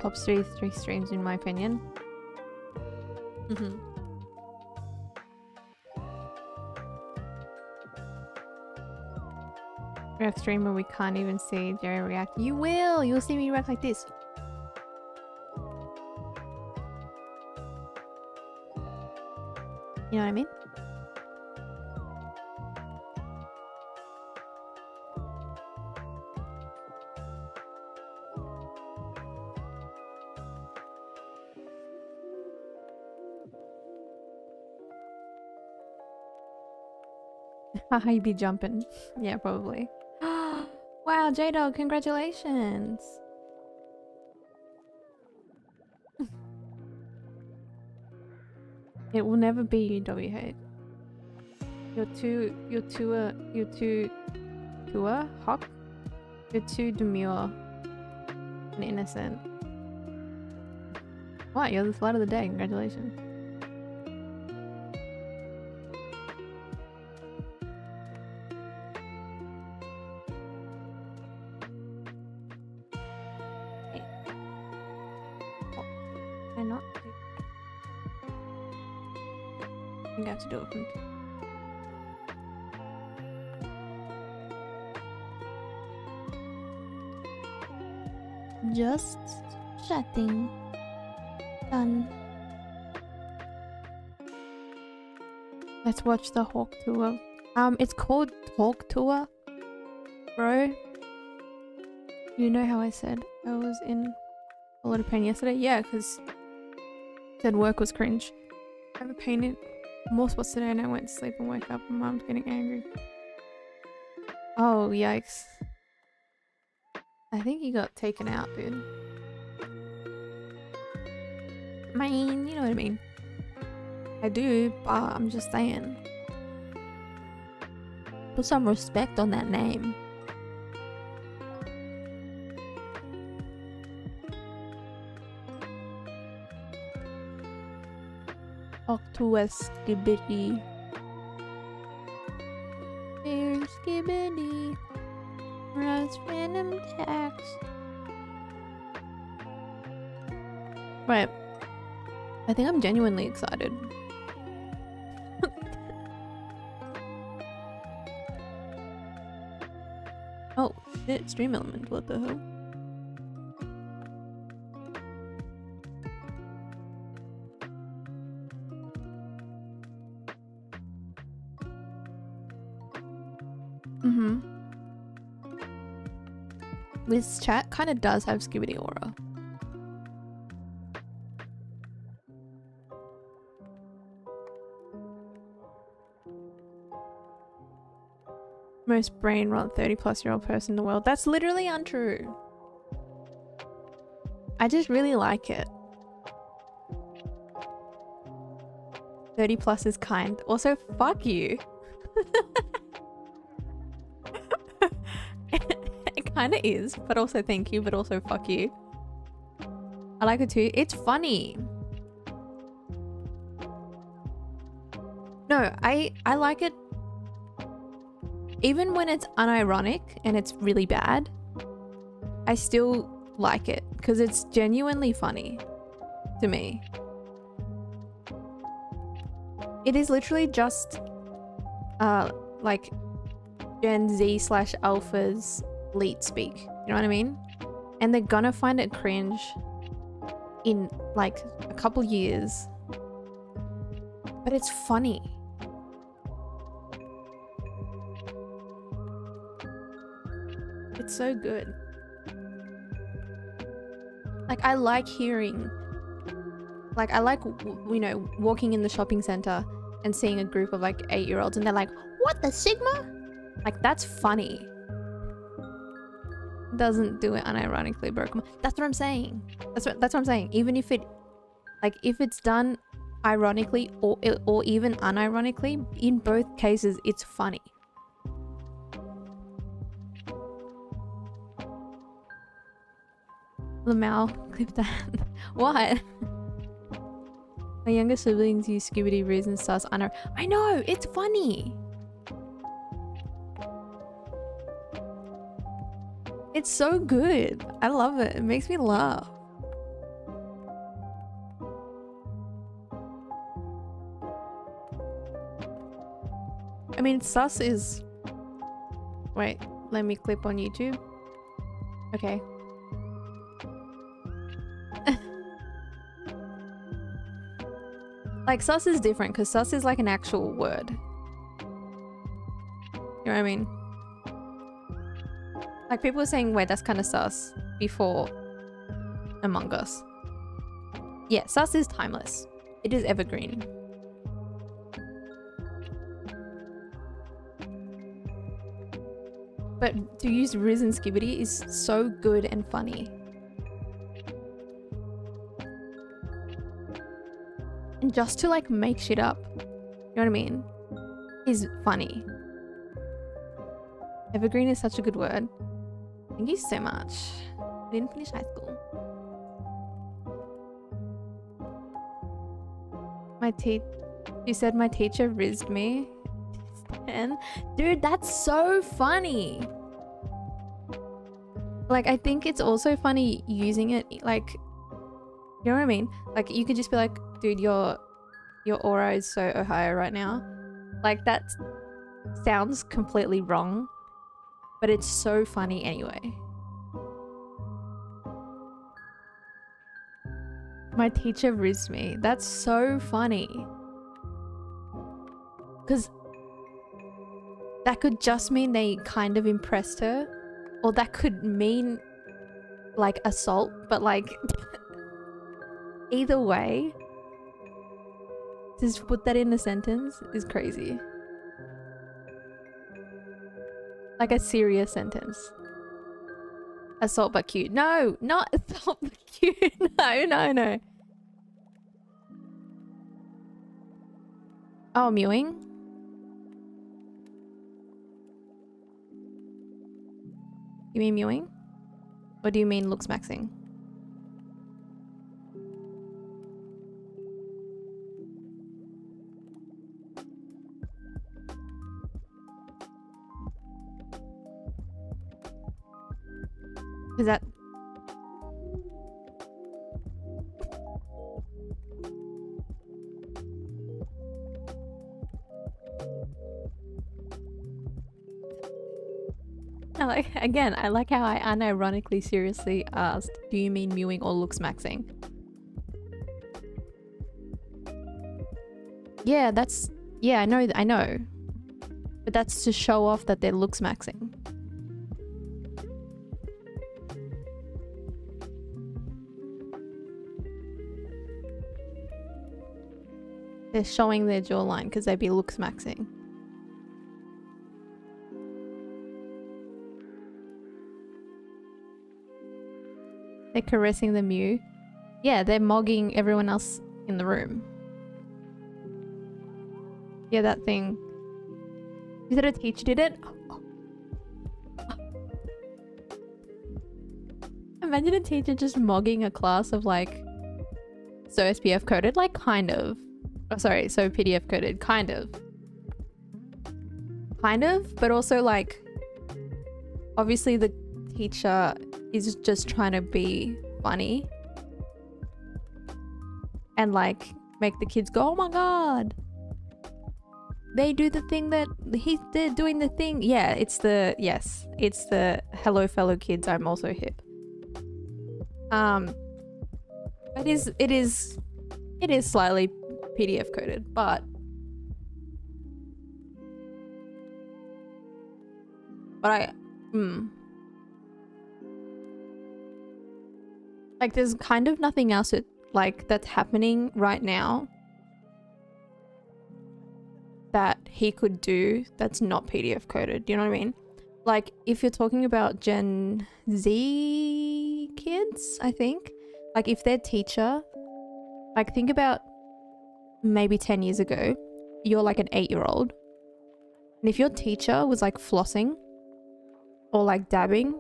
top three streams in my opinion. We're a stream where we can't even see Jerry react. You will! You'll see me react like this. You know what I mean? Haha, you be jumping. Yeah, probably. Wow, J-Dog, congratulations! It will never be you, WH. You're too Hawk? You're too demure and innocent. What? You're the slut of the day, congratulations. I have to do it from just chatting. Done. Let's watch the Hawk Tour. It's called Hawk Tour, bro. You know how I said I was in a lot of pain yesterday? Yeah, because said work was cringe. I have a pain in more spots today and I went to sleep and woke up and mom's getting angry. Oh, yikes. I think he got taken out, dude. I mean, you know what I mean. I do, but I'm just saying. Put some respect on that name. Octopus skibbity. There's skibbity. Runs random tax. Right. I think I'm genuinely excited. Oh, shit, stream element, what the hell? This chat kind of does have skibbity aura. Most brain rot 30-plus-year-old person in the world. That's literally untrue. I just really like it. 30 plus is kind. Also, fuck you. It kind of is, but also thank you, but also fuck you. I like it too. It's funny. No, I like it even when it's unironic and it's really bad. I still like it because it's genuinely funny to me. It is literally just like Gen Z / Alpha's leet speak, you know what I mean? And they're gonna find it cringe in like a couple years, but it's funny. It's so good. Like, I like hearing, like, I like, you know, walking in the shopping center and seeing a group of like 8-year-olds and they're like, what the Sigma? Like, that's funny. Doesn't do it unironically, bro. Come on. That's what I'm saying. That's what I'm saying. Even if it, like, if it's done ironically or even unironically, in both cases, it's funny. Lamau, clip that. What? My younger siblings use skibbity reason sus. I know, it's funny. It's so good. I love it. It makes me laugh. I mean, sus is... Wait, let me clip on YouTube. Okay. Like, sus is different because sus is like an actual word. You know what I mean? Like, people were saying, wait, that's kind of sus before Among Us. Yeah, sus is timeless. It is evergreen. But to use Riz and Skibbity is so good and funny. And just to like make shit up, you know what I mean, is funny. Evergreen is such a good word. Thank you so much. I didn't finish high school. You said my teacher rizzed me. And dude, that's so funny. Like, I think it's also funny using it, like, you know what I mean? Like, you could just be like, dude, your aura is so Ohio right now. Like, that sounds completely wrong, but it's so funny anyway. My teacher rizzed me. That's so funny. Because that could just mean they kind of impressed her, or that could mean like assault, but like either way, to just put that in a sentence is crazy. Like a serious sentence. Assault but cute. No, not assault but cute. No. Oh, mewing? You mean mewing? Or do you mean looks maxing? Is that... I like how I unironically seriously asked, do you mean mewing or looks maxing? Yeah, that's... Yeah, I know. But that's to show off that they're looks maxing. They're showing their jawline because they'd be looks maxing. They're caressing the mew. Yeah, they're mogging everyone else in the room. Yeah, that thing. You said a teacher did it? Imagine a teacher just mogging a class of like... So SPF coded? Like, kind of. Oh, sorry, so PDF coded. Kind of. Kind of, but also like... Obviously the teacher is just trying to be funny. And like, make the kids go, oh my god! They do the thing that... They're doing the thing. Yeah, it's the... Yes. It's the hello fellow kids, I'm also hip. It is slightly PDF coded, but like there's kind of nothing else that's happening right now that he could do that's not PDF coded. Do you know what I mean? Like, if you're talking about Gen Z kids, I think, like if their teacher, like think about maybe 10 years ago, you're like an 8-year-old. And if your teacher was like flossing or like dabbing,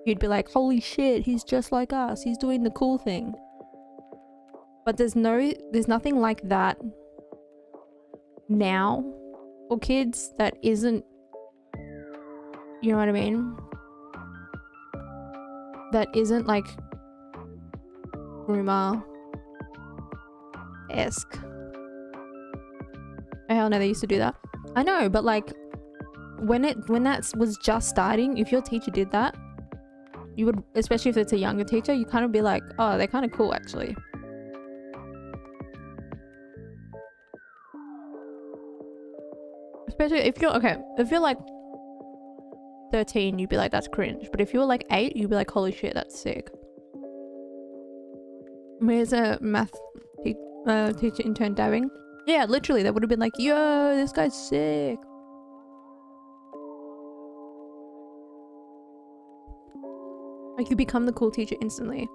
you'd be like, holy shit, he's just like us. He's doing the cool thing. But there's nothing like that now for kids that isn't, you know what I mean? That isn't like groomer-esque. Oh hell no, they used to do that. I know, but like when that was just starting, if your teacher did that, you would, especially if it's a younger teacher, you kind of be like, oh, they're kind of cool actually. Especially if you're like 13, you'd be like, that's cringe. But if you were like 8, you'd be like, holy shit, that's sick. Here's a math teacher intern dabbing. Yeah, literally, they would have been like, yo, this guy's sick. Like, you become the cool teacher instantly.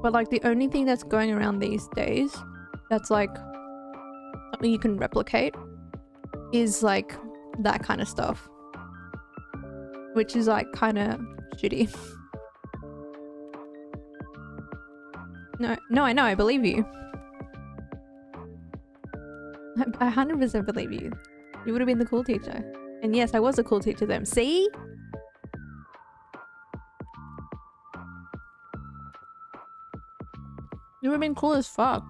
But like, the only thing that's going around these days that's like something you can replicate is like that kind of stuff, which is like kind of shitty. No, I know, I believe you. I 100% believe you. You would have been the cool teacher. And yes, I was a cool teacher to them. See? You would have been cool as fuck.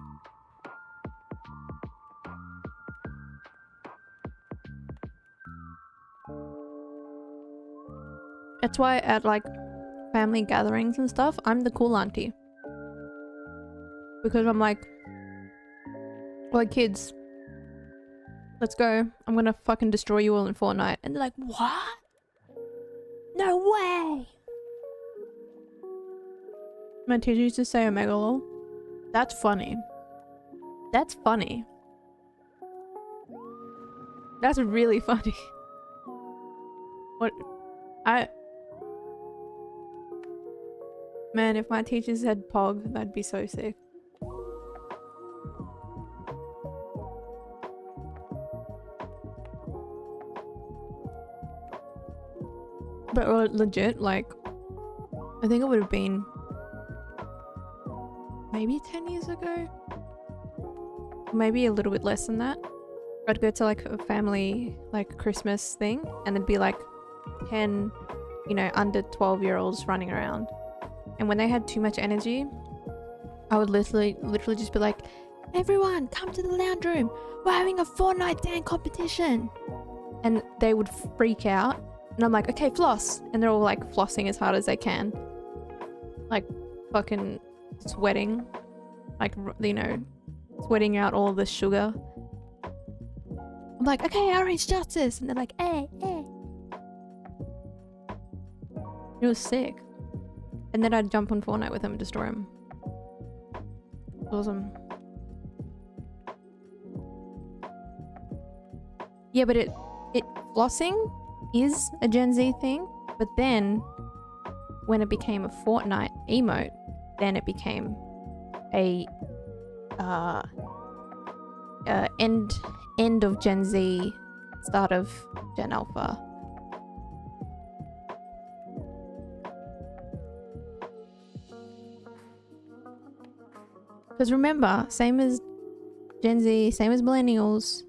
That's why at like family gatherings and stuff, I'm the cool auntie. Because I'm like, well, kids, let's go. I'm gonna fucking destroy you all in Fortnite. And they're like, what? No way! My teacher used to say Omega lol. That's funny. That's funny. That's really funny. What? Man, if my teachers had Pog, that'd be so sick. But legit, like, I think it would have been maybe 10 years ago? Maybe a little bit less than that. I'd go to like a family, like Christmas thing, and there'd be like 10, you know, under 12-year-olds running around. And when they had too much energy, I would literally just be like, everyone, come to the lounge room. We're having a Fortnite dance competition. And they would freak out. And I'm like, okay, floss. And they're all like flossing as hard as they can. Like fucking sweating. Like, you know, sweating out all the sugar. I'm like, okay, orange justice. And they're like, hey. It was sick. And then I'd jump on Fortnite with them and destroy them. Awesome. Yeah, but it flossing is a Gen Z thing, but then when it became a Fortnite emote, then it became a end of Gen Z, start of Gen Alpha. Because remember, same as Gen Z, same as millennials,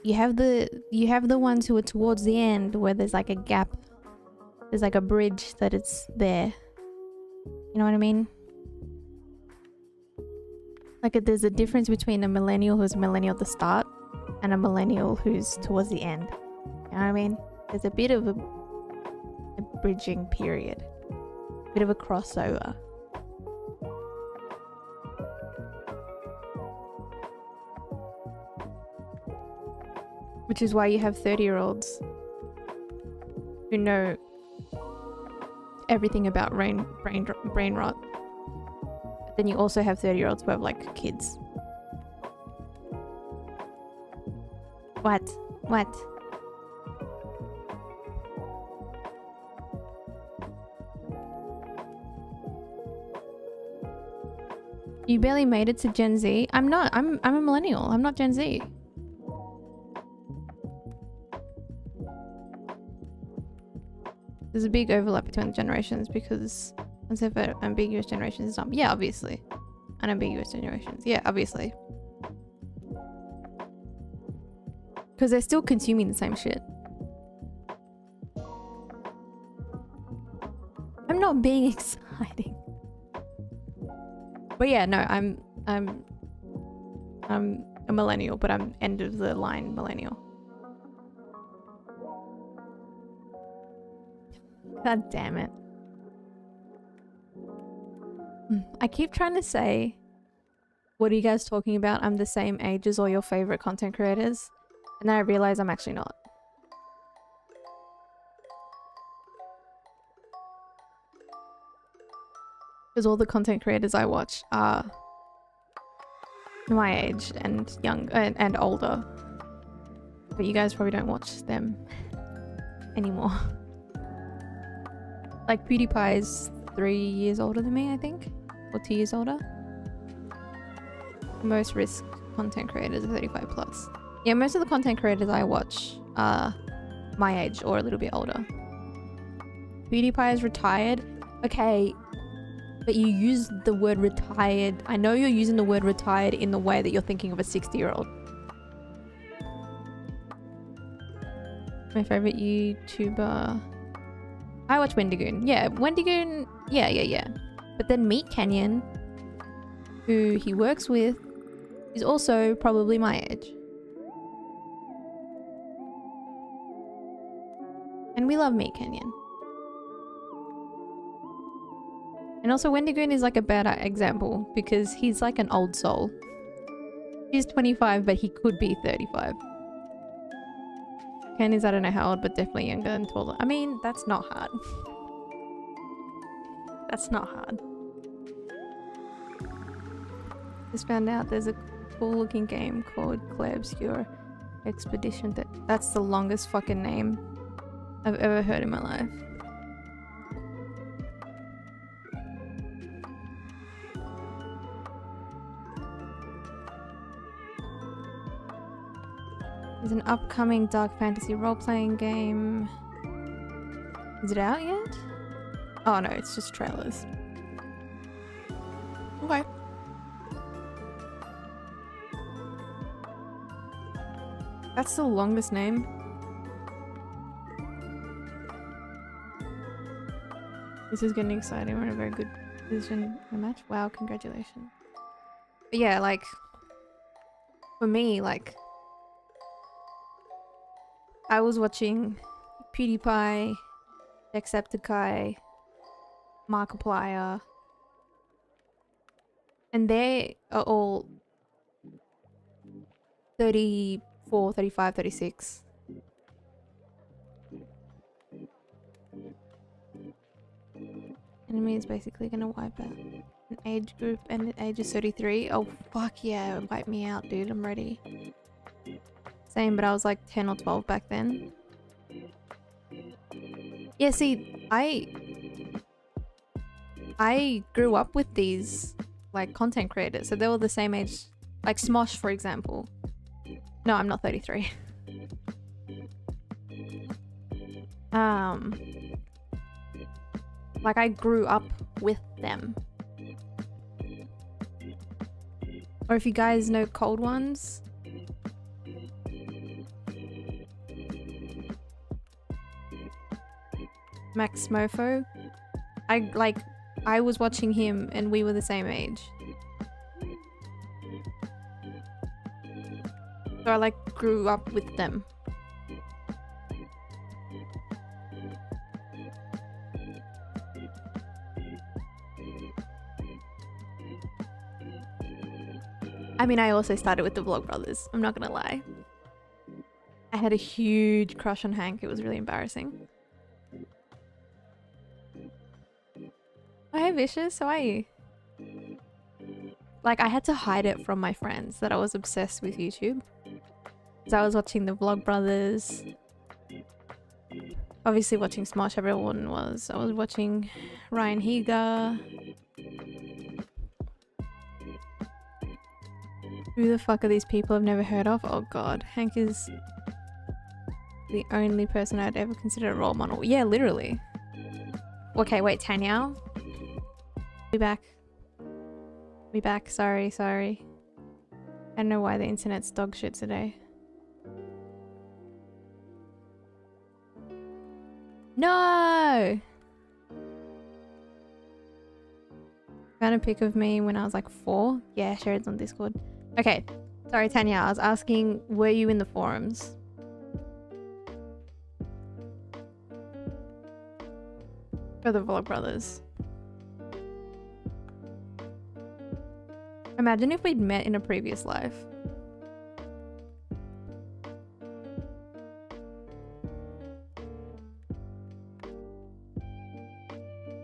you have the ones who are towards the end where there's like a gap, there's like a bridge that it's there. You know what I mean? Like there's a difference between a millennial who's a millennial at the start and a millennial who's towards the end. You know what I mean? There's a bit of a bridging period, a bit of a crossover. Which is why you have 30-year-olds who know everything about brain rot. But then you also have 30-year-olds who have like kids. What? You barely made it to Gen Z. I'm a millennial. I'm not Gen Z. There's a big overlap between the generations because except for ambiguous generations and stuff. Yeah, obviously. Unambiguous generations. Yeah, obviously. Because they're still consuming the same shit. I'm not being exciting. But yeah, no, I'm a a millennial, but I'm end of the line millennial. God damn it. I keep trying to say, what are you guys talking about? I'm the same age as all your favorite content creators. And then I realize I'm actually not. Because all the content creators I watch are my age and young and older. But you guys probably don't watch them anymore. Like PewDiePie is 3 years older than me, I think. Or 2 years older. Most risk content creators are 35 plus. Yeah, most of the content creators I watch are my age or a little bit older. PewDiePie is retired. Okay, but you use the word retired. I know you're using the word retired in the way that you're thinking of a 60-year-old. My favorite YouTuber... I watch Wendigoon. Yeah, Wendigoon... Yeah. But then Meat Canyon, who he works with, is also probably my age. And we love Meat Canyon. And also Wendigoon is like a bad example because he's like an old soul. He's 25, but he could be 35. Ken is, I don't know how old, but definitely younger and taller. I mean, that's not hard. That's not hard. Just found out there's a cool looking game called Clay Obscure Expedition. That's the longest fucking name I've ever heard in my life. There's an upcoming dark fantasy role-playing game. Is it out yet? Oh no, it's just trailers. Okay. That's the longest name. This is getting exciting. We're in a very good position in the match. Wow, congratulations. But yeah, like, for me, like, I was watching PewDiePie, Jacksepticeye, Markiplier, and they are all 34, 35, 36. Enemy is basically gonna wipe out an age group and the age is 33. Oh fuck yeah, wipe me out, dude. I'm ready. Same, but I was like 10 or 12 back then. Yeah, see, I grew up with these like content creators, so they were the same age. Like Smosh, for example. No, I'm not 33. Like I grew up with them. Or if you guys know Cold Ones. Max Mofo. I was watching him and we were the same age. So I like grew up with them. I mean, I also started with the Vlogbrothers. I'm not gonna lie. I had a huge crush on Hank. It was really embarrassing. Oh, hey Vicious, how are you? Like, I had to hide it from my friends that I was obsessed with YouTube. Because I was watching the Vlogbrothers. Obviously watching Smosh, everyone was. I was watching Ryan Higa. Who the fuck are these people I've never heard of? Oh god, Hank is the only person I'd ever consider a role model. Yeah, literally. Okay, wait, Tanya? Be back. Be back, sorry. I don't know why the internet's dog shit today. No! Found a pic of me when I was like 4. Yeah, shared it on Discord. Okay, Sorry, Tanya, I was asking, were you in the forums? For the Vlogbrothers. Imagine if we'd met in a previous life.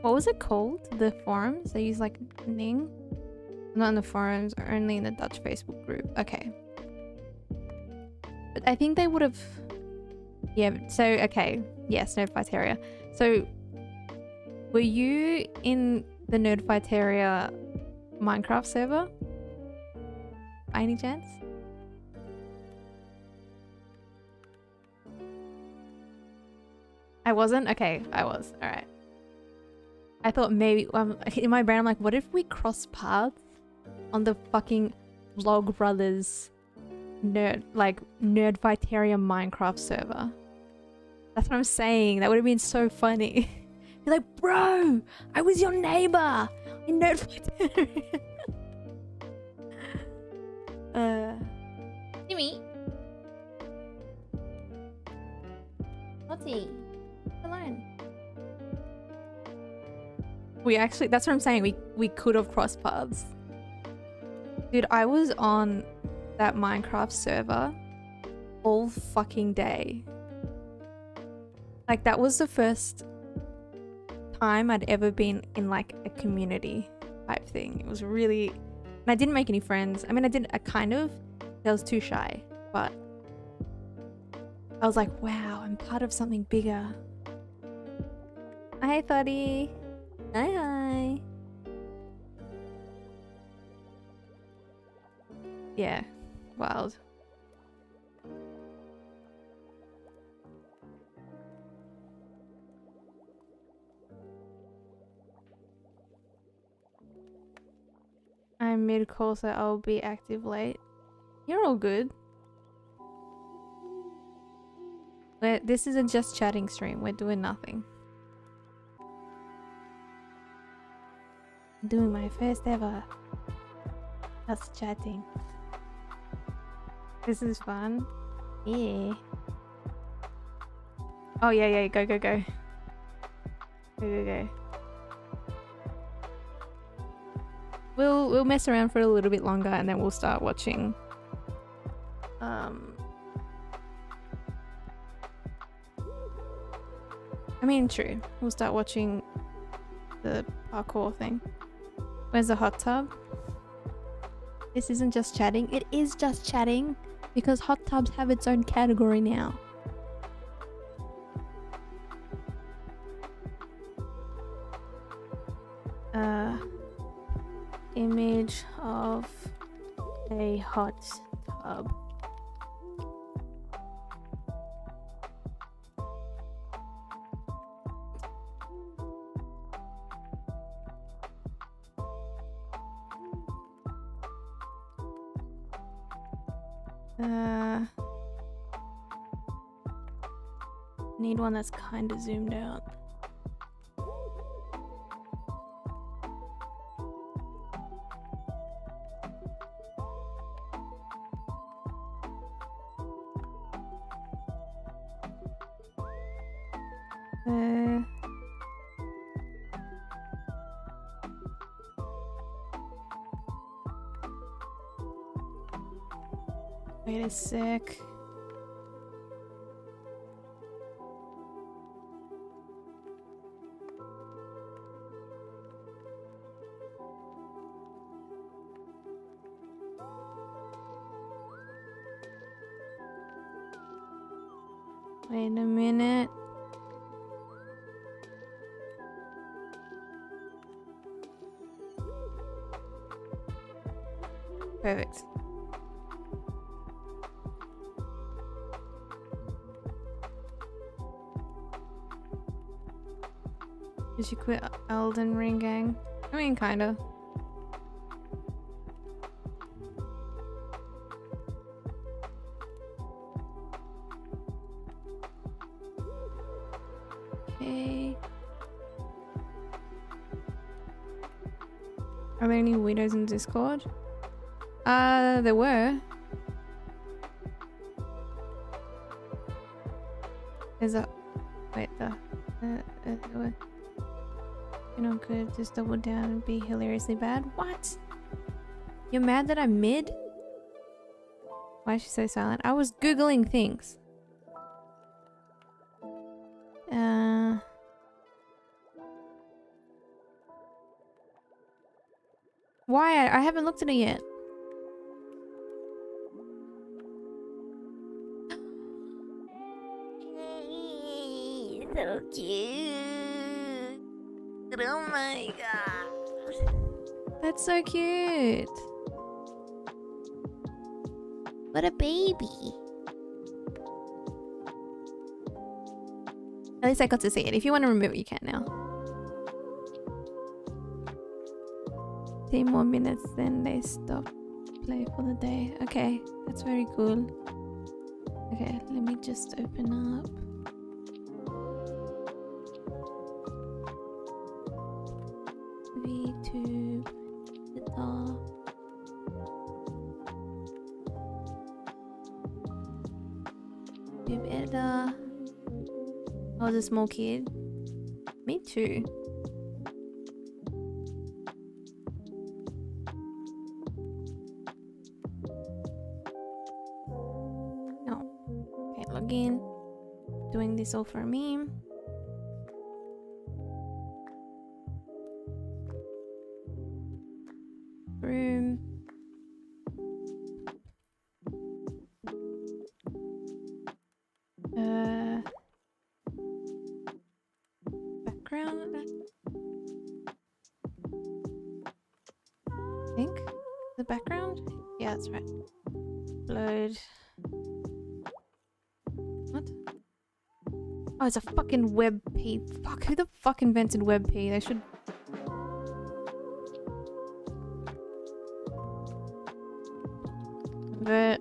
What was it called? The forums? They use like Ning? Not in the forums, only in the Dutch Facebook group. Okay. But I think they would have... Yeah, so, okay. Yes, Nerdfighteria. So, were you in the Nerdfighteria Minecraft server? By any chance? I wasn't? Okay, I was. Alright. I thought maybe... in my brain, I'm like, what if we cross paths on the fucking Vlogbrothers Nerdfighteria Minecraft server? That's what I'm saying. That would have been so funny. Be like, bro, I was your neighbor in Nerdfighteria. Jimmy. Lottie. Alone. We actually, that's what I'm saying. We could have crossed paths. Dude, I was on that Minecraft server all fucking day. Like, that was the first time I'd ever been in like a community type thing. It was really... And I didn't make any friends. I mean, I kind of... I was too shy. But I was like, wow, I'm part of something bigger. Hi, buddy. Hi, hi. Yeah, wild. I'm mid-call, so I'll be active late. You're all good. This is a just chatting stream. We're doing nothing. I'm doing my first ever just chatting. This is fun. Yeah. Oh yeah, go. Go. We'll mess around for a little bit longer and then we'll start watching. I mean, true. We'll start watching the parkour thing. Where's the hot tub? This isn't just chatting. It is just chatting because hot tubs have its own category now. Image of a hot tub. Need one that's kind of zoomed out. Wait a sec. Wait a minute. Perfect. Did you quit Elden Ring, gang? I mean, kinda. Okay. Are there any widows in Discord? There were. There's a wait you know, could just double down and be hilariously bad. What? You're mad that I'm mid? Why is she so silent? I was googling things. Why? I haven't looked at it yet. So cute. Oh my god. That's so cute. What a baby. At least I got to see it. If you want to remove it, you can now. 10 more minutes, then they stop play for the day. Okay, that's very cool. Okay, let me just open up. Vtuber. Tube editor. I was a small kid. Me too. No. Can't log in. Doing this all for a meme. Room. Background. I think the background. Yeah, that's right. Load. What? Oh, it's a fucking WebP. Fuck, who the fuck invented WebP? They should. Convert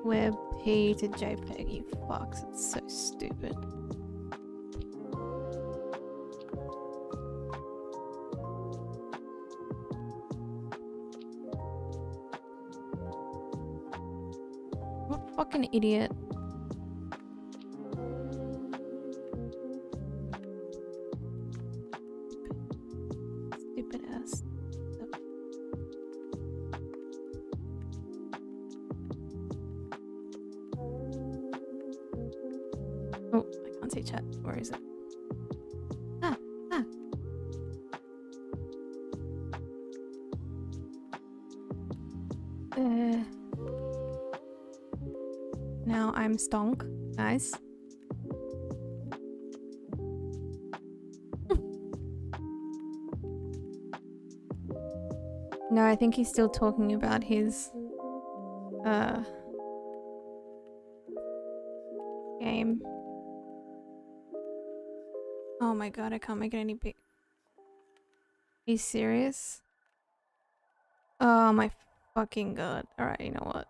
WebP to JPEG, you fucks. It's so stupid. What fucking idiot. Stupid ass stuff. Oh, I can't see chat. Where is it? Ah. Now I'm stonk. Nice. No, I think he's still talking about his game. Oh my god, I can't make it any big. Are you serious? Oh my fucking god. Alright, you know what?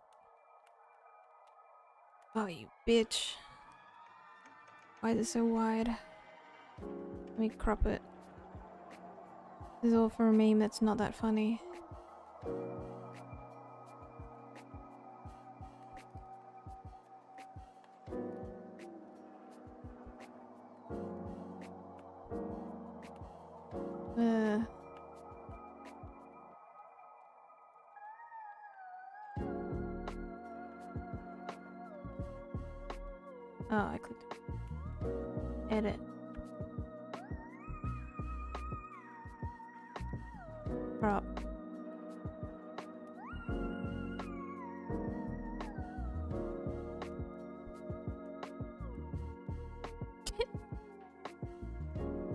Oh, you bitch. Why is it so wide? Let me crop it. This is all for a meme that's not that funny. Oh, I clicked edit. Crop.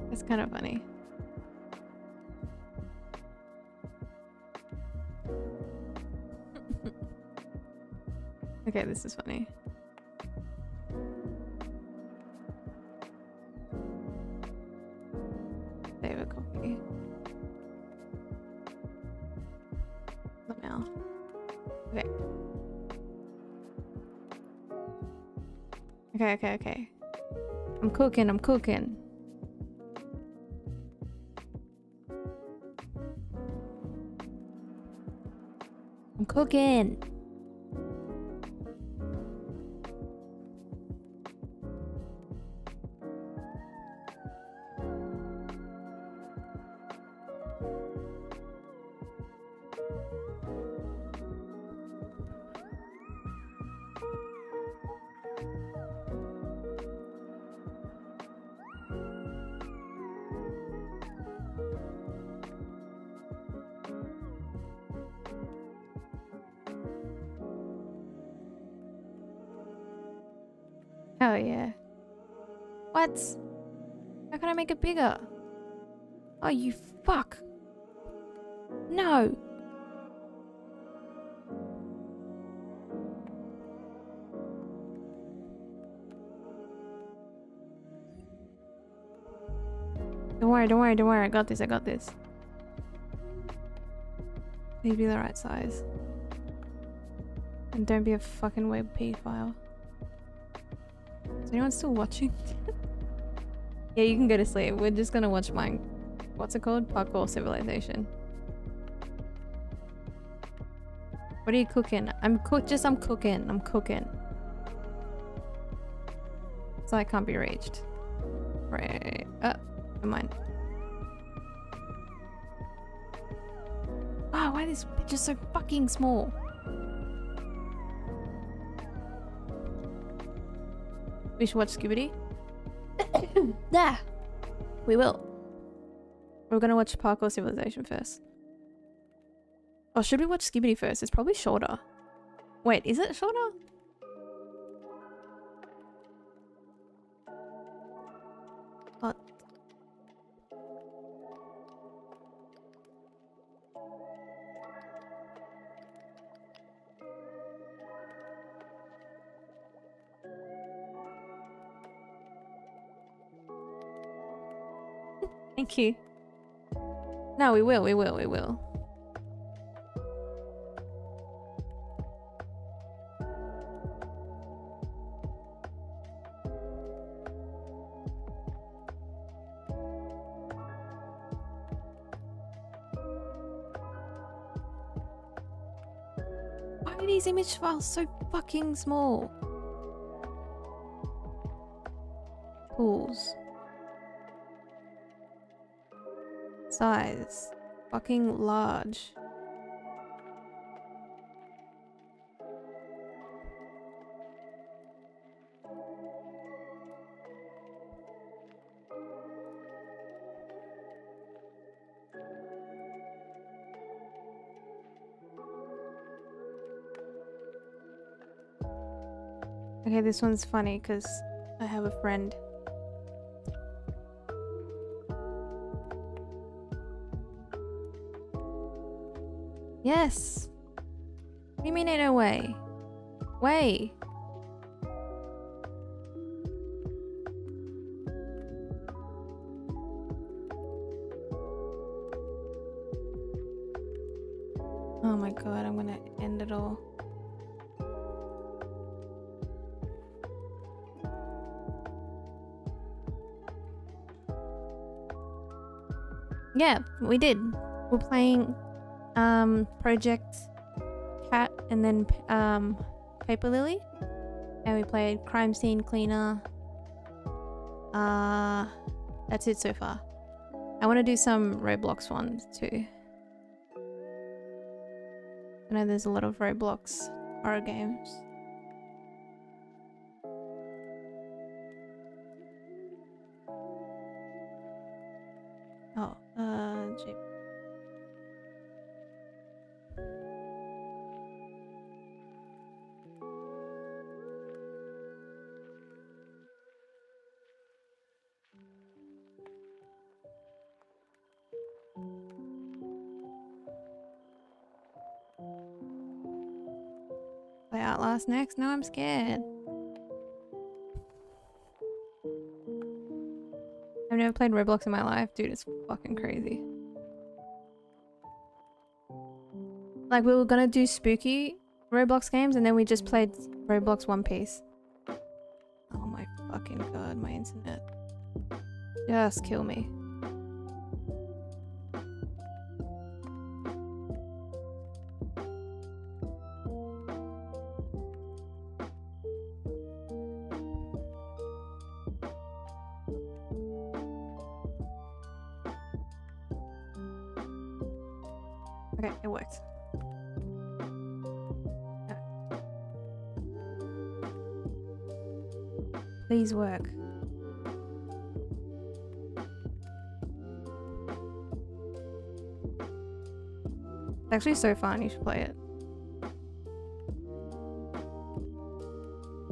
That's kind of funny. Okay, this is funny. Save a copy. Not now. Okay. Okay. I'm cooking. I'm cooking. Hell yeah. What? How can I make it bigger? Oh, you fuck. No. Don't worry, don't worry, don't worry. I got this, I got this. Please be the right size. And don't be a fucking WebP file. Is anyone still watching? Yeah, you can go to sleep. We're just gonna watch mine. What's it called? Parkour Civilization. What are you cooking? I'm cooking. I'm cooking. So I can't be reached. Right. Never mind. Wow, why are these pictures so fucking small? We should watch Skibidi. Yeah, we will. We're gonna watch Parkour Civilization first. Or should we watch Skibidi first? It's probably shorter. Wait, is it shorter? What? Thank you. No, we will. Why are these image files so fucking small? Tools. Size. Fucking large. Okay, this one's funny because I have a friend. Yes. What do you mean ain't no way? Way. Oh my god, I'm gonna end it all. Yeah, we did. We're playing Project Cat and then Paper Lily, and we played Crime Scene Cleaner. That's it so far. I want to do some Roblox ones too. I know there's a lot of Roblox horror games. Oh, J. Play Outlast next? No, I'm scared. I've never played Roblox in my life. Dude, it's fucking crazy. Like, we were gonna do spooky Roblox games and then we just played Roblox One Piece. Oh my fucking god, my internet. Just kill me. Okay, it worked. Please work. It's actually so fun, you should play it.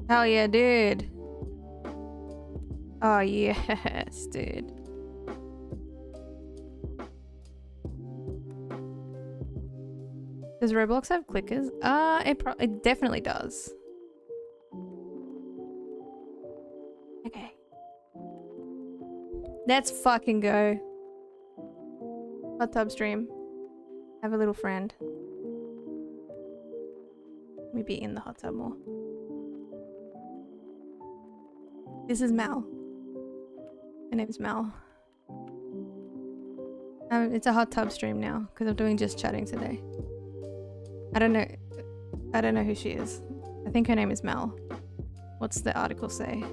Hell yeah, dude. Oh, yes, dude. Does Roblox have clickers? It definitely does. Okay. Let's fucking go. Hot tub stream. Have a little friend. Let me be in the hot tub more. This is Mal. My name's Mal. It's a hot tub stream now because I'm doing just chatting today. I don't know who she is. I think her name is Mel. What's the article say?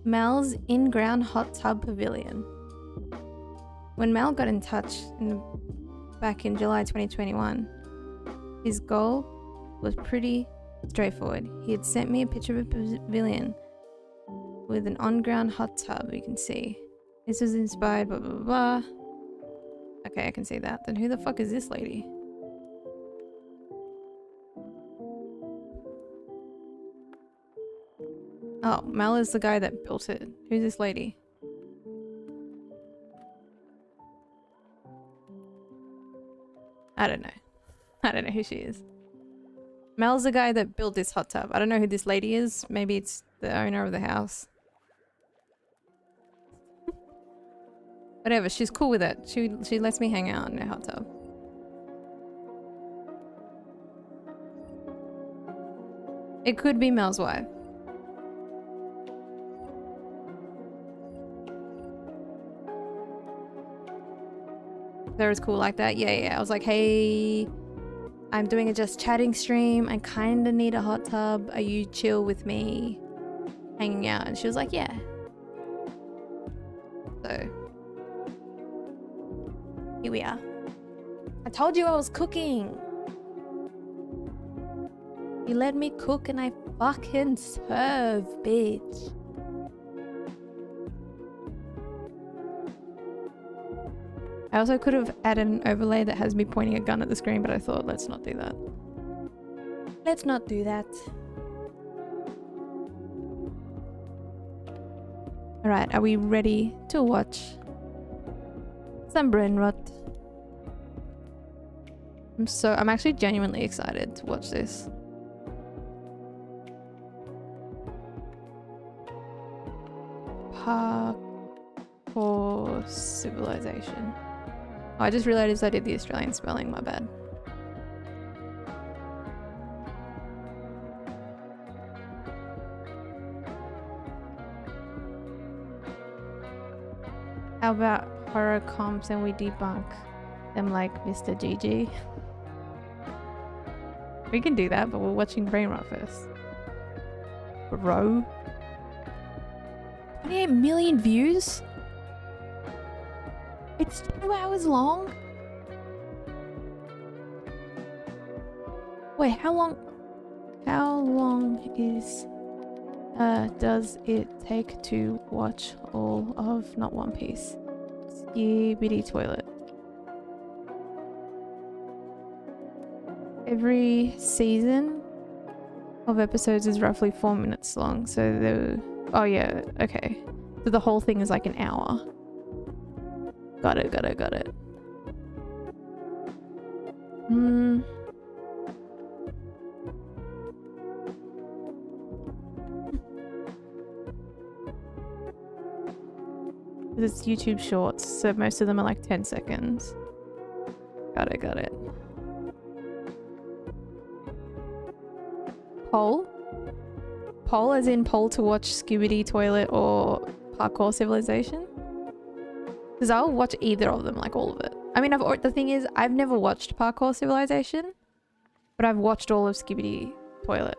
Mel's in-ground hot tub pavilion. When Mel got in touch back in July 2021, his goal was pretty straightforward. He had sent me a picture of a pavilion with an on-ground hot tub, you can see. This was inspired blah blah blah. Okay, I can see that. Then who the fuck is this lady? Oh, Mel is the guy that built it. Who's this lady? I don't know. I don't know who she is. Mel's the guy that built this hot tub. I don't know who this lady is. Maybe it's the owner of the house. Whatever, she's cool with it. She lets me hang out in her hot tub. It could be Mel's wife. They're as cool like that? Yeah. I was like, hey, I'm doing a just chatting stream. I kind of need a hot tub. Are you chill with me hanging out? And she was like, yeah. So here we are. I told you I was cooking. You let me cook and I fucking serve, bitch. I also could have added an overlay that has me pointing a gun at the screen, but I thought, let's not do that. Let's not do that. Alright, are we ready to watch some brain rot? I'm actually genuinely excited to watch this. Parkour Civilisation. Oh, I just realized I did the Australian spelling, my bad. How about horror comps and we debunk them like Mr. GG? We can do that, but we're watching Brain Rot first. Bro. 28 million views? It's 2 hours long? Wait, how long is does it take to watch all of not One Piece? Skibidi Toilet. Every season of episodes is roughly 4 minutes long, so oh yeah, okay. So the whole thing is like an hour. Got it. It's YouTube shorts, so most of them are like 10 seconds. Got it. Poll? Poll as in poll to watch Skibidi Toilet or Parkour Civilization? Because I'll watch either of them, like all of it. I mean, the thing is, I've never watched Parkour Civilization, but I've watched all of Skibidi Toilet.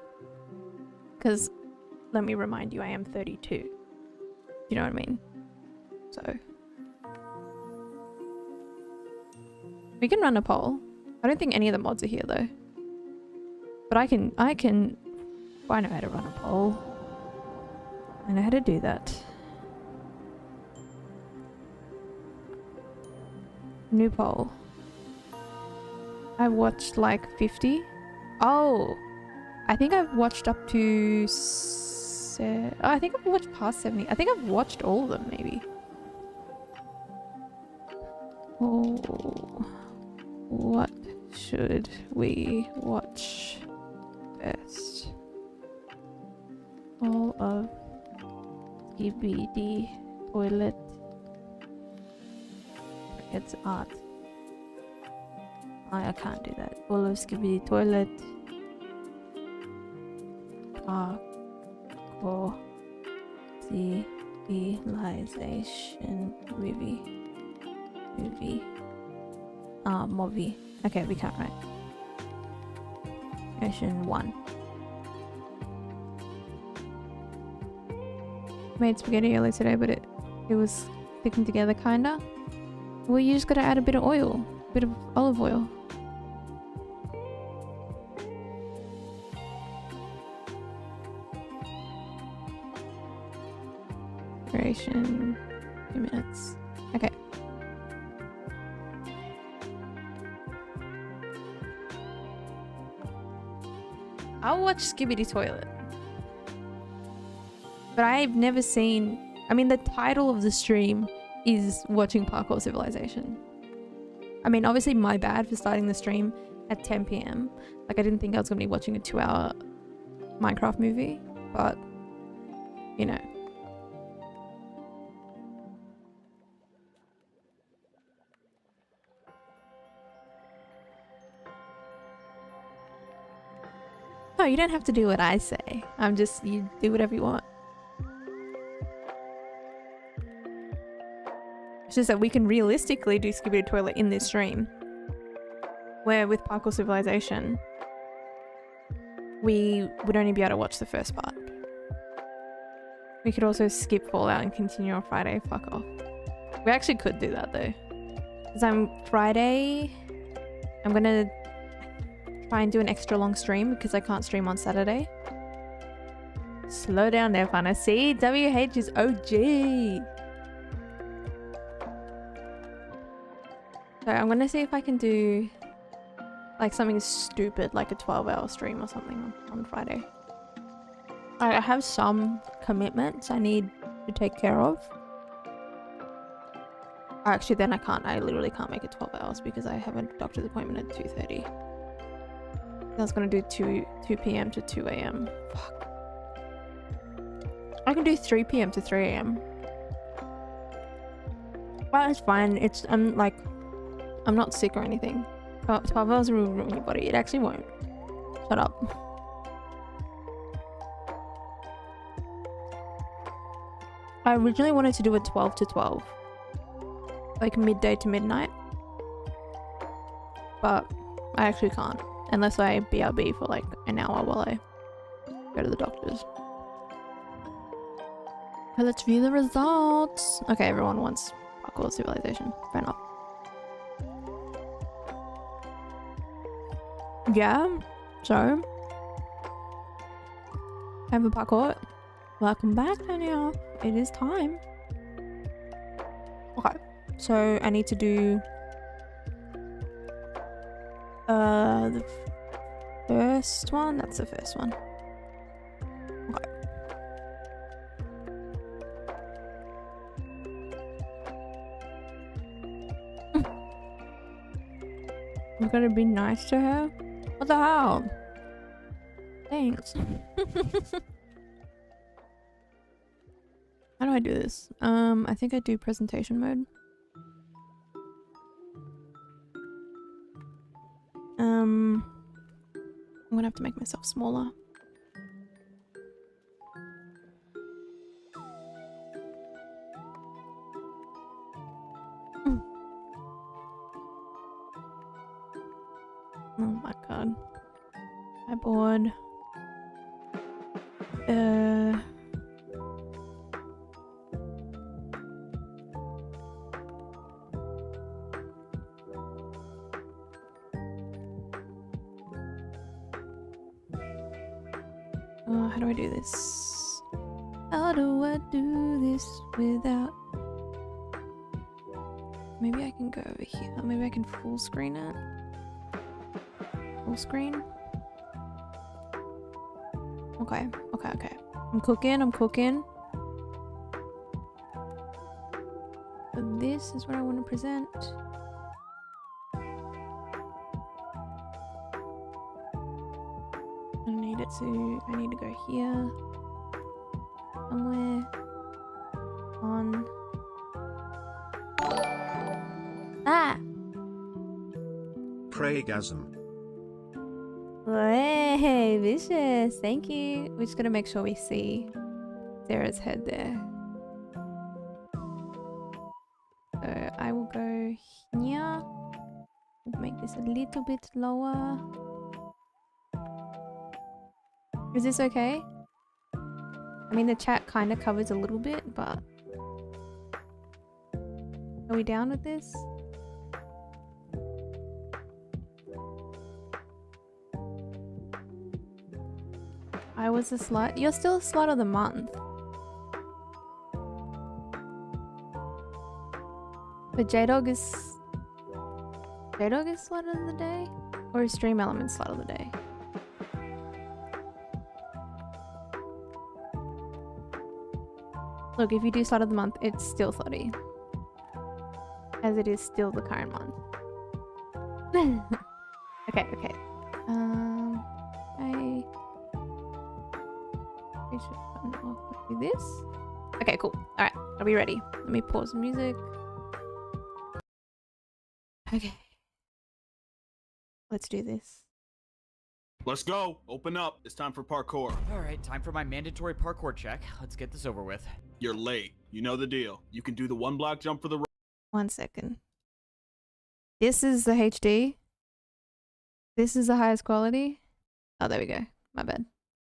Because, let me remind you, I am 32. You know what I mean? So. We can run a poll. I don't think any of the mods are here though. But I know how to run a poll. I know how to do that. New poll. I watched like 50. Oh, I think I've watched up to I think I've watched past 70. I think I've watched all of them, maybe. Oh, what should we watch first? All of Skibidi Toilet. It's art. I can't do that. All of Skibidi Toilet. Parkour. Civilisation movie. Movie. Okay, we can't write. Version 1. Made spaghetti earlier today, but it was sticking together kinda. Well, you just gotta add a bit of oil. A bit of olive oil. Duration 2 minutes. Okay. I'll watch Skibidi Toilet. But I've never seen... I mean, the title of the stream is watching Parkour Civilization. I mean, obviously my bad for starting the stream at 10 PM. Like, I didn't think I was going to be watching a 2-hour Minecraft movie. But, you know. No, you don't have to do what I say. You do whatever you want. It's just that we can realistically do Skibidi Toilet in this stream. Where with Parkour Civilization, we would only be able to watch the first part. We could also skip Fallout and continue on Friday. Fuck off. We actually could do that though. Because Friday, I'm gonna try and do an extra long stream because I can't stream on Saturday. Slow down there, Fana. See, WH is OG. So I'm gonna see if I can do like something stupid, like a 12-hour stream or something on Friday. I have some commitments I need to take care of. Actually, then I can't. I literally can't make it 12 hours because I have a doctor's appointment at 2:30. I was gonna do 2 PM to 2 AM. Fuck. I can do 3 PM to 3 AM. Well, it's fine. I'm not sick or anything. 12 hours will ruin your body. It actually won't. Shut up. I originally wanted to do a 12 to 12. Like midday to midnight. But I actually can't. Unless I BRB for like an hour while I go to the doctor's. Okay, let's view the results. Okay, everyone wants Parkour Civilization. Fair enough. Yeah, so have a parkour. Welcome back, Danielle. It is time. Okay, so I need to do the first one. That's the first one. Okay. I'm gonna be nice to her. What the hell? Thanks. How do I do this? I think I do presentation mode. I'm gonna have to make myself smaller. Oh my god. I'm bored. How do I do this? How do I do this without... Maybe I can go over here. Maybe I can full screen it. Full screen. Okay, okay, okay. I'm cooking. So this is what I want to present. I need to go here. Somewhere. On. Ah! Praygasm. Hey, vicious. Thank you. We're just gonna make sure we see Sarah's head there. So I will go here. We'll make this a little bit lower. Is this okay? I mean, the chat kind of covers a little bit, but are we down with this? I was a slut. You're still a slut of the month. But J-Dog is slut of the day? Or is Stream Element slut of the day? Look, if you do slut of the month, it's still slutty. As it is still the current month. Okay. Okay. I should button off. Do this. Okay, cool. Alright, are we ready? Let me pause the music. Okay. Let's do this. Let's go. Open up. It's time for parkour. All right, time for my mandatory parkour check. Let's get this over with. You're late. You know the deal. You can do the 1 block jump for the 1 second. This is the HD. This is the highest quality. Oh, there we go. My bad.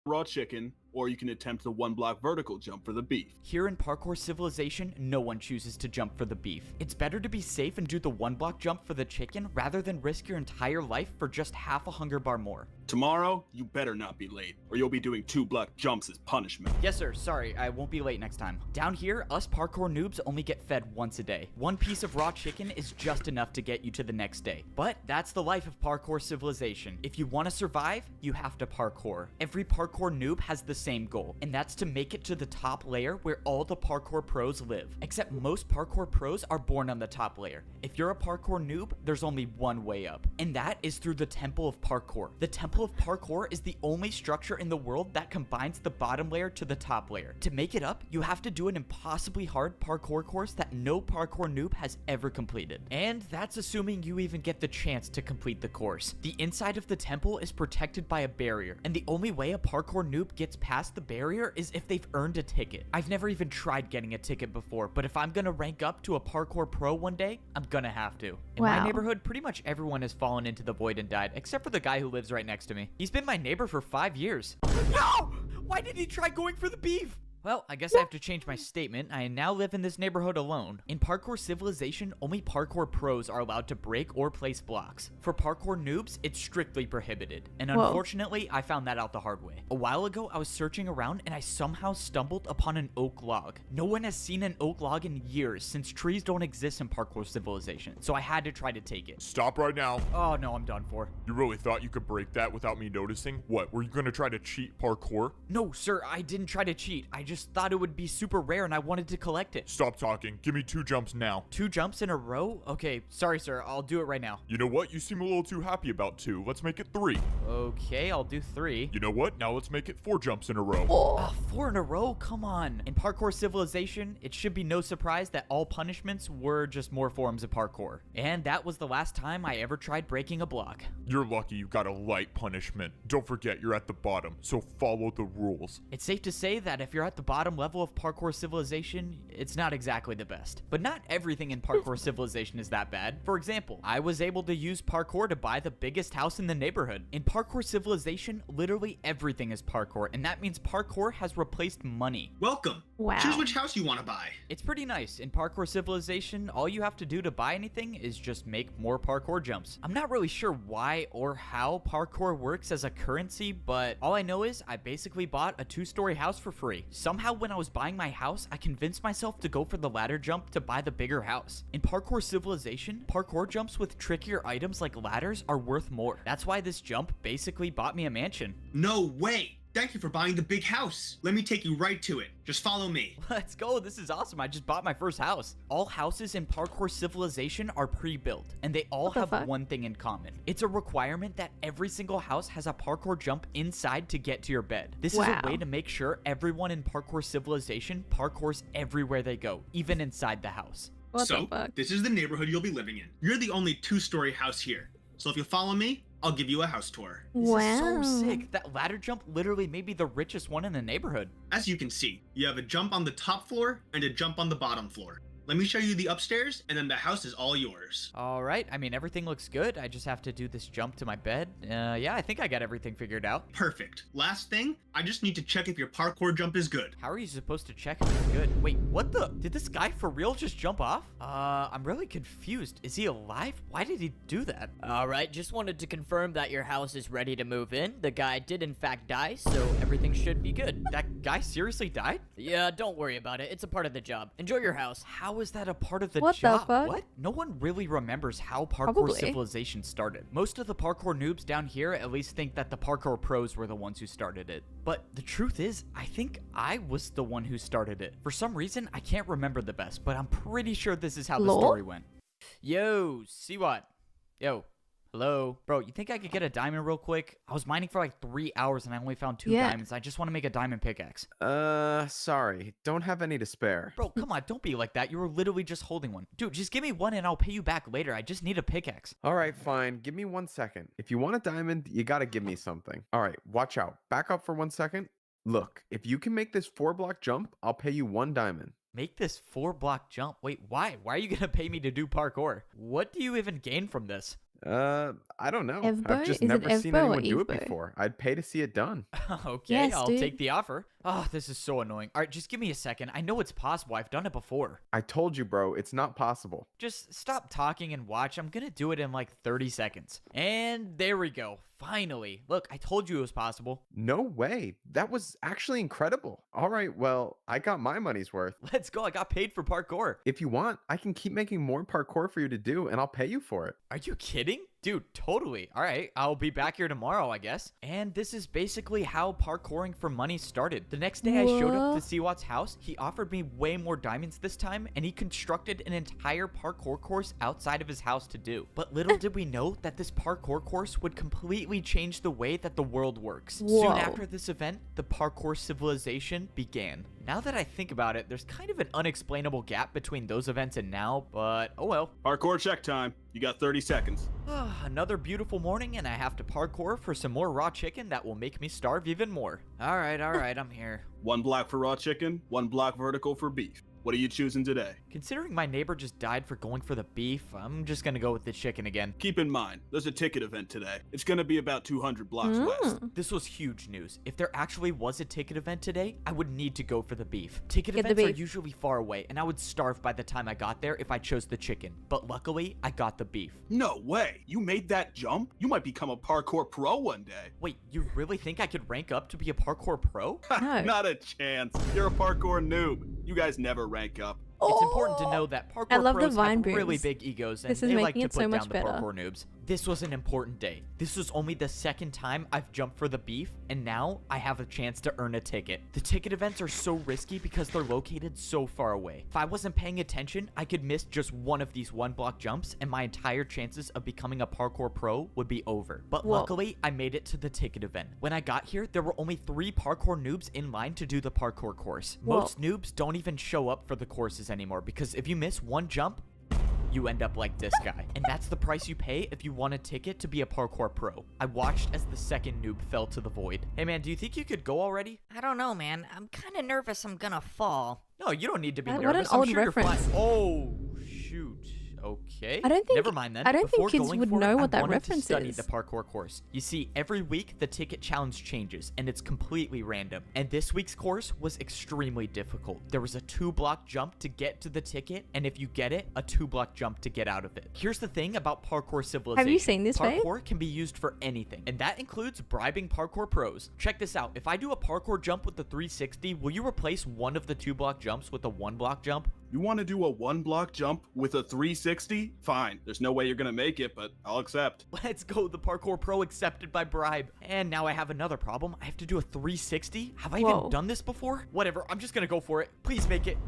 raw chicken, or you can attempt the 1 block vertical jump for the beef. Here in Parkour Civilization, no one chooses to jump for the beef. It's better to be safe and do the 1 block jump for the chicken rather than risk your entire life for just half a hunger bar more. Tomorrow, you better not be late, or you'll be doing 2 block jumps as punishment. Yes sir, sorry, I won't be late next time. Down here, us parkour noobs only get fed once a day. 1 piece of raw chicken is just enough to get you to the next day. But that's the life of Parkour Civilization. If you want to survive, you have to parkour. Every parkour noob has the same goal, and that's to make it to the top layer where all the parkour pros live. Except most parkour pros are born on the top layer. If you're a parkour noob, there's only one way up, and that is through the Temple of Parkour. The Temple of Parkour is the only structure in the world that combines the bottom layer to the top layer. To make it up, you have to do an impossibly hard parkour course that no parkour noob has ever completed. And that's assuming you even get the chance to complete the course. The inside of the temple is protected by a barrier, and the only way a parkour noob gets past the barrier is if they've earned a ticket. I've never even tried getting a ticket before, but if I'm gonna rank up to a parkour pro one day, I'm gonna have to. In my neighborhood, pretty much everyone has fallen into the void and died, except for the guy who lives right next to me. He's been my neighbor for 5 years. No! Why did he try going for the beef? Well, I guess I have to change my statement. I now live in this neighborhood alone. In Parkour Civilization, only parkour pros are allowed to break or place blocks. For parkour noobs, it's strictly prohibited. And unfortunately, I found that out the hard way. A while ago, I was searching around and I somehow stumbled upon an oak log. No one has seen an oak log in years since trees don't exist in Parkour Civilization. So I had to try to take it. Stop right now. Oh no, I'm done for. You really thought you could break that without me noticing? What, were you gonna try to cheat parkour? No, sir, I didn't try to cheat. I just thought it would be super rare and I wanted to collect it. Stop talking. Give me 2 jumps now. 2 jumps in a row? Okay, sorry, sir. I'll do it right now. You know what? You seem a little too happy about 2. Let's make it 3. Okay, I'll do 3. You know what? Now let's make it 4 jumps in a row. Oh, 4 in a row? Come on. In Parkour Civilization, it should be no surprise that all punishments were just more forms of parkour. And that was the last time I ever tried breaking a block. You're lucky you got a light punishment. Don't forget, you're at the bottom, so follow the rules. It's safe to say that if you're at the bottom level of Parkour Civilization, it's not exactly the best. But not everything in Parkour Civilization is that bad. For example, I was able to use parkour to buy the biggest house in the neighborhood. In Parkour Civilization, literally everything is parkour, and that means parkour has replaced money. Welcome. Wow. Choose which house you want to buy. It's pretty nice. In Parkour Civilization, all you have to do to buy anything is just make more parkour jumps. I'm not really sure why or how parkour works as a currency, but all I know is I basically bought a 2-story house for free. Somehow when I was buying my house, I convinced myself to go for the ladder jump to buy the bigger house. In Parkour Civilization, parkour jumps with trickier items like ladders are worth more. That's why this jump basically bought me a mansion. No way. Thank you for buying the big house. Let me take you right to it. Just follow me. Let's go. This is awesome. I just bought my first house. All houses in Parkour Civilization are pre-built, and they all have one thing in common. It's a requirement that every single house has a parkour jump inside to get to your bed. This is a way to make sure everyone in Parkour Civilization parkours everywhere they go, even inside the house. So, this is the neighborhood you'll be living in. You're the only 2-story house here. So if you follow me, I'll give you a house tour. This is so sick. That ladder jump literally made me the richest one in the neighborhood. As you can see, you have a jump on the top floor and a jump on the bottom floor. Let me show you the upstairs, and then the house is all yours. All right. I mean, everything looks good. I just have to do this jump to my bed. Yeah, I think I got everything figured out. Perfect. Last thing, I just need to check if your parkour jump is good. How are you supposed to check if it's good? Wait, what the? Did this guy for real just jump off? I'm really confused. Is he alive? Why did he do that? All right, just wanted to confirm that your house is ready to move in. The guy did in fact die, so everything should be good. That guy seriously died? Yeah, don't worry about it. It's a part of the job. Enjoy your house. How is that a part of the What job? the fuck? What? No one really remembers how Parkour Civilization started. Most of the parkour noobs down here at least think that the parkour pros were the ones who started it. But the truth is, I think I was the one who started it. For some reason, I can't remember the best, but I'm pretty sure this is how the story went. Yo, see what? Yo. Hello? Bro, you think I could get a diamond real quick? I was mining for like 3 hours and I only found 2 diamonds. I just want to make a diamond pickaxe. Sorry. Don't have any to spare. Bro, come on. Don't be like that. You were literally just holding one. Dude, just give me one and I'll pay you back later. I just need a pickaxe. All right, fine. Give me 1 second. If you want a diamond, you gotta give me something. All right, watch out. Back up for 1 second. Look, if you can make this 4-block jump, I'll pay you 1 diamond. Make this 4-block jump? Wait, why? Why are you gonna pay me to do parkour? What do you even gain from this? I don't know. Evbo? I've just Is it never seen Evbo or anyone do it Evbo? before. I'd pay to see it done. Okay, Yes, I'll dude. take the offer. Oh, this is so annoying. All right, just give me a second. I know it's possible. I've done it before. I told you, bro, it's not possible. Just stop talking and watch. I'm gonna do it in like 30 seconds. And there we go. Finally. Look, I told you it was possible. No way. That was actually incredible. All right, well, I got my money's worth. Let's go. I got paid for parkour. If you want, I can keep making more parkour for you to do, and I'll pay you for it. Are you kidding? Dude, totally. All right, I'll be back here tomorrow, I guess. And this is basically how parkouring for money started. The next day I showed up to Siwat's house. He offered me way more diamonds this time, and he constructed an entire parkour course outside of his house to do. But little did we know that this parkour course would completely change the way that the world works. Soon after this event, the Parkour Civilization began. Now that I think about it, there's kind of an unexplainable gap between those events and now, but oh well. Parkour check time. You got 30 seconds. Another beautiful morning, and I have to parkour for some more raw chicken that will make me starve even more. All right, I'm here. 1 block for raw chicken, 1 block vertical for beef. What are you choosing today? Considering my neighbor just died for going for the beef, I'm just gonna go with the chicken again. Keep in mind, there's a ticket event today. It's gonna be about 200 blocks west. This was huge news. If there actually was a ticket event today, I would need to go for the beef. Ticket Get the events are beef. usually far away, and I would starve by the time I got there if I chose the chicken. But luckily, I got the beef. No way. You made that jump? You might become a parkour pro one day. Wait, you really think I could rank up to be a parkour pro? No. Not a chance. You're a parkour noob. You guys never rank up. It's important to know that I parkour love the pros vine have really booms. big egos, and This is they like making to it put so down much the better. parkour noobs. This was an important day. This was only the second time I've jumped for the beef, and now I have a chance to earn a ticket. The ticket events are so risky because they're located so far away. If I wasn't paying attention, I could miss just one of these 1-block jumps, and my entire chances of becoming a parkour pro would be over. But luckily, I made it to the ticket event. When I got here, there were only 3 parkour noobs in line to do the parkour course. Most noobs don't even show up for the courses anymore because if you miss 1 jump, you end up like this guy. And that's the price you pay if you want a ticket to be a parkour pro. I watched as the second noob fell to the void. Hey man, do you think you could go already? I don't know, man. I'm kind of nervous I'm gonna fall. No, you don't need to be What an nervous. I'm old sure reference. you're fine. Oh, shoot. Okay. I don't think- Never mind then. I don't think Before kids going would for it, know I what that wanted reference to study is. the parkour course. You see, every week the ticket challenge changes, and it's completely random. And this week's course was extremely difficult. There was a 2-block jump to get to the ticket, and if you get it, a 2-block jump to get out of it. Here's the thing about Parkour Civilization. Have you seen this, babe? Parkour can be used for anything, and that includes bribing parkour pros. Check this out. If I do a parkour jump with the 360, will you replace one of the 2-block jumps with a 1-block jump? You want to do a 1-block jump with a 360? Fine. There's no way you're gonna make it, but I'll accept. Let's go, the Parkour Pro accepted by bribe. And now I have another problem. I have to do a 360? Have I Whoa. even done this before? Whatever, I'm just gonna go for it. Please make it.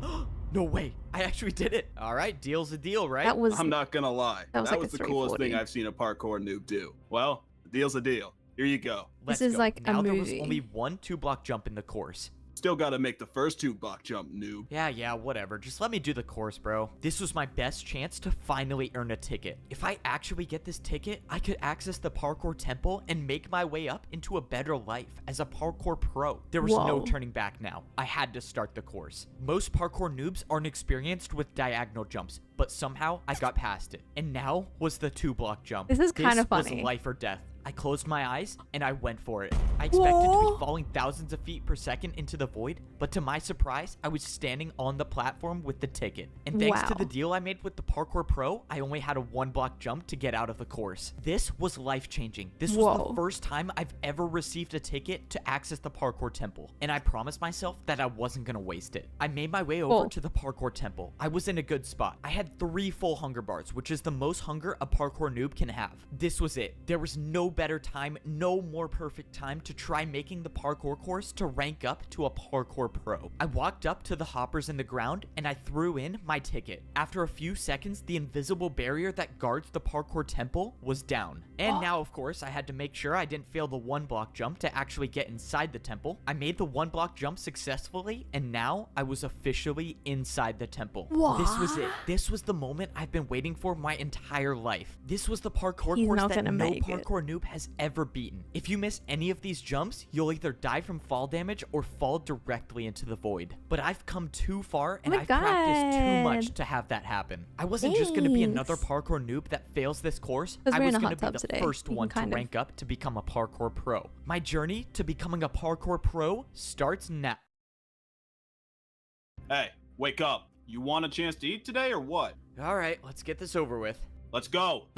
No way, I actually did it. All right, deal's a deal, right? That was I'm not gonna lie. That was like a the coolest 340. thing I've seen a parkour noob do. Well, the deal's a deal. Here you go. Let's This is go. like a now there was movie. only one 2-block jump in the course. Still gotta make the first 2-block jump, noob. Yeah, whatever. Just let me do the course, bro. This was my best chance to finally earn a ticket. If I actually get this ticket, I could access the parkour temple and make my way up into a better life as a parkour pro. There was no Whoa. turning back now. I had to start the course. Most parkour noobs aren't experienced with diagonal jumps, but somehow I got past it. And now was the 2-block jump. This is kinda was funny. life or death. I closed my eyes and I went for it. I expected to Whoa. be falling thousands of feet per second into the void, but to my surprise, I was standing on the platform with the ticket. And thanks to Wow. the deal I made with the Parkour Pro, I only had a 1-block jump to get out of the course. This was life-changing. This was Whoa. the first time I've ever received a ticket to access the Parkour Temple, and I promised myself that I wasn't gonna waste it. I made my way over Whoa. to the Parkour Temple. I was in a good spot. I had 3 full hunger bars, which is the most hunger a parkour noob can have. This was it. There was no better time, no more perfect time to try making the parkour course to rank up to a parkour pro. I walked up to the hoppers in the ground and I threw in my ticket. After a few seconds, the invisible barrier that guards the parkour temple was down. And now, of course, I had to make sure I didn't fail the 1-block jump to actually get inside the temple. I made the 1-block jump successfully, and now I was officially inside the temple. This was it. This was the moment I've been waiting for my entire life. This was the parkour He's course not that gonna no make it. parkour noob has ever beaten. If you miss any of these jumps, you'll either die from fall damage or fall directly into the void. But I've come too far and my I've practiced too much God. to have that happen. I wasn't just going to be another Thanks. parkour noob that fails this course. 'Cause I we're was in a going hot to be tub the today. first You can one to kind of- rank up to become a parkour pro. My journey to becoming a parkour pro starts now. Hey, wake up. You want a chance to eat today or what? All right, let's get this over with. Let's go.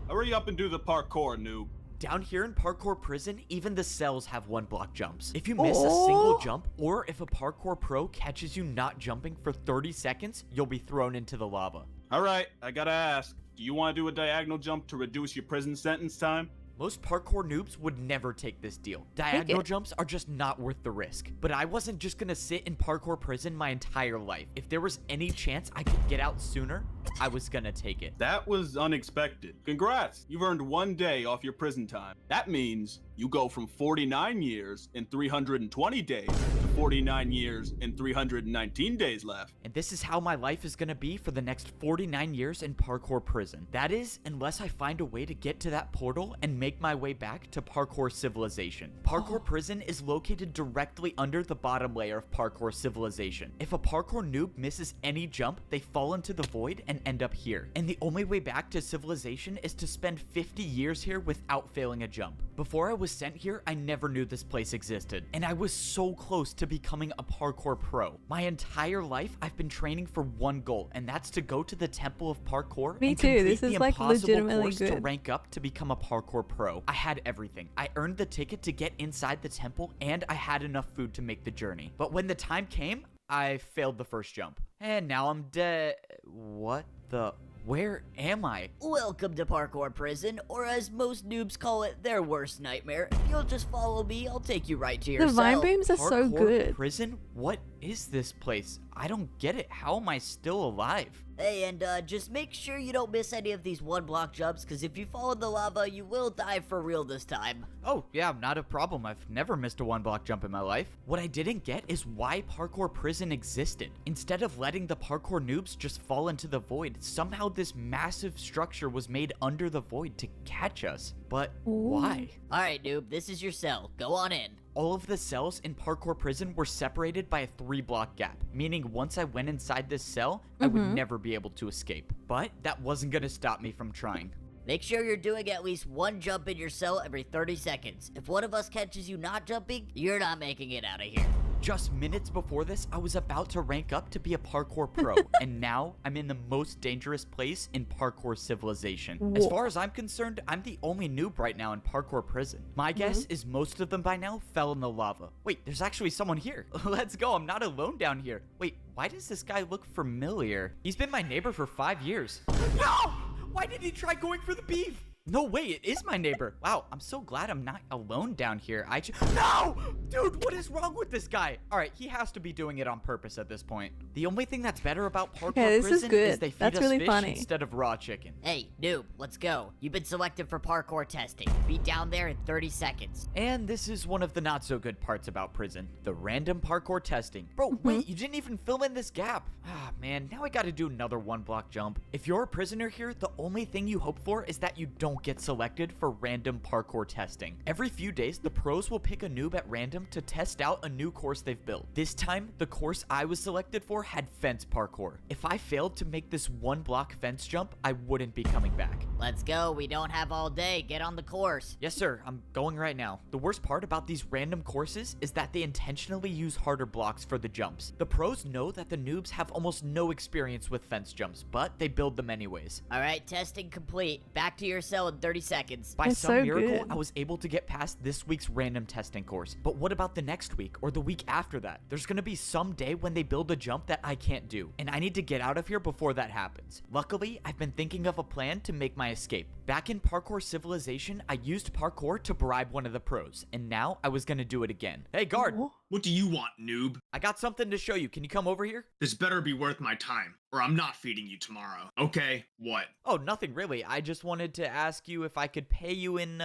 Hurry up and do the parkour, noob. Down here in Parkour Prison, even the cells have 1-block jumps. If you miss a single jump, or if a Parkour Pro catches you not jumping for 30 seconds, you'll be thrown into the lava. All right, I gotta ask. Do you want to do a diagonal jump to reduce your prison sentence time? Most parkour noobs would never take this deal. Diagonal jumps are just not worth the risk. But I wasn't just gonna sit in parkour prison my entire life. If there was any chance I could get out sooner, I was gonna take it. That was unexpected. Congrats, you've earned 1 day off your prison time. That means you go from 49 years and 320 days to 49 years and 319 days left. And this is how my life is gonna be for the next 49 years in parkour prison. That is, unless I find a way to get to that portal and make my way back to Parkour Civilization. Parkour Prison is located directly under the bottom layer of Parkour Civilization. If a parkour noob misses any jump, they fall into the void and end up here. And the only way back to Civilization is to spend 50 years here without failing a jump. Before I was sent here, I never knew this place existed. And I was so close to becoming a parkour pro. My entire life, I've been training for one goal, and that's to go to the Temple of Parkour Me and too. complete This the is, like, impossible legitimately course to good. rank up to become a parkour pro. I had everything. I earned the ticket to get inside the temple, and I had enough food to make the journey. But when the time came, I failed the first jump. And now I'm dead. What the? Where am I? Welcome to Parkour Prison, or as most noobs call it, their worst nightmare. If you'll just follow me, I'll take you right to your The vine cell. beams are so Parkour good. Prison? What is this place? I don't get it. How am I still alive? Hey, and just make sure you don't miss any of these 1-block jumps, because if you fall in the lava, you will die for real this time. Oh, yeah, not a problem. I've never missed a 1-block jump in my life. What I didn't get is why Parkour Prison existed. Instead of letting the parkour noobs just fall into the void, somehow this massive structure was made under the void to catch us. But why? Alright, noob, this is your cell. Go on in. All of the cells in Parkour Prison were separated by a 3-block gap, meaning once I went inside this cell, I would never be able to escape. But that wasn't gonna stop me from trying. Make sure you're doing at least 1 jump in your cell every 30 seconds. If one of us catches you not jumping, you're not making it out of here. Just minutes before this, I was about to rank up to be a parkour pro, and now I'm in the most dangerous place in Parkour Civilization. As far as I'm concerned, I'm the only noob right now in Parkour Prison. My guess is most of them by now fell in the lava. Wait, there's actually someone here. Let's go, I'm not alone down here. Wait, Why does this guy look familiar? He's been my neighbor for 5 years. No! Why did he try going for the beef? No way, it is my neighbor. Wow, I'm so glad I'm not alone down here. No! Dude, what is wrong with this guy? All right, he has to be doing it on purpose at this point. The only thing that's better about Parkour Okay, this is Prison good. is they feed That's us really fish funny. instead of raw chicken. Hey, noob, let's go. You've been selected for parkour testing. Be down there in 30 seconds. And this is one of the not so good parts about prison. The random parkour testing. Bro, Mm-hmm. wait, you didn't even fill in this gap. Ah, man, now I gotta do another 1-block jump. If you're a prisoner here, the only thing you hope for is that you don't get selected for random parkour testing. Every few days, the pros will pick a noob at random to test out a new course they've built. This time, the course I was selected for had fence parkour. If I failed to make this 1-block fence jump, I wouldn't be coming back. Let's go. We don't have all day. Get on the course. Yes, sir. I'm going right now. The worst part about these random courses is that they intentionally use harder blocks for the jumps. The pros know that the noobs have almost no experience with fence jumps, but they build them anyways. All right, testing complete. Back to your cell in 30 seconds. By That's some so miracle, good. I was able to get past this week's random testing course. But what about the next week or the week after that? There's gonna be some day when they build a jump that I can't do, and I need to get out of here before that happens. Luckily, I've been thinking of a plan to make my escape. Back in Parkour Civilization, I used parkour to bribe one of the pros, and now I was gonna do it again. Hey, guard, Oh. What do you want, noob? I got something to show you. Can you come over here? This better be worth my time, or I'm not feeding you tomorrow. Okay, what? Oh, nothing really. I just wanted to ask you if I could pay you in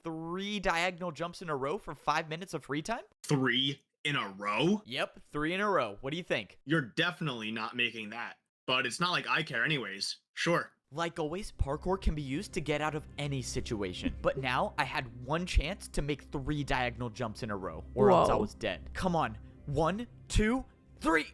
3 diagonal jumps in a row for 5 minutes of free time? 3 in a row? Yep, 3 in a row. What do you think? You're definitely not making that. But it's not like I care anyways. Sure. Like always, parkour can be used to get out of any situation. But now I had one chance to make 3 diagonal jumps in a row, or else I Whoa. was dead. Come on. 1, 2, 3.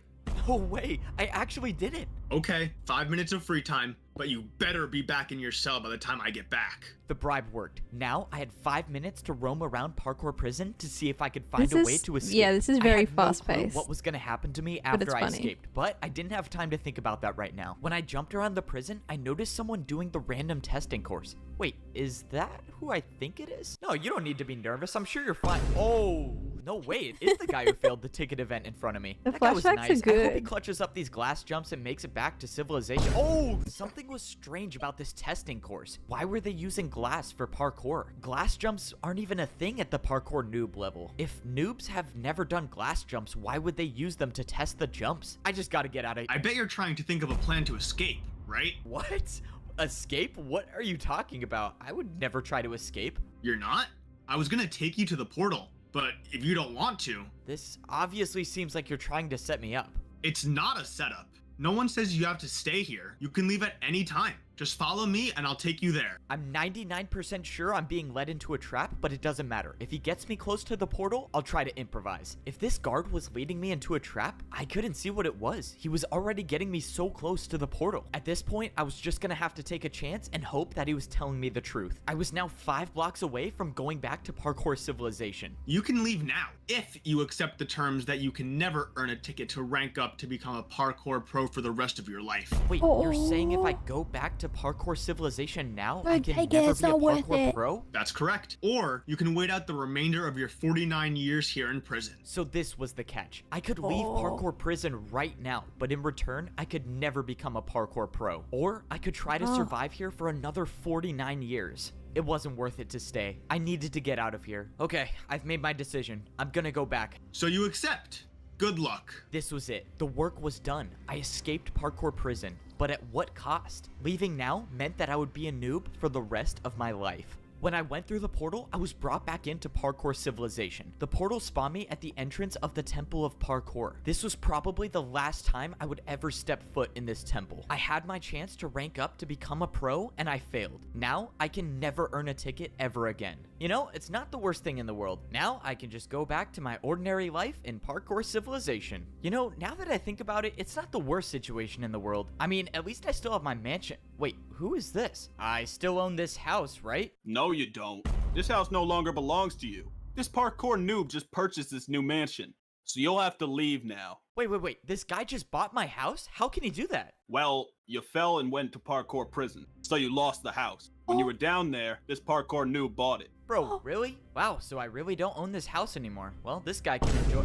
No way. I actually did it. Okay, 5 minutes of free time, but you better be back in your cell by the time I get back. The bribe worked. Now I had 5 minutes to roam around Parkour Prison to see if I could find This a is- way to escape. yeah, this is I very had no clue fast-paced. what was going to happen to me But it's after I funny. escaped, but I didn't have time to think about that right now. When I jumped around the prison, I noticed someone doing the random testing course. Wait, is that who I think it is? No, you don't need to be nervous. I'm sure you're fine. Oh, no way. It is the guy who failed the ticket event in front of me. The That guy was flashbacks are nice. I hope he good. clutches up these glass jumps and makes it back to Civilization. Oh, something was strange about this testing course. Why were they using glass for parkour? Glass jumps aren't even a thing at the parkour noob level. If noobs have never done glass jumps, why would they use them to test the jumps? I just gotta get out of I bet you're trying to think of a plan to escape, right? What? Escape? What are you talking about? I would never try to escape. You're not? I was gonna take you to the portal, but if you don't want to, This obviously seems like you're trying to set me up. it's not a setup. No one says you have to stay here. You can leave at any time. Just follow me and I'll take you there. I'm 99% sure I'm being led into a trap, but it doesn't matter. If he gets me close to the portal, I'll try to improvise. If this guard was leading me into a trap, I couldn't see what it was. He was already getting me so close to the portal. At this point, I was just gonna have to take a chance and hope that he was telling me the truth. I was now 5 blocks away from going back to Parkour Civilization. You can leave now if you accept the terms that you can never earn a ticket to rank up to become a parkour pro for the rest of your life. Wait, you're saying if I Oh. go back to Parkour Civilization now, My I can ticket never is be a not worth parkour it. pro? That's correct. Or you can wait out the remainder of your 49 years here in prison. So this was the catch. I could leave Oh. parkour prison right now, but in return, I could never become a parkour pro. Or I could try to Oh. survive here for another 49 years. It wasn't worth it to stay. I needed to get out of here. Okay, I've made my decision. I'm gonna go back. So you accept. Good luck. This was it. The work was done. I escaped parkour prison. But at what cost? Leaving now meant that I would be a noob for the rest of my life. When I went through the portal, I was brought back into Parkour Civilization. The portal spawned me at the entrance of the Temple of Parkour. This was probably the last time I would ever step foot in this temple. I had my chance to rank up to become a pro, and I failed. Now, I can never earn a ticket ever again. You know, it's not the worst thing in the world. Now, I can just go back to my ordinary life in Parkour Civilization. You know, now that I think about it, it's not the worst situation in the world. I mean, at least I still have my mansion. Wait, who is this? I still own this house, right? No, you don't. This house no longer belongs to you. This parkour noob just purchased this new mansion, so you'll have to leave now. Wait. This guy just bought my house? How can he do that? Well, you fell and went to parkour prison, so you lost the house. When you were down there, this parkour noob bought it. Bro, really? Wow, so I really don't own this house anymore. Well, this guy can enjoy...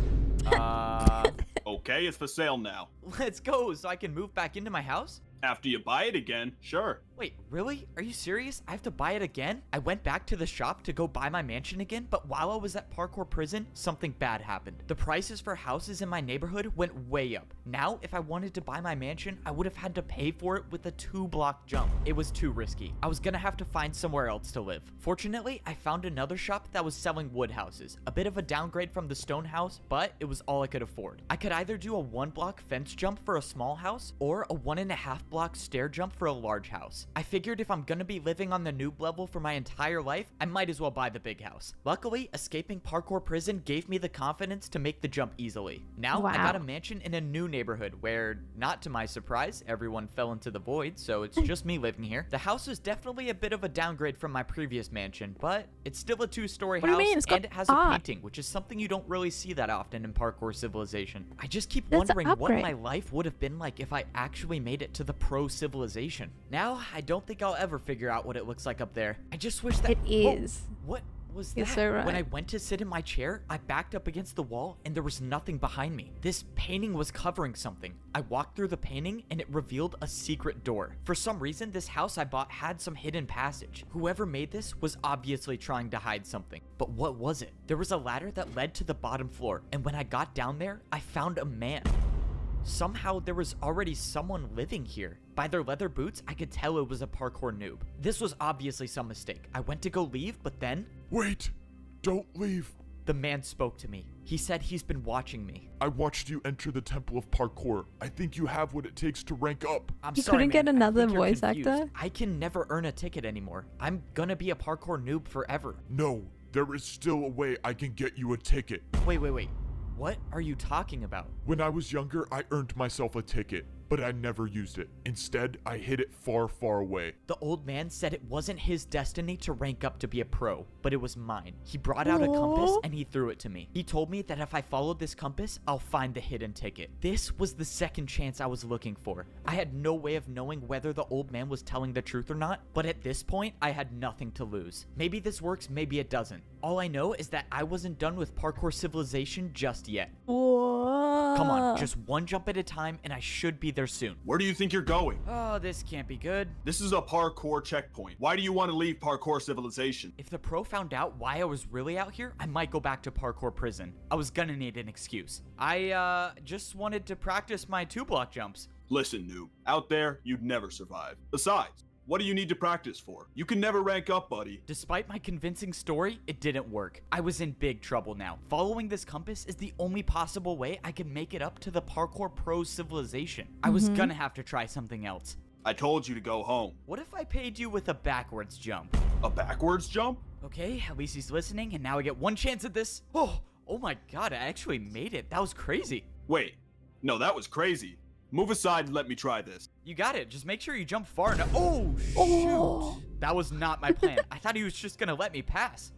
Okay, it's for sale now. Let's go so I can move back into my house? After you buy it again, sure. Wait, really? Are you serious? I have to buy it again? I went back to the shop to go buy my mansion again, but while I was at Parkour Prison, something bad happened. The prices for houses in my neighborhood went way up. Now, if I wanted to buy my mansion, I would have had to pay for it with a 2-block jump. It was too risky. I was gonna have to find somewhere else to live. Fortunately, I found another shop that was selling wood houses. A bit of a downgrade from the stone house, but it was all I could afford. I could either do a 1-block fence jump for a small house or a 1.5-block stair jump for a large house. I figured if I'm gonna be living on the noob level for my entire life, I might as well buy the big house. Luckily, escaping Parkour Prison gave me the confidence to make the jump easily. Now, I got a mansion in a new neighborhood where, not to my surprise, everyone fell into the void, so it's just me living here. The house is definitely a bit of a downgrade from my previous mansion, but it's still a 2-story house, and it has a painting, which is something you don't really see that often in Parkour Civilization. I just keep wondering what my life would have been like if I actually made it to the pro Civilization. Now, I don't think I'll ever figure out what it looks like up there. I just wish that— It is. What was You're that? so right. When I went to sit in my chair, I backed up against the wall and there was nothing behind me. This painting was covering something. I walked through the painting and it revealed a secret door. For some reason, this house I bought had some hidden passage. Whoever made this was obviously trying to hide something. But what was it? There was a ladder that led to the bottom floor, and when I got down there, I found a man. Somehow there was already someone living here. By their leather boots, I could tell it was a parkour noob. This was obviously some mistake. I went to go leave, but then— Wait! Don't leave! the man spoke to me. He said he's been watching me. I watched you enter the Temple of Parkour. I think you have what it takes to rank up. I'm You sorry, couldn't get man. I another think you're voice confused. actor? I can never earn a ticket anymore. I'm gonna be a parkour noob forever. No, there is still a way I can get you a ticket. Wait. What are you talking about? When I was younger, I earned myself a ticket, but I never used it. Instead, I hid it far, far away. The old man said it wasn't his destiny to rank up to be a pro, but it was mine. He brought out a compass and he threw it to me. He told me that if I followed this compass, I'll find the hidden ticket. This was the second chance I was looking for. I had no way of knowing whether the old man was telling the truth or not, but at this point, I had nothing to lose. Maybe this works, maybe it doesn't. All I know is that I wasn't done with Parkour Civilization just yet. Whoa. Come on, just one jump at a time and I should be there soon. Where do you think you're going? Oh, this can't be good. This is a parkour checkpoint. Why do you want to leave Parkour Civilization? If the pro found out why I was really out here, I might go back to Parkour Prison. I was gonna need an excuse. I just wanted to practice my 2-block jumps. Listen, noob. Out there, you'd never survive. Besides, what do you need to practice for? You can never rank up, buddy. Despite my convincing story, it didn't work. I was in big trouble now. Following this compass is the only possible way I can make it up to the Parkour Pro Civilization. I was gonna have to try something else. I told you to go home. What if I paid you with a backwards jump? A backwards jump? Okay, at least he's listening, and now I get one chance at this. Oh my god, I actually made it. That was crazy. Wait. No, that was crazy. Move aside and let me try this. You got it. Just make sure you jump far enough. Oh, shoot. That was not my plan. I thought he was just gonna let me pass.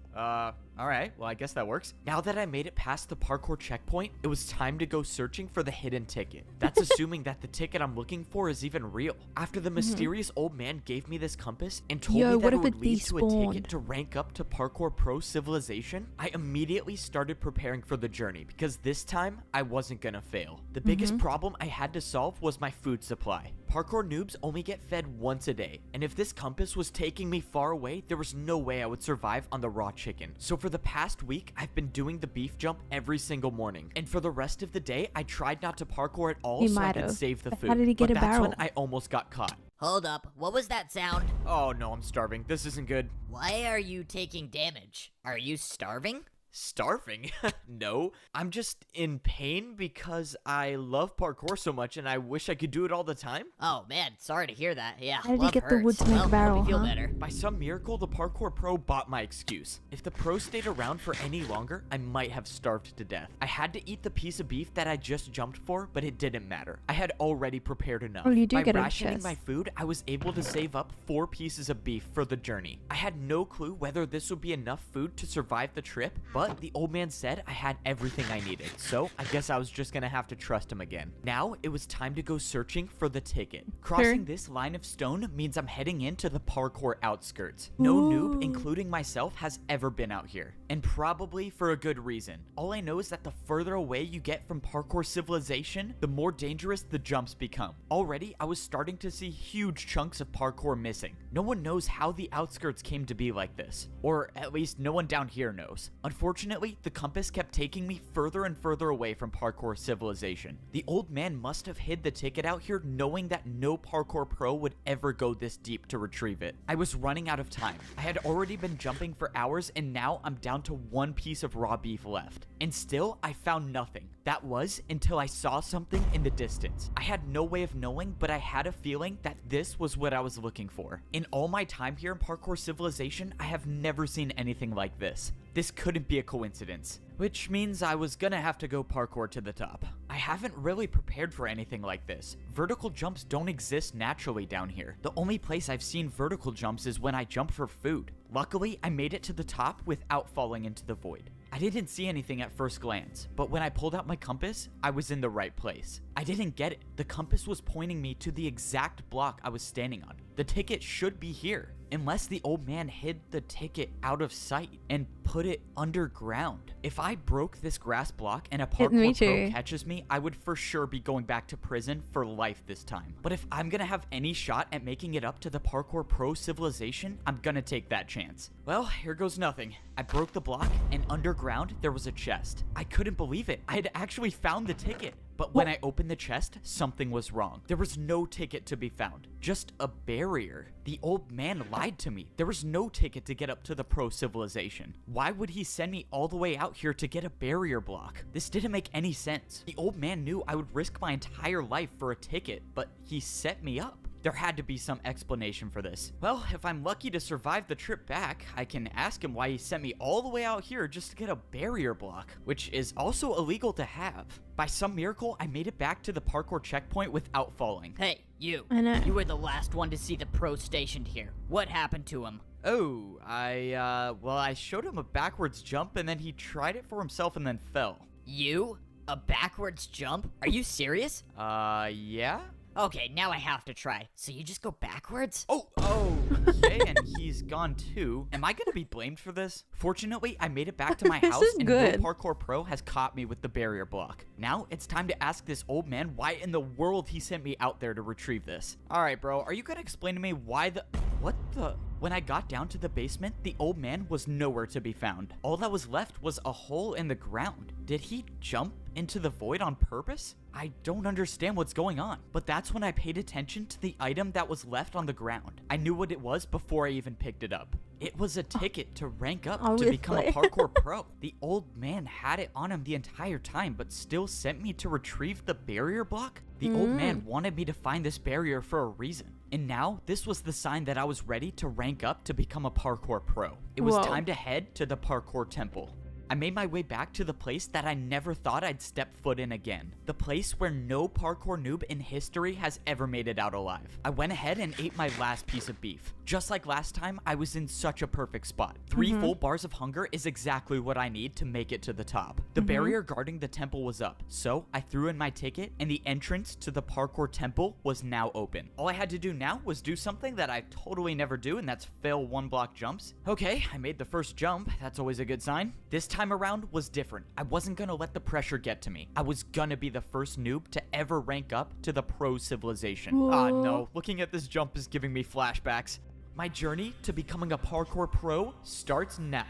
All right. Well, I guess that works. Now that I made it past the parkour checkpoint, it was time to go searching for the hidden ticket. That's assuming that the ticket I'm looking for is even real. After the mysterious old man gave me this compass and told me that it would lead to a ticket to rank up to Parkour Pro Civilization, I immediately started preparing for the journey because this time I wasn't gonna fail. The biggest problem I had to solve was my food supply. Parkour noobs only get fed once a day, and if this compass was taking me far away, there was no way I would survive on the raw chicken. So for the past week, I've been doing the beef jump every single morning, and for the rest of the day, I tried not to parkour at all so I could save the food. How did he get but a that's barrel? when I almost got caught. Hold up, what was that sound? Oh no, I'm starving. This isn't good. Why are you taking damage? Are you starving? Starving? No, I'm just in pain because I love parkour so much and I wish I could do it all the time. Oh man, sorry to hear that. Yeah, How did he love get the hurts. wood to make Well, a barrel, hope you feel huh? better. By some miracle, the parkour pro bought my excuse. If the pro stayed around for any longer, I might have starved to death. I had to eat the piece of beef that I just jumped for, but it didn't matter. I had already prepared enough. Well, you do By get a rationing chest. my food, I was able to save up 4 pieces of beef for the journey. I had no clue whether this would be enough food to survive the trip, but But the old man said I had everything I needed, so I guess I was just gonna have to trust him again. Now it was time to go searching for the ticket. Crossing this line of stone means I'm heading into the parkour outskirts. No noob, including myself, has ever been out here, and probably for a good reason. All I know is that the further away you get from parkour civilization, the more dangerous the jumps become. Already, I was starting to see huge chunks of parkour missing. No one knows how the outskirts came to be like this, or at least no one down here knows. Unfortunately, the compass kept taking me further and further away from parkour civilization. The old man must have hid the ticket out here knowing that no parkour pro would ever go this deep to retrieve it. I was running out of time. I had already been jumping for hours and now I'm down to one piece of raw beef left. And still, I found nothing. That was until I saw something in the distance. I had no way of knowing, but I had a feeling that this was what I was looking for. In all my time here in parkour civilization, I have never seen anything like this. This couldn't be a coincidence, which means I was gonna have to go parkour to the top. I haven't really prepared for anything like this. Vertical jumps don't exist naturally down here. The only place I've seen vertical jumps is when I jump for food. Luckily, I made it to the top without falling into the void. I didn't see anything at first glance, but when I pulled out my compass, I was in the right place. I didn't get it. The compass was pointing me to the exact block I was standing on. The ticket should be here, unless the old man hid the ticket out of sight and put it underground. If I broke this grass block and a parkour pro catches me, I would for sure be going back to prison for life this time. But if I'm gonna have any shot at making it up to the parkour pro civilization, I'm gonna take that chance. Well, here goes nothing. I broke the block, and underground there was a chest. I couldn't believe it. I had actually found the ticket. But when I opened the chest, something was wrong. There was no ticket to be found, just a barrier. The old man lied to me. There was no ticket to get up to the pro civilization. Why would he send me all the way out here to get a barrier block? This didn't make any sense. The old man knew I would risk my entire life for a ticket, but he set me up. There had to be some explanation for this. Well, if I'm lucky to survive the trip back, I can ask him why he sent me all the way out here just to get a barrier block, which is also illegal to have. By some miracle, I made it back to the parkour checkpoint without falling. Hey, you. I know. You were the last one to see the pro stationed here. What happened to him? Oh, I showed him a backwards jump and then he tried it for himself and then fell. You? A backwards jump? Are you serious? Yeah? Okay, now I have to try. So you just go backwards? Okay, and he's gone too. Am I gonna be blamed for this? Fortunately, I made it back to my This house is and good. no parkour pro has caught me with the barrier block. Now it's time to ask this old man why in the world he sent me out there to retrieve this. Alright, bro, are you gonna explain to me why what the? When I got down to the basement, the old man was nowhere to be found. All that was left was a hole in the ground. Did he jump into the void on purpose? I don't understand what's going on. But that's when I paid attention to the item that was left on the ground. I knew what it was before I even picked it up. It was a ticket to rank up to become a parkour pro. The old man had it on him the entire time, but still sent me to retrieve the barrier block? The old man wanted me to find this barrier for a reason. And now, this was the sign that I was ready to rank up to become a parkour pro. It was time to head to the parkour temple. I made my way back to the place that I never thought I'd step foot in again. The place where no parkour noob in history has ever made it out alive. I went ahead and ate my last piece of beef. Just like last time, I was in such a perfect spot. 3 full bars of hunger is exactly what I need to make it to the top. The barrier guarding the temple was up, so I threw in my ticket and the entrance to the parkour temple was now open. All I had to do now was do something that I totally never do, and that's fail 1-block jumps. Okay, I made the first jump. That's always a good sign. This time around was different. I wasn't gonna let the pressure get to me. I was gonna be the first noob to ever rank up to the pro civilization. Ah, no. Looking at this jump is giving me flashbacks. My journey to becoming a parkour pro starts now.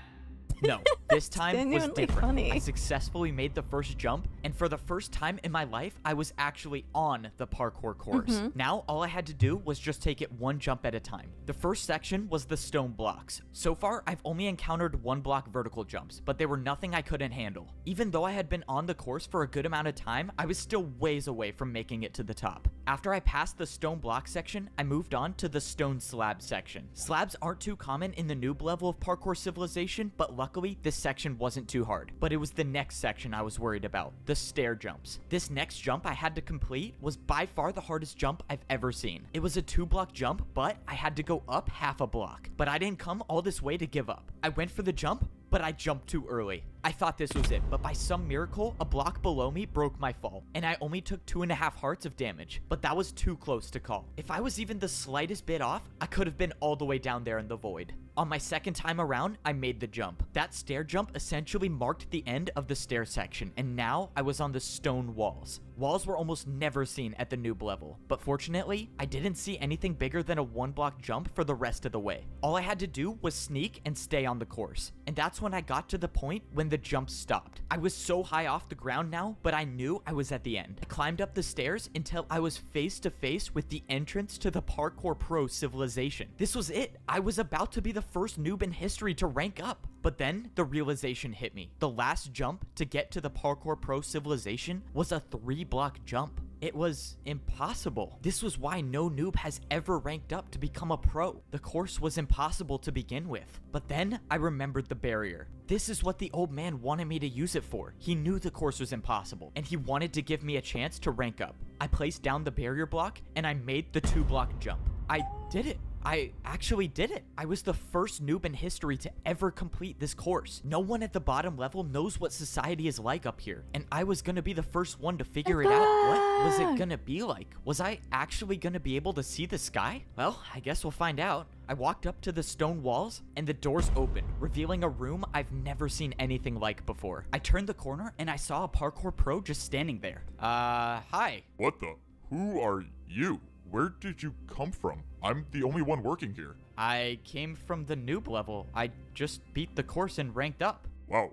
No, this time was Genuinely different. funny. I successfully made the first jump, and for the first time in my life, I was actually on the parkour course. Now, all I had to do was just take it one jump at a time. The first section was the stone blocks. So far, I've only encountered 1-block vertical jumps, but they were nothing I couldn't handle. Even though I had been on the course for a good amount of time, I was still ways away from making it to the top. After I passed the stone block section, I moved on to the stone slab section. Slabs aren't too common in the noob level of parkour civilization, but luckily, this section wasn't too hard. But it was the next section I was worried about, the stair jumps. This next jump I had to complete was by far the hardest jump I've ever seen. It was a 2-block jump, but I had to go up half a block. But I didn't come all this way to give up. I went for the jump, but I jumped too early. I thought this was it, but by some miracle, a block below me broke my fall, and I only took 2.5 hearts of damage, but that was too close to call. If I was even the slightest bit off, I could have been all the way down there in the void. On my second time around, I made the jump. That stair jump essentially marked the end of the stair section, and now I was on the stone walls. Walls were almost never seen at the noob level, but fortunately, I didn't see anything bigger than a 1-block jump for the rest of the way. All I had to do was sneak and stay on the course, and that's when I got to the point when the jump stopped. I was so high off the ground now, but I knew I was at the end. I climbed up the stairs until I was face to face with the entrance to the Parkour Pro Civilization. This was it. I was about to be the first noob in history to rank up. But then the realization hit me. The last jump to get to the Parkour Pro Civilization was a 3-block jump. It was impossible. This was why no noob has ever ranked up to become a pro. The course was impossible to begin with. But then I remembered the barrier. This is what the old man wanted me to use it for. He knew the course was impossible, and he wanted to give me a chance to rank up. I placed down the barrier block, and I made the 2-block jump. I did it. I actually did it. I was the first noob in history to ever complete this course. No one at the bottom level knows what society is like up here, and I was gonna be the first one to figure it out. What was it gonna be like? Was I actually gonna be able to see the sky? Well, I guess we'll find out. I walked up to the stone walls, and the doors opened, revealing a room I've never seen anything like before. I turned the corner, and I saw a parkour pro just standing there. Hi. What the? Who are you? Where did you come from? I'm the only one working here. I came from the noob level. I just beat the course and ranked up. Wow,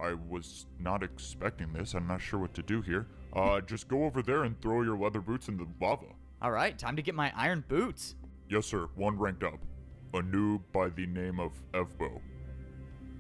I was not expecting this. I'm not sure what to do here. Just go over there and throw your leather boots in the lava. All right, time to get my iron boots. Yes, sir. One ranked up. A noob by the name of Evbo.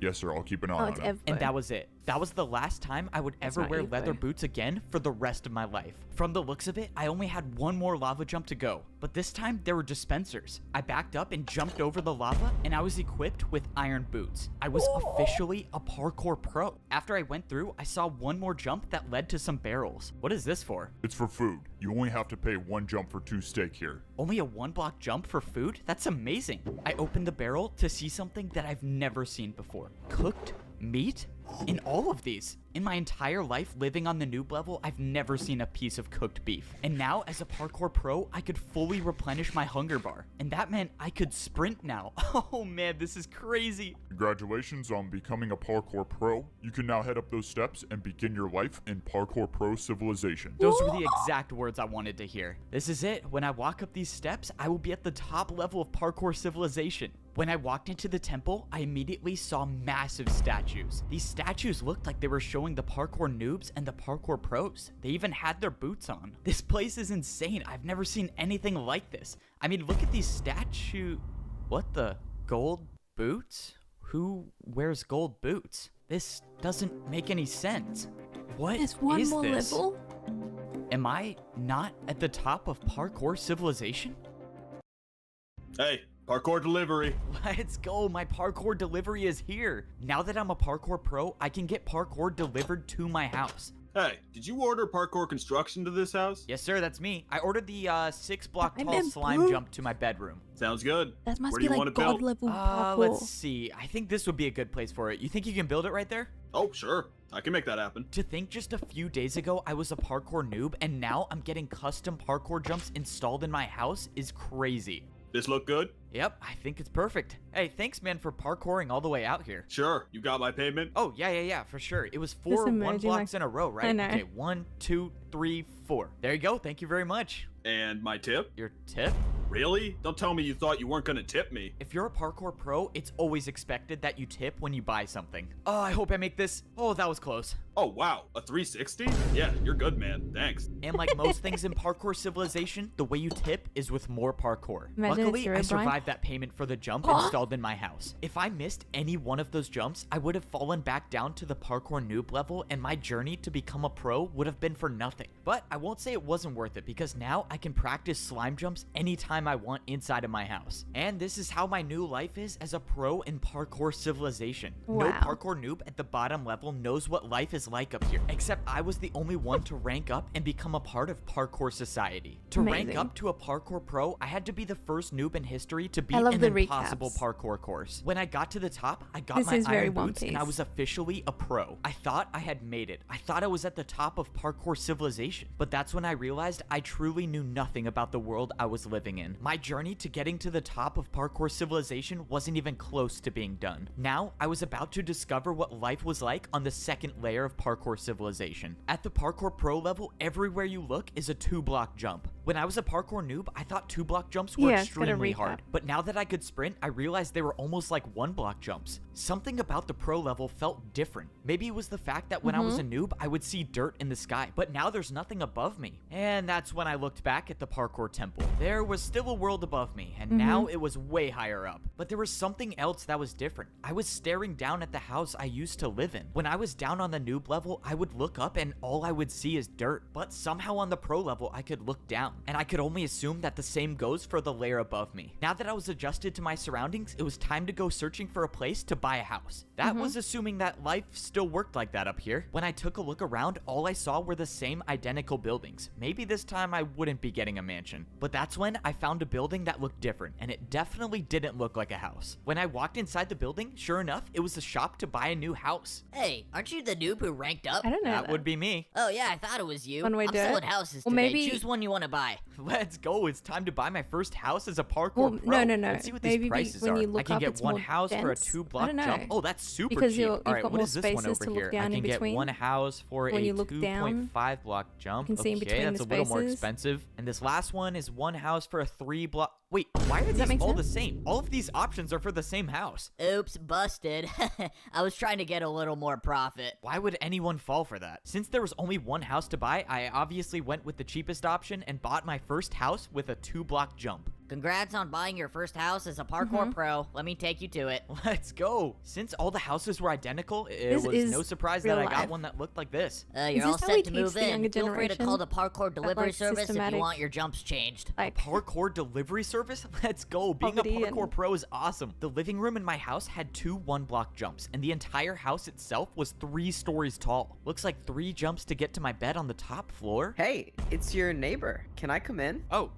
Yes, sir. I'll keep an eye on him. And that was it. That was the last time I would ever wear leather boots again for the rest of my life. From the looks of it, I only had one more lava jump to go, but this time there were dispensers. I backed up and jumped over the lava, and I was equipped with iron boots. I was officially a parkour pro. After I went through, I saw one more jump that led to some barrels. What is this for? It's for food. You only have to pay 1 jump for 2 steak here. Only a 1-block jump for food? That's amazing. I opened the barrel to see something that I've never seen before. Cooked meat? In all of these. In my entire life living on the noob level, I've never seen a piece of cooked beef. And now, as a parkour pro, I could fully replenish my hunger bar. And that meant I could sprint now. Oh man, this is crazy. Congratulations on becoming a parkour pro. You can now head up those steps and begin your life in Parkour Pro Civilization. Those were the exact words I wanted to hear. This is it. When I walk up these steps, I will be at the top level of Parkour Civilization. When I walked into the temple, I immediately saw massive statues. These statues looked like they were showing the parkour noobs and the parkour pros. They even had their boots on. This place is insane. I've never seen anything like this. I mean, look at these statues. What the? Gold boots? Who wears gold boots? This doesn't make any sense. What is one more this? level? Am I not at the top of Parkour Civilization? Hey, parkour delivery. Let's go, my parkour delivery is here. Now that I'm a parkour pro, I can get parkour delivered to my house. Hey, did you order parkour construction to this house? Yes, sir, that's me. I ordered the 6-block tall slime jump to my bedroom. Sounds good. That must Where be do you like want it built? god level parkour. Let's see. I think this would be a good place for it. You think you can build it right there? Oh, sure. I can make that happen. To think just a few days ago I was a parkour noob and now I'm getting custom parkour jumps installed in my house is crazy. This look good? Yep, I think it's perfect. Hey, thanks, man, for parkouring all the way out here. Sure. You got my payment? Oh, yeah, for sure. It was 4 1-blocks in a row, right? I know. Okay, 1, 2, 3, 4. There you go. Thank you very much. And my tip? Your tip? Really? Don't tell me you thought you weren't gonna tip me. If you're a parkour pro, it's always expected that you tip when you buy something. Oh, I hope I make this. Oh, that was close. Oh, wow. A 360? Yeah, you're good, man. Thanks. And like most things in Parkour Civilization, the way you tip is with more parkour. Imagine Luckily, it's your I Brian. survived that payment for the jump installed in my house. If I missed any one of those jumps, I would have fallen back down to the parkour noob level and my journey to become a pro would have been for nothing. But I won't say it wasn't worth it because now I can practice slime jumps anytime I want inside of my house. And this is how my new life is as a pro in Parkour Civilization. No Wow. parkour noob at the bottom level knows what life is is like up here, except I was the only one to rank up and become a part of parkour society. To rank Amazing. up to a parkour pro, I had to be the first noob in history to beat I love an the impossible recaps. parkour course. When I got to the top, I got This my is very iron One boots and I Piece. was officially a pro. I thought I had made it. I thought I was at the top of parkour civilization. But that's when I realized I truly knew nothing about the world I was living in. My journey to getting to the top of parkour civilization wasn't even close to being done. Now, I was about to discover what life was like on the second layer of parkour civilization. At the parkour pro level, everywhere you look is a 2-block jump. When I was a parkour noob, I thought 2-block jumps were Yeah, it's gotta extremely recap. hard. But now that I could sprint, I realized they were almost like 1-block jumps. Something about the pro level felt different. Maybe it was the fact that when I was a noob, I would see dirt in the sky, but now there's nothing above me. And that's when I looked back at the parkour temple. There was still a world above me, and now it was way higher up. But there was something else that was different. I was staring down at the house I used to live in. When I was down on the noob level, I would look up and all I would see is dirt. But somehow on the pro level, I could look down, and I could only assume that the same goes for the layer above me. Now that I was adjusted to my surroundings, it was time to go searching for a place to buy a house. That was assuming that life still worked like that up here. When I took a look around, all I saw were the same identical buildings. Maybe this time I wouldn't be getting a mansion. But that's when I found a building that looked different, and it definitely didn't look like a house. When I walked inside the building, sure enough, it was a shop to buy a new house. Hey, aren't you the noob who ranked up? I don't know That would be me. Oh yeah, I thought it was you. One way I'm to do selling it. houses Well, today. maybe- Choose one you want to buy. Let's go. It's time to buy my first house as a parkour Well, pro. no. Let's see what Maybe these prices when are. you I look can up, get it's one more house for a dense. 2-block I don't know. jump. Oh, that's super Because cheap. you've All right, got what more is this one spaces over to look here? down I in can get between. one house for When a you look down, 2.5 block jump. you can see in Okay, between that's the a little more spaces. expensive. And this last one is one house for a 3-block. Wait, why are that these make all the sense? same? All of these options are for the same house. Oops, busted. I was trying to get a little more profit. Why would anyone fall for that? Since there was only one house to buy, I obviously went with the cheapest option and bought my first house with a 2-block jump. Congrats on buying your first house as a parkour pro. Let me take you to it. Let's go. Since all the houses were identical, it This was is no surprise that real I got life. one that looked like this. You're all this how we set to teach move the younger in. Feel free to call the generation? parkour delivery like, service if you systematic- want your jumps changed. Like, Parkour delivery service? Let's go. Being a Poverty parkour and- pro is awesome. The living room in my house had 2 1-block jumps, and the entire house itself was 3 stories tall. Looks like 3 jumps to get to my bed on the top floor. Hey, it's your neighbor. Can I come in? Oh,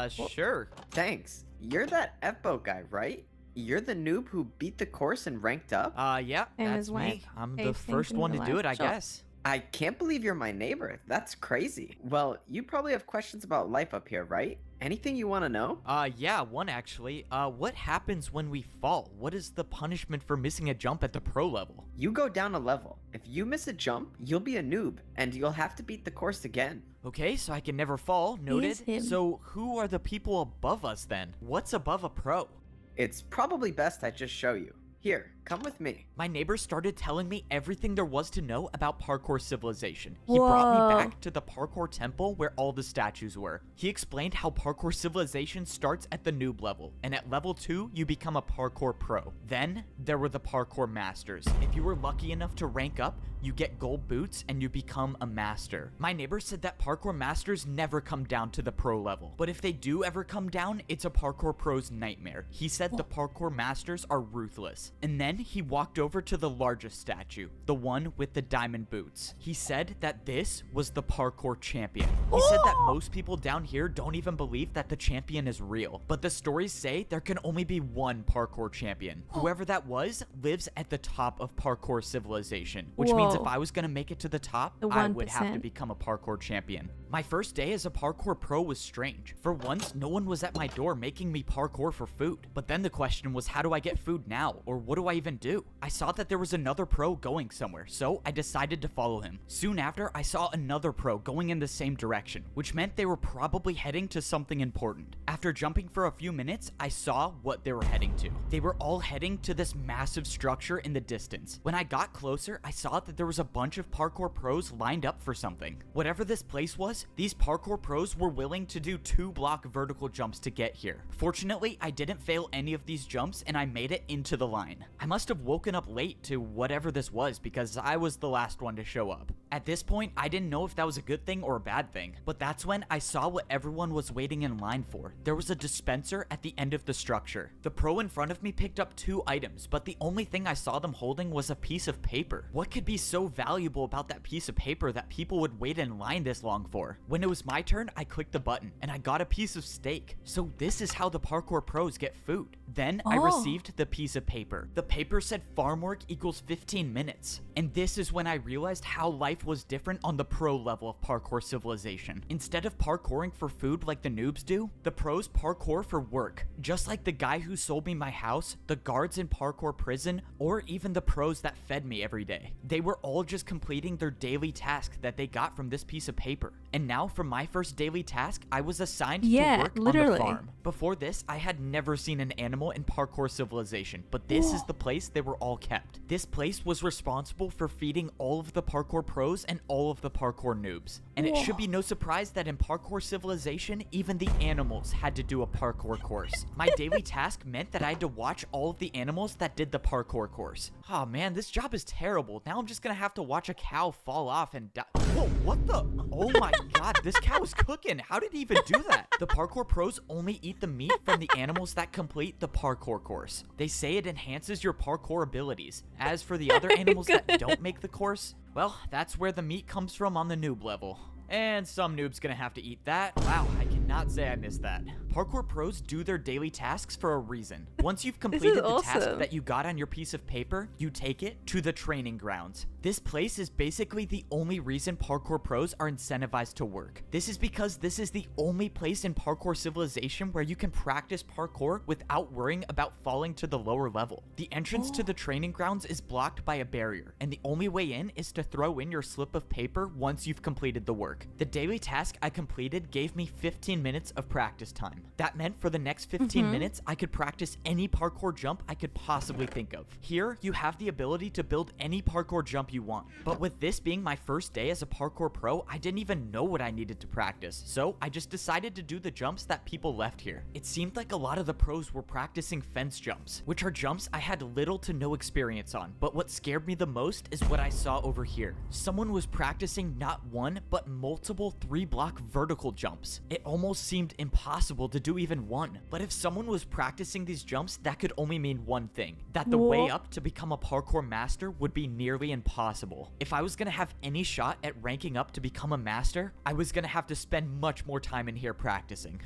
sure. Thanks. You're that F-boat guy, right? You're the noob who beat the course and ranked up? Yeah, And that's his me. wife. I'm Hey, the things first in one to real do life. it, I So- guess. I can't believe you're my neighbor. That's crazy. Well, you probably have questions about life up here, right? Anything you want to know? Yeah, one actually. What happens when we fall? What is the punishment for missing a jump at the pro level? You go down a level. If you miss a jump, you'll be a noob, and you'll have to beat the course again. Okay, so I can never fall. Noted. him. So who are the people above us then? What's above a pro? It's probably best I just show you. Here, come with me. My neighbor started telling me everything there was to know about parkour civilization. He brought me Whoa. back to the parkour temple where all the statues were. He explained how parkour civilization starts at the noob level, and at level 2, you become a parkour pro. Then, there were the parkour masters. If you were lucky enough to rank up, you get gold boots and you become a master. My neighbor said that parkour masters never come down to the pro level, but if they do ever come down, it's a parkour pro's nightmare. He said the parkour masters are ruthless. And then he walked over to the largest statue, the one with the diamond boots. He said that this was the parkour champion. He said that most people down here don't even believe that the champion is real, but the stories say there can only be one parkour champion. Whoever that was lives at the top of parkour civilization, which means if Whoa. I was gonna make it to the top, The I would have to 1%. become a parkour champion. My first day as a parkour pro was strange. For once, no one was at my door making me parkour for food. But then the question was, how do I get food now? Or what do I even do? I saw that there was another pro going somewhere, so I decided to follow him. Soon after, I saw another pro going in the same direction, which meant they were probably heading to something important. After jumping for a few minutes, I saw what they were heading to. They were all heading to this massive structure in the distance. When I got closer, I saw that there was a bunch of parkour pros lined up for something. Whatever this place was, these parkour pros were willing to do 2-block vertical jumps to get here. Fortunately, I didn't fail any of these jumps and I made it into the line. I must have woken up late to whatever this was because I was the last one to show up. At this point, I didn't know if that was a good thing or a bad thing, but that's when I saw what everyone was waiting in line for. there was a dispenser at the end of the structure. The pro in front of me picked up 2 items, but the only thing I saw them holding was a piece of paper. What could be so valuable about that piece of paper that people would wait in line this long for? When it was my turn, I clicked the button and I got a piece of steak. So this is how the parkour pros get food. Then I received the piece of paper. The paper said farm work equals 15 minutes. And this is when I realized how life was different on the pro level of Parkour Civilization. Instead of parkouring for food like the noobs do, the pros parkour for work. Just like the guy who sold me my house, the guards in Parkour Prison, or even the pros that fed me every day. They were all just completing their daily task that they got from this piece of paper. And now for my first daily task, I was assigned to work on the farm. Before this, I had never seen an animal in Parkour Civilization, but this is the place they were all kept. This place was responsible for feeding all of the parkour pros and all of the parkour noobs. And it should be no surprise that in Parkour Civilization, even the animals had to do a parkour course. My daily task meant that I had to watch all of the animals that did the parkour course. Oh man, this job is terrible. Now I'm just gonna have to watch a cow fall off and die. Whoa, what the? Oh my god, this cow is cooking. How did he even do that? The parkour pros only eat the meat from the animals that complete the parkour course. They say it enhances your parkour abilities. As for the other animals that don't make the course, well, that's where the meat comes from on the noob level. And some noob's gonna have to eat that. Wow, I cannot say I missed that. Parkour pros do their daily tasks for a reason. Once you've completed the task that you got on your piece of paper, you take it to the training grounds. This place is basically the only reason parkour pros are incentivized to work. This is because this is the only place in Parkour Civilization where you can practice parkour without worrying about falling to the lower level. The entrance to the training grounds is blocked by a barrier, and the only way in is to throw in your slip of paper once you've completed the work. The daily task I completed gave me 15 minutes of practice time. That meant for the next 15 minutes, I could practice any parkour jump I could possibly think of. Here, you have the ability to build any parkour jump you want. But with this being my first day as a parkour pro, I didn't even know what I needed to practice. So I just decided to do the jumps that people left here. It seemed like a lot of the pros were practicing fence jumps, which are jumps I had little to no experience on. But what scared me the most is what I saw over here. Someone was practicing not one, but multiple 3-block vertical jumps. It almost seemed impossible to do even one. But if someone was practicing these jumps, that could only mean one thing, that the way up to become a parkour master would be nearly impossible. If I was gonna have any shot at ranking up to become a master, I was gonna have to spend much more time in here practicing.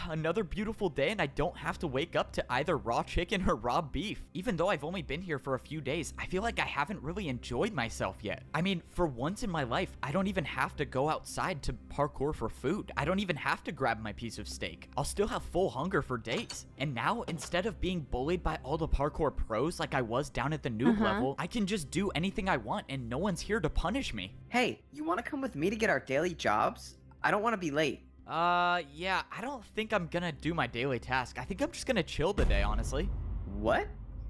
Another beautiful day, and I don't have to wake up to either raw chicken or raw beef. Even though I've only been here for a few days, I feel like I haven't really enjoyed myself yet. I mean, for once in my life, I don't even have to go outside to parkour for food. I don't even have to grab my piece of steak. I'll still have full hunger for days. And now, instead of being bullied by all the parkour pros like I was down at the noob level, I can just do anything I want and no one's here to punish me. Hey, you want to come with me to get our daily jobs? I don't want to be late. Yeah, I don't think I'm gonna do my daily task. I think I'm just gonna chill today, honestly. What?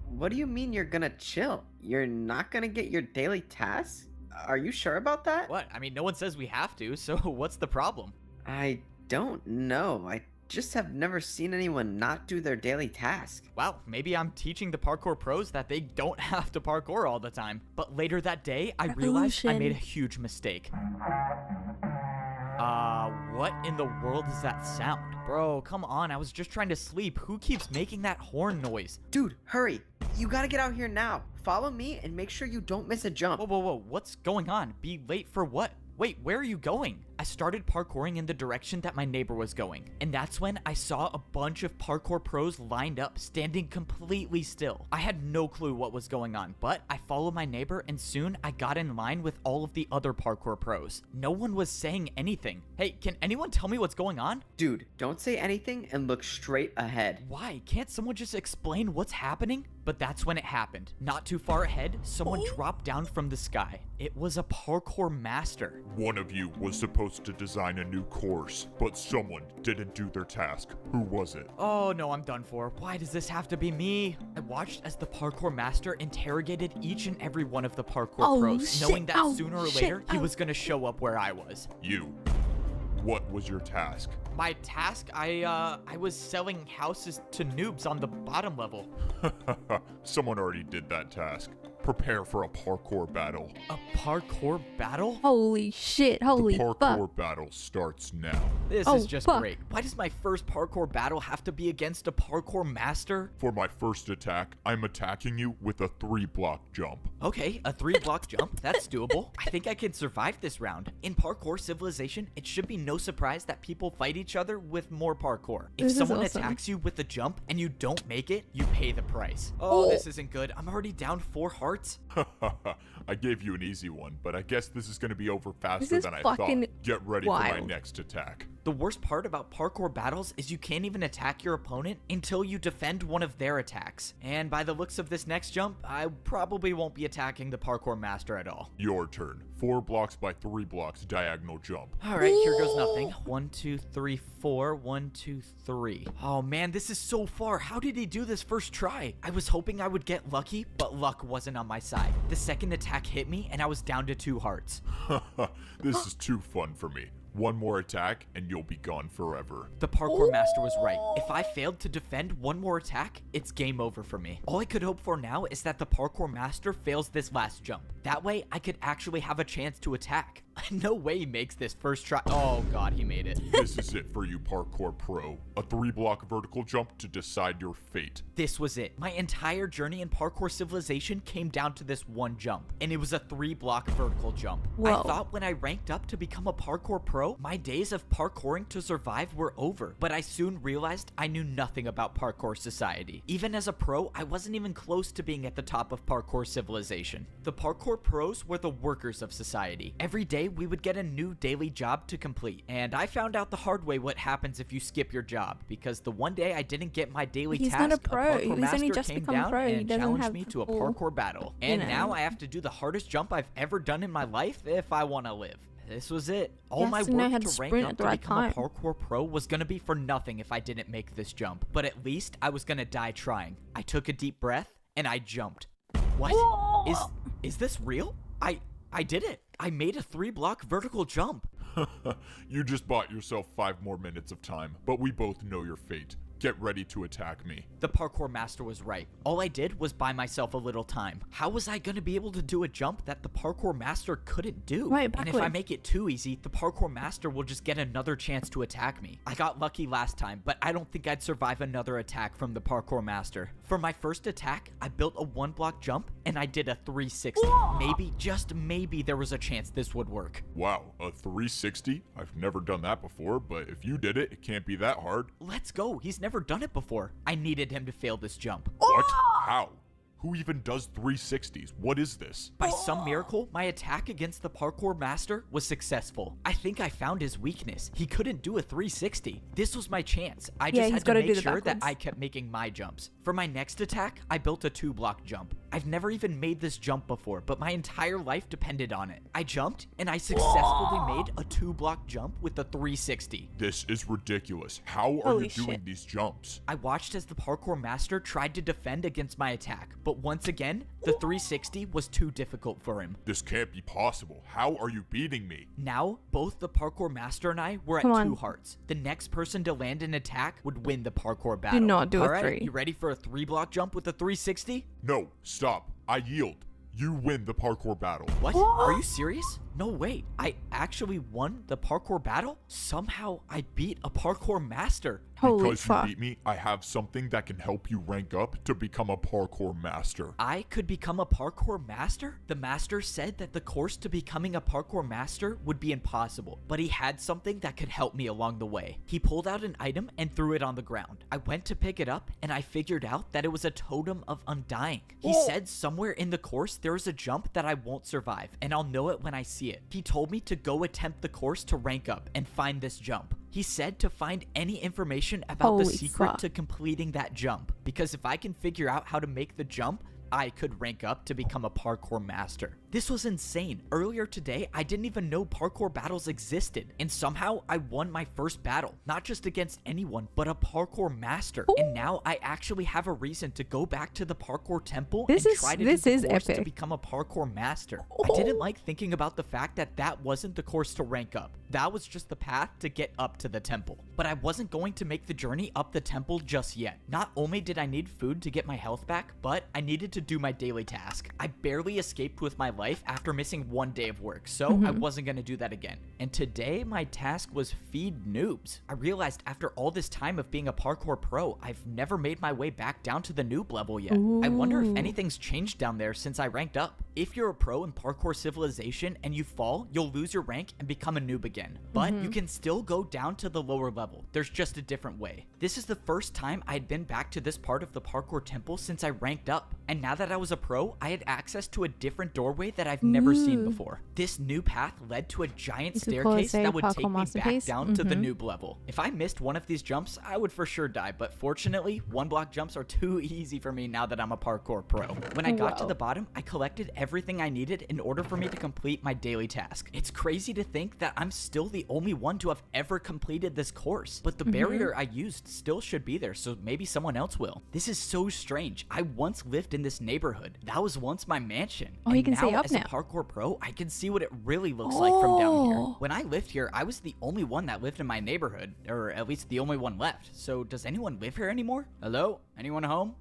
What do you mean you're gonna chill? You're not gonna get your daily tasks? Are you sure about that? What? I mean, no one says we have to, so what's the problem? I don't know. I just have never seen anyone not do their daily task. Wow, maybe I'm teaching the parkour pros that they don't have to parkour all the time. But later that day, I realized I made a huge mistake. What in the world is that sound? Bro, come on, I was just trying to sleep. Who keeps making that horn noise? Dude, hurry. You gotta get out here now. Follow me and make sure you don't miss a jump. Whoa, what's going on? Be late for what? Wait, where are you going? I started parkouring in the direction that my neighbor was going, and that's when I saw a bunch of parkour pros lined up, standing completely still. I had no clue what was going on, but I followed my neighbor and soon I got in line with all of the other parkour pros. No one was saying anything. Hey, can anyone tell me what's going on? Dude, don't say anything and look straight ahead. Why? Can't someone just explain what's happening? But that's when it happened. Not too far ahead, someone dropped down from the sky. It was a parkour master. One of you was supposed to design a new course, but someone didn't do their task. Who was it? Oh no, I'm done for. Why does this have to be me? I watched as the parkour master interrogated each and every one of the parkour pros, knowing that sooner or later he was gonna show up where I was. You. What was your task? My task? I was selling houses to noobs on the bottom level. Someone already did that task. Prepare for a parkour battle. A parkour battle? Holy shit. Holy The parkour fuck. battle starts now. This Oh, is just fuck. great. Why does my first parkour battle have to be against a parkour master? For my first attack, I'm attacking you with a 3-block jump. Okay, a 3-block jump, that's doable. I think I can survive this round. In Parkour Civilization, it should be no surprise that people fight each other with more parkour. If This is someone awesome. attacks you with a jump and you don't make it, you pay the price. Oh, this isn't good. I'm already down 4 hearts. I gave you an easy one, but I guess this is going to be over faster is than I thought. fucking Get ready for my wild. next attack. The worst part about parkour battles is you can't even attack your opponent until you defend one of their attacks. And by the looks of this next jump, I probably won't be attacking the parkour master at all. Your turn. 4 blocks by 3 blocks diagonal jump. All right, here goes nothing. 1, 2, 3, 4. 1, 2, 3. Oh man, this is so far. How did he do this first try? I was hoping I would get lucky, but luck wasn't on my side. The second attack hit me, and I was down to 2 hearts. This is too fun for me. One more attack, and you'll be gone forever. The parkour master was right. If I failed to defend one more attack, it's game over for me. All I could hope for now is that the parkour master fails this last jump. That way, I could actually have a chance to attack. No way he makes this first try. Oh god, he made it. This is it for you, parkour pro. A 3-block vertical jump to decide your fate. This was it. My entire journey in Parkour Civilization came down to this one jump, and it was a 3-block vertical jump. Whoa. I thought when I ranked up to become a parkour pro, my days of parkouring to survive were over, but I soon realized I knew nothing about parkour society. Even as a pro, I wasn't even close to being at the top of Parkour Civilization. The parkour pros were the workers of society. Every day, we would get a new daily job to complete, and I found out the hard way what happens if you skip your job, because the one day I didn't get my daily He's task, not a pro. parkour He's only master just came become down pro. He and doesn't challenged have me to a full, parkour battle. you And know. now I have to do the hardest jump I've ever done in my life if I want to live. This was it. All has my to know how work to to rank sprint up at the to right become time. a parkour pro was gonna be for nothing if I didn't make this jump. But at least I was gonna die trying. I took a deep breath and I jumped. What? Is this real? I did it. I made a 3-block vertical jump. You just bought yourself 5 more minutes of time, but we both know your fate. Get ready to attack me. The parkour master was right. All I did was buy myself a little time. How was I gonna be able to do a jump that the parkour master couldn't do? Right, and if I backwards. make it too easy, the parkour master will just get another chance to attack me. I got lucky last time, but I don't think I'd survive another attack from the parkour master. For my first attack, I built a 1-block jump and I did a 360. Maybe, just maybe, there was a chance this would work. Wow, a 360? I've never done that before, but if you did it, it can't be that hard. Let's go. He's never done it before. I needed him to fail this jump. What? How? Who even does 360s? What is this? By some miracle, my attack against the parkour master was successful. I think I found his weakness. He couldn't do a 360. This was my chance. I Yeah, just he's had to gotta do make the sure that backwards. I kept making my jumps. For my next attack, I built a 2-block jump. I've never even made this jump before, but my entire life depended on it. I jumped, and I successfully made a 2-block jump with a 360. This is ridiculous. How are Holy you doing shit. these jumps? I watched as the parkour master tried to defend against my attack, but once again, the 360 was too difficult for him. This can't be possible. How are you beating me? Now, both the parkour master and I were at Come on. 2 hearts. The next person to land an attack would win the parkour battle. not do a All right, 3. you ready for a 3-block jump with a 360? No, stop. I yield. You win the parkour battle. What? Are you serious? No, wait. I actually won the parkour battle? Somehow I beat a parkour master. Holy Because fuck. you beat me, I have something that can help you rank up to become a parkour master. I could become a parkour master? The master said that the course to becoming a parkour master would be impossible, but he had something that could help me along the way. He pulled out an item and threw it on the ground. I went to pick it up and I figured out that it was a totem of undying. He said somewhere in the course there is a jump that I won't survive, and I'll know it when I see it. He told me to go attempt the course to rank up and find this jump. He said to find any information about the Holy secret fuck. to completing that jump, because if I can figure out how to make the jump, I could rank up to become a parkour master. This was insane. Earlier today, I didn't even know parkour battles existed, and somehow I won my first battle, not just against anyone, but a parkour master. And now I actually have a reason to go back to the parkour temple and try to do the course to epic. become a parkour master. I didn't like thinking about the fact that that wasn't the course to rank up. That was just the path to get up to the temple. But I wasn't going to make the journey up the temple just yet. Not only did I need food to get my health back, but I needed to do my daily task. I barely escaped with my life after missing 1 day of work, so I wasn't gonna do that again. And today, my task was feed noobs. I realized after all this time of being a parkour pro, I've never made my way back down to the noob level yet. I wonder if anything's changed down there since I ranked up. If you're a pro in Parkour Civilization and you fall, you'll lose your rank and become a noob again. But you can still go down to the lower level. There's just a different way. This is the first time I had been back to this part of the parkour temple since I ranked up. And now that I was a pro, I had access to a different doorway that I've never seen before. This new path led to a giant staircase that would take me back down to the noob level. If I missed one of these jumps, I would for sure die, but fortunately, 1-block jumps are too easy for me now that I'm a parkour pro. When I got to the bottom, I collected everything I needed in order for me to complete my daily task. It's crazy to think that I'm still the only one to have ever completed this course, but the barrier I used still should be there, so maybe someone else will. This is so strange. I once lived in this neighborhood. That was once my mansion. Oh, you can see up as now. a parkour pro, I can see what it really looks like from down here. When I lived here, I was the only one that lived in my neighborhood, or at least the only one left. So does anyone live here anymore? Hello? Anyone home?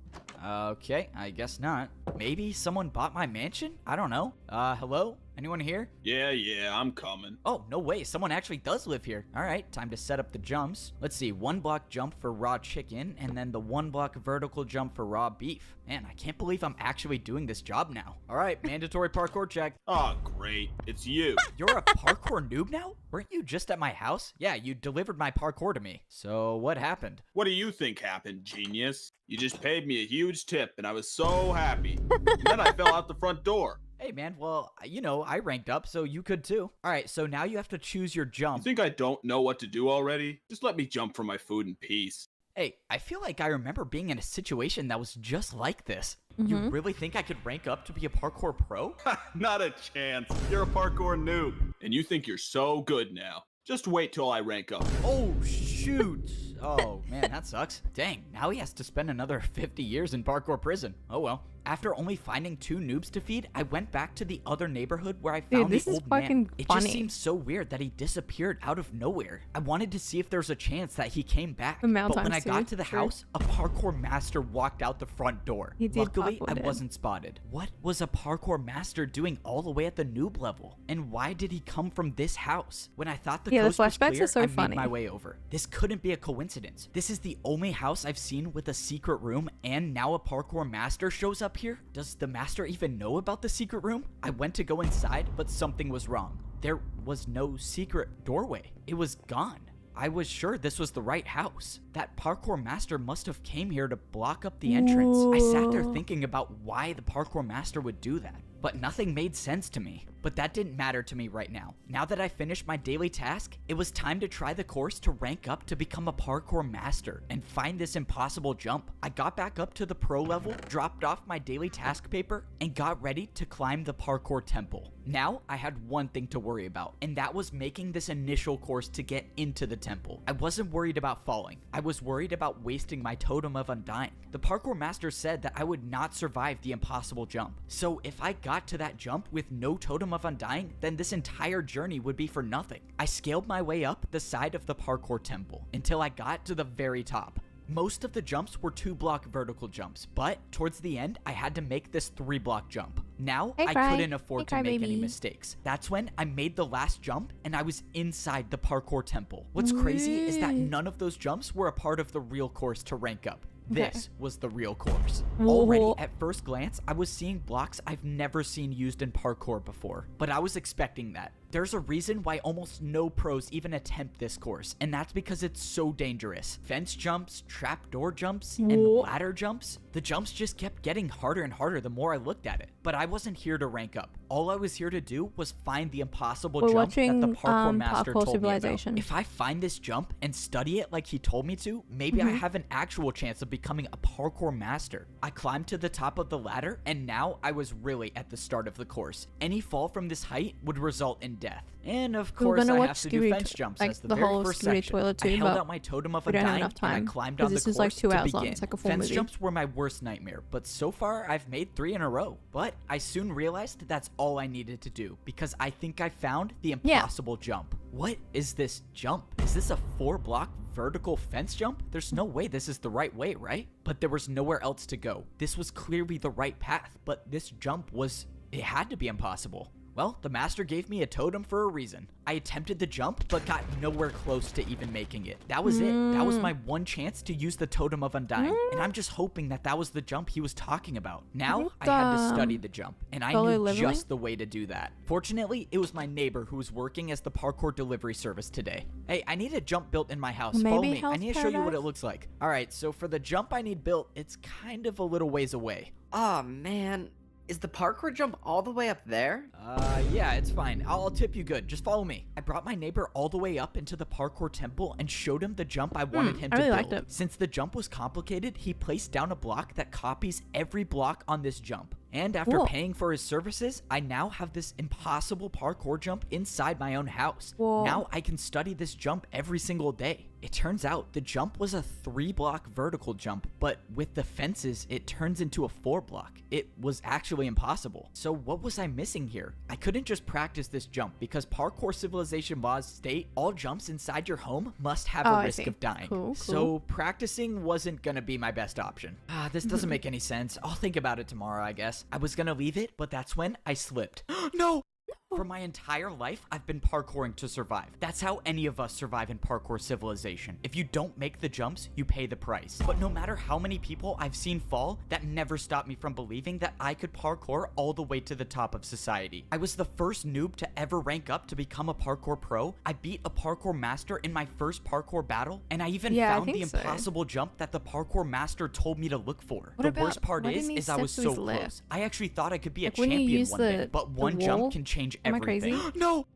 Okay, I guess not. Maybe someone bought my mansion? I don't know. Hello? Anyone here? Yeah, I'm coming. Oh, no way. Someone actually does live here. All right, time to set up the jumps. Let's see, 1-block jump for raw chicken, and then the 1-block vertical jump for raw beef. Man, I can't believe I'm actually doing this job now. All right, mandatory parkour check. Oh, great. It's you. You're a parkour noob now? Weren't you just at my house? Yeah, you delivered my parkour to me. So what happened? What do you think happened, genius? You just paid me a huge tip, and I was so happy. And then I fell out the front door. Hey man, well, you know, I ranked up, so you could too. All right, so now you have to choose your You jump. think I don't know what to do already? Just let me jump for my food in peace. Hey, I feel like I remember being in a situation that was just like this. You really think I could rank up to be a parkour pro? Not a chance. You're a parkour noob. And you think you're so good now. Just wait till I rank up. Oh, shoot. Oh, man, that sucks. Dang, now he has to spend another 50 years in parkour prison. Oh well. After only finding 2 noobs to feed, I went back to the other neighborhood where I found this the is old man. fucking It funny. just seems so weird that he disappeared out of nowhere. I wanted to see if there's a chance that he came back. But Amount when I times two, got to the true. house, a parkour master walked out the front door. He did Luckily, parkour I then. wasn't spotted. What was a parkour master doing all the way at the noob level? And why did he come from this house? When I thought the Yeah, the coast was flashbacks clear, are so I funny. made my way over. This couldn't be a coincidence. This is the only house I've seen with a secret room, and now a parkour master shows up here? Does the master even know about the secret room? I went to go inside, but something was wrong. There was no secret doorway. It was gone. I was sure this was the right house. That parkour master must have came here to block up the entrance. I sat there thinking about why the parkour master would do that, but nothing made sense to me. But that didn't matter to me right now. Now that I finished my daily task, it was time to try the course to rank up to become a parkour master and find this impossible jump. I got back up to the pro level, dropped off my daily task paper, and got ready to climb the parkour temple. Now, I had one thing to worry about, and that was making this initial course to get into the temple. I wasn't worried about falling. I was worried about wasting my totem of undying. The parkour master said that I would not survive the impossible jump. So if I got to that jump with no totem of undying, then this entire journey would be for nothing. I scaled my way up the side of the parkour temple until I got to the very top. Most of the jumps were 2-block vertical jumps, but towards the end, I had to make this 3-block jump. Now, Hey, I Cry. couldn't afford Hey, to make any Crybaby. mistakes. That's when I made the last jump and I was inside the parkour temple. What's crazy is that none of those jumps were a part of the real course to rank up. Okay. This was the real course. Whoa. Already at first glance, I was seeing blocks I've never seen used in parkour before, but I was expecting that. There's a reason why almost no pros even attempt this course, and that's because it's so dangerous. Fence jumps, trapdoor jumps, and Whoa. ladder jumps. The jumps just kept getting harder and harder the more I looked at it. But I wasn't here to rank up. All I was here to do was find the impossible We're jump watching, that the parkour master Parkour told me about. Civilization. If I find this jump and study it like he told me to, maybe I have an actual chance of becoming a parkour master. I climbed to the top of the ladder, and now I was really at the start of the course. Any fall from this height would result in death. And of We were course, gonna I watch have to do Scooby fence jumps like as the the very whole first Scooby section. Toilet I too, held but out my totem of we don't have undying, enough time, and I climbed 'cause on the this is like course 2 to hours long. begin. It's like a full Fence movie. jumps were my worst nightmare, but so far I've made 3 in a row. But I soon realized that's all I needed to do, because I think I found the impossible jump. What is this jump? Is this a 4-block vertical fence jump? There's no way this is the right way, right? But there was nowhere else to go. This was clearly the right path, but this jump it had to be impossible. Well, the master gave me a totem for a reason. I attempted the jump, but got nowhere close to even making it. That was it. That was my one chance to use the Totem of Undying. And I'm just hoping that was the jump he was talking about. Now, I had to study the jump, and I knew just the way to do that. Fortunately, it was my neighbor who was working as the parkour delivery service today. Hey, I need a jump built in my house. Follow me. I need to show you what it looks like. All right, so for the jump I need built, it's kind of a little ways away. Oh, man. Is the parkour jump all the way up there? Yeah, it's fine. I'll tip you good. Just follow me. I brought my neighbor all the way up into the parkour temple and showed him the jump I wanted him to build. Liked it. Since the jump was complicated, he placed down a block that copies every block on this jump. And after paying for his services, I now have this impossible parkour jump inside my own house. Now I can study this jump every single day. It turns out the jump was a 3-block vertical jump, but with the fences, it turns into a 4-block. It was actually impossible. So what was I missing here? I couldn't just practice this jump because Parkour Civilization laws state all jumps inside your home must have a risk of dying. Cool. So practicing wasn't gonna be my best option. This doesn't make any sense. I'll think about it tomorrow, I guess. I was gonna leave it, but that's when I slipped. No! For my entire life, I've been parkouring to survive. That's how any of us survive in Parkour Civilization. If you don't make the jumps, you pay the price. But no matter how many people I've seen fall, that never stopped me from believing that I could parkour all the way to the top of society. I was the first noob to ever rank up to become a parkour pro. I beat a parkour master in my first parkour battle, and I even found the impossible jump that the parkour master told me to look for. The worst part is I was so close. I actually thought I could be a champion one day, but one jump can change everything. Am I crazy? No!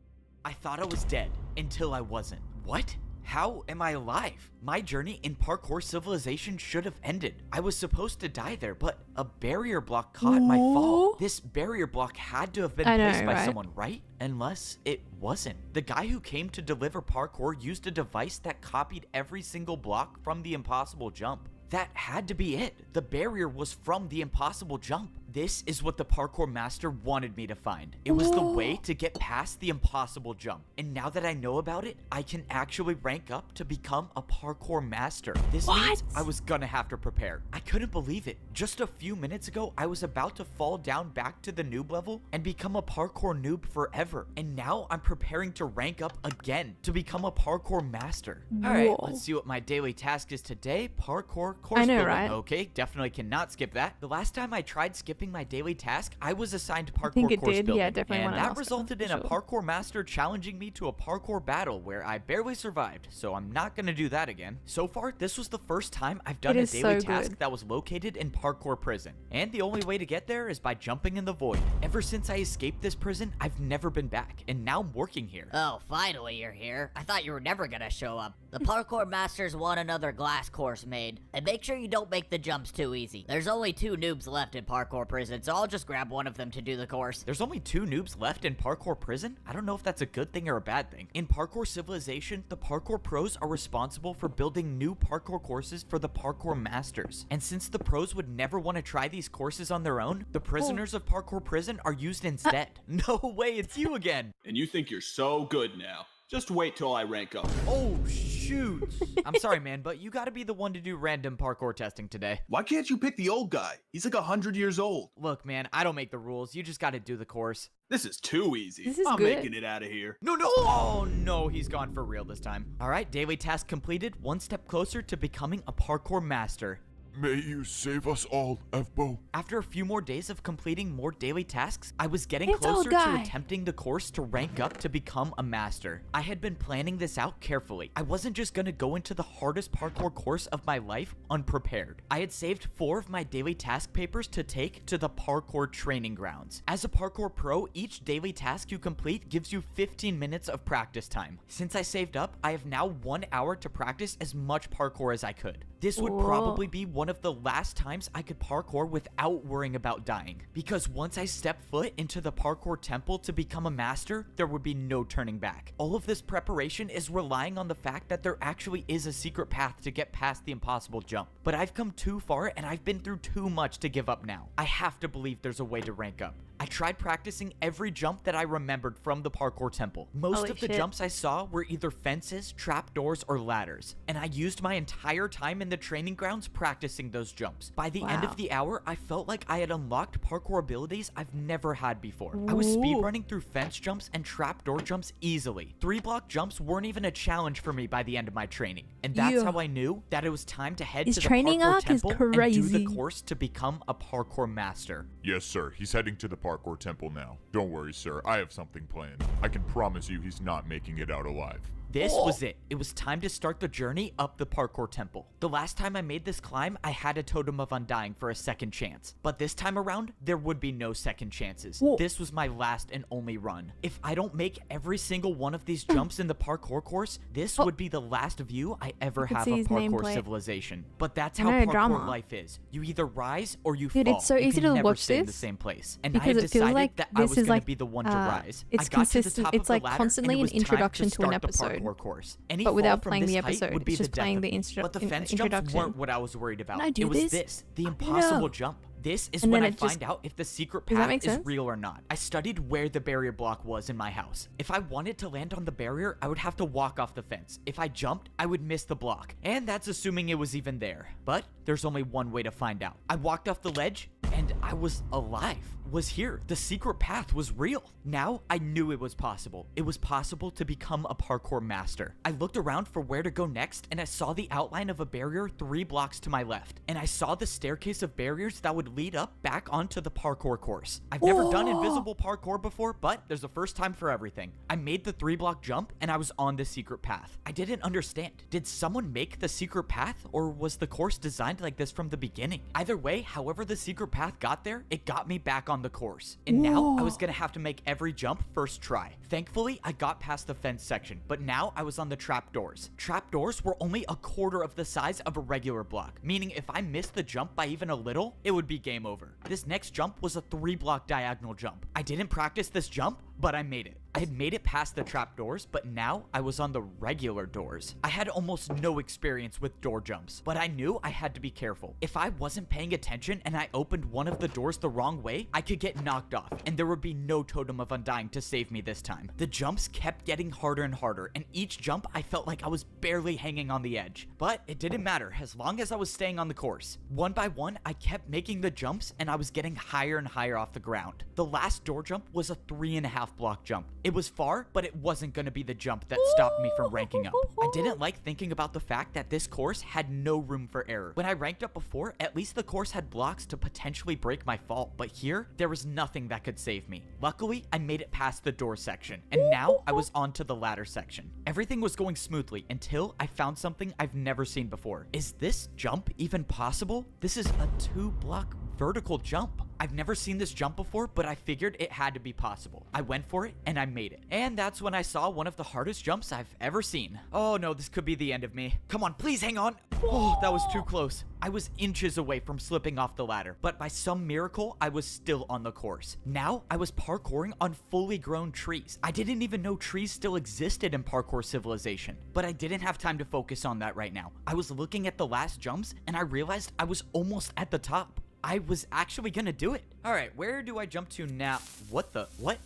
I thought I was dead until I wasn't. What? How am I alive? My journey in Parkour Civilization should have ended. I was supposed to die there, but a barrier block caught my fall. This barrier block had to have been placed by someone, right? Unless it wasn't. The guy who came to deliver parkour used a device that copied every single block from the impossible jump. That had to be it. The barrier was from the impossible jump. This is what the parkour master wanted me to find. It was the way to get past the impossible jump. And now that I know about it, I can actually rank up to become a parkour master. This means I was gonna have to prepare. I couldn't believe it. Just a few minutes ago, I was about to fall down back to the noob level and become a parkour noob forever. And now I'm preparing to rank up again to become a parkour master. All right, let's see what my daily task is today. Parkour course building. Right? Okay, definitely cannot skip that. The last time I tried skipping my daily task, I was assigned parkour course building. Yeah, definitely. And that resulted in a parkour master challenging me to a parkour battle where I barely survived, so I'm not gonna do that again. So far, this was the first time I've done a daily task that was located in parkour prison. And the only way to get there is by jumping in the void. Ever since I escaped this prison, I've never been back, and now I'm working here. Oh, finally you're here. I thought you were never gonna show up. The parkour masters want another glass course made, and make sure you don't make the jumps too easy. There's only 2 noobs left in parkour prison, so I'll just grab one of them to do the course. There's only 2 noobs left in parkour prison? I don't know if that's a good thing or a bad thing. In Parkour Civilization, the parkour pros are responsible for building new parkour courses for the parkour masters. And since the pros would never want to try these courses on their own, the prisoners of parkour prison are used instead. No way, it's you again! And you think you're so good now. Just wait till I rank up. Oh, shoot. I'm sorry, man, but you gotta be the one to do random parkour testing today. Why can't you pick the old guy? He's like 100 years old. Look, man, I don't make the rules. You just gotta do the course. This is too easy. I'm making it out of here. No. Oh, no, he's gone for real this time. All right, daily task completed. One step closer to becoming a parkour master. May you save us all, Evbo. After a few more days of completing more daily tasks, I was getting closer to attempting the course to rank up to become a master. I had been planning this out carefully. I wasn't just gonna go into the hardest parkour course of my life unprepared. I had saved 4 of my daily task papers to take to the parkour training grounds. As a parkour pro, each daily task you complete gives you 15 minutes of practice time. Since I saved up, I have now 1 hour to practice as much parkour as I could. This would probably be one of the last times I could parkour without worrying about dying. Because once I step foot into the parkour temple to become a master, there would be no turning back. All of this preparation is relying on the fact that there actually is a secret path to get past the impossible jump. But I've come too far and I've been through too much to give up now. I have to believe there's a way to rank up. I tried practicing every jump that I remembered from the parkour temple. Most Holy of the shit. jumps I saw were either fences, trapdoors, or ladders, and I used my entire time in the training grounds practicing those jumps. By the end Wow. of the hour, I felt like I had unlocked parkour abilities I've never had before. I was Ooh. speedrunning through fence jumps and trapdoor jumps easily. 3-block jumps weren't even a challenge for me by the end of my training, and that's Yeah. how I knew that it was time to head His to the training parkour arc is temple and do crazy. the course to become a parkour master. Yes, sir. He's heading to the parkour temple now. Don't worry, sir. I have something planned. I can promise you he's not making it out alive. This was it. It was time to start the journey up the parkour temple. The last time I made this climb, I had a totem of undying for a second chance. But this time around, there would be no second chances. Whoa. This was my last and only run. If I don't make every single one of these jumps in the parkour course, this would be the last view I ever can have see of his parkour nameplate. civilization. But that's I how know, parkour drama. life is. You either rise or you Dude, fall. it's so You easy can to never watch stay in the this same place. And because I it feels decided like that I this was is going like, to be the one to rise. it's I got to the consistent- top it's of the like ladder, constantly and it an was time introduction to an start the episode, parkour course. Any but without fall from playing the this height episode, would be it's just the death playing of the me. instru- But the in- fence introduction. jumps weren't what I was worried about. Can I do It was this? the I impossible know. jump. This is And when then I it just- find out if the secret Does that path make is sense? real or not. I studied where the barrier block was in my house. If I wanted to land on the barrier, I would have to walk off the fence. If I jumped, I would miss the block. And that's assuming it was even there. But there's only one way to find out. I walked off the ledge, and I was alive. Was here. The secret path was real. Now I knew it was possible. It was possible to become a parkour master. I looked around for where to go next, and I saw the outline of a barrier 3 blocks to my left. And I saw the staircase of barriers that would lead up back onto the parkour course. I've never done invisible parkour before, but there's a first time for everything. I made the 3-block jump, and I was on the secret path. I didn't understand. Did someone make the secret path, or was the course designed like this from the beginning? Either way, however the secret path got there, it got me back on the course. And now I was gonna have to make every jump first try. Thankfully, I got past the fence section, but now I was on the trapdoors. Trapdoors were only a quarter of the size of a regular block, meaning if I missed the jump by even a little, it would be game over. This next jump was a 3-block diagonal jump. I didn't practice this jump, but I made it. I had made it past the trapdoors, but now I was on the regular doors. I had almost no experience with door jumps, but I knew I had to be careful. If I wasn't paying attention and I opened one of the doors the wrong way, I could get knocked off, and there would be no totem of undying to save me this time. The jumps kept getting harder and harder, and each jump I felt like I was barely hanging on the edge. But it didn't matter as long as I was staying on the course. One by one, I kept making the jumps, and I was getting higher and higher off the ground. The last door jump was a 3.5-block jump. It was far, but it wasn't going to be the jump that stopped me from ranking up. I didn't like thinking about the fact that this course had no room for error. When I ranked up before, at least the course had blocks to potentially break my fall, but here, there was nothing that could save me. Luckily, I made it past the door section, and now I was onto the ladder section. Everything was going smoothly until I found something I've never seen before. Is this jump even possible? This is a 2-block vertical jump. I've never seen this jump before, but I figured it had to be possible. I went for it, and I made it. And that's when I saw one of the hardest jumps I've ever seen. Oh no, this could be the end of me. Come on, please hang on. Oh, that was too close. I was inches away from slipping off the ladder, but by some miracle, I was still on the course. Now, I was parkouring on fully grown trees. I didn't even know trees still existed in Parkour Civilization, but I didn't have time to focus on that right now. I was looking at the last jumps, and I realized I was almost at the top. I was actually gonna do it. All right, where do I jump to now? What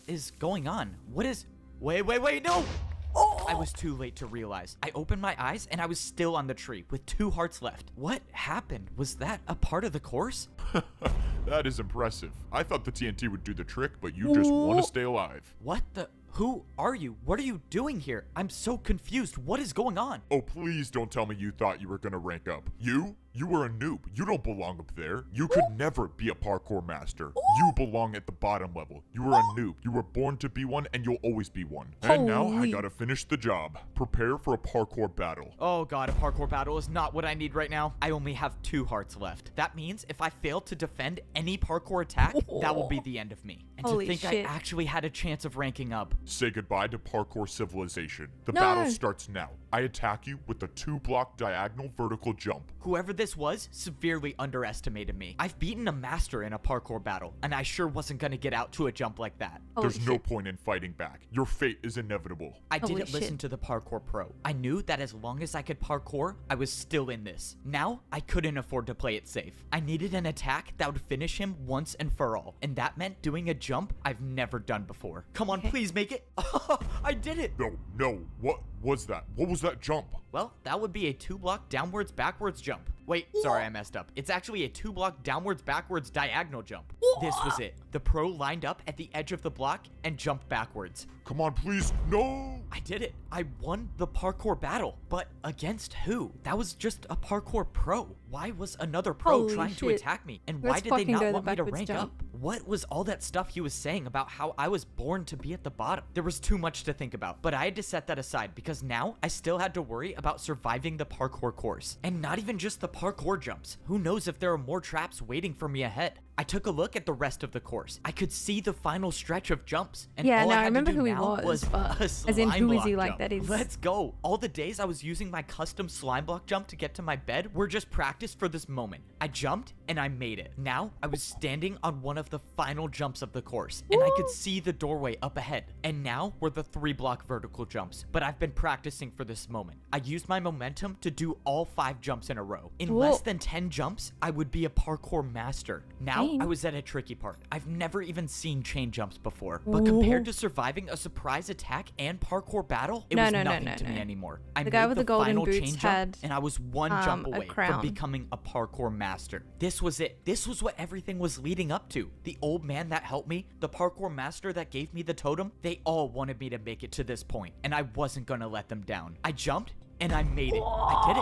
is going on? Wait, no! I was too late to realize. I opened my eyes and I was still on the tree with 2 hearts left. What happened? Was that a part of the course? That is impressive. I thought the TNT would do the trick, but you just want to stay alive. What the? Who are you? What are you doing here? I'm so confused. What is going on? Oh, please don't tell me you thought you were gonna rank up. You were a noob. You don't belong up there. You could never be a parkour master. You belong at the bottom level. You were a noob. You were born to be one, and you'll always be one. And now I Holy. gotta finish the job. Prepare for a parkour battle. Oh god, a parkour battle is not what I need right now. I only have 2 hearts left. That means if I fail to defend any parkour attack, that will be the end of me. And Holy to think shit. I actually had a chance of ranking up. Say goodbye to Parkour Civilization. The No. battle starts now. I attack you with a 2-block diagonal vertical jump. Whoever this was severely underestimated me. I've beaten a master in a parkour battle, and I sure wasn't gonna get out to a jump like that. Holy There's no shit. point in fighting back. Your fate is inevitable. I Holy didn't listen shit. to the parkour pro. I knew that as long as I could parkour, I was still in this. Now, I couldn't afford to play it safe. I needed an attack that would finish him once and for all, and that meant doing a jump I've never done before. Come on, Okay. please make it. I did it. No, what was that? What was that jump? Well, that would be a 2-block downwards backwards jump. Wait, sorry, I messed up. It's actually a 2-block downwards backwards diagonal jump. This was it. The pro lined up at the edge of the block and jumped backwards. Come on, please. No! I did it. I won the parkour battle. But against who? That was just a parkour pro. Why was another pro Holy trying to shit. attack me? And Let's why did they fucking not go the want me to backwards rank jump. up? What was all that stuff he was saying about how I was born to be at the bottom? There was too much to think about, but I had to set that aside because now I still had to worry about surviving the parkour course. And not even just the parkour jumps. Who knows if there are more traps waiting for me ahead? I took a look at the rest of the course. I could see the final stretch of jumps. And Yeah, all no, I I had remember to do who he now was, but a as in, slime who is block he like jump. that is- Let's go. All the days I was using my custom slime block jump to get to my bed were just practice for this moment. I jumped and I made it. Now I was standing on one of the final jumps of the course and I could see the doorway up ahead. And now were the 3-block vertical jumps. But I've been practicing for this moment. I used my momentum to do all 5 jumps in a row. In Whoa. less than 10 jumps, I would be a parkour master. Now Dang. I was at a tricky part. I've never even seen chain jumps before. But compared to surviving a surprise attack and parkour battle, it No, was no, no, nothing no, to me no. anymore. I The guy made with the the golden final boots chain had, jump, and I was one jump a away from crown. becoming a parkour master. This was it. This was what everything was leading up to. The old man that helped me, the parkour master that gave me the totem, they all wanted me to make it to this point, and I wasn't gonna let them down. I jumped and I made it. I did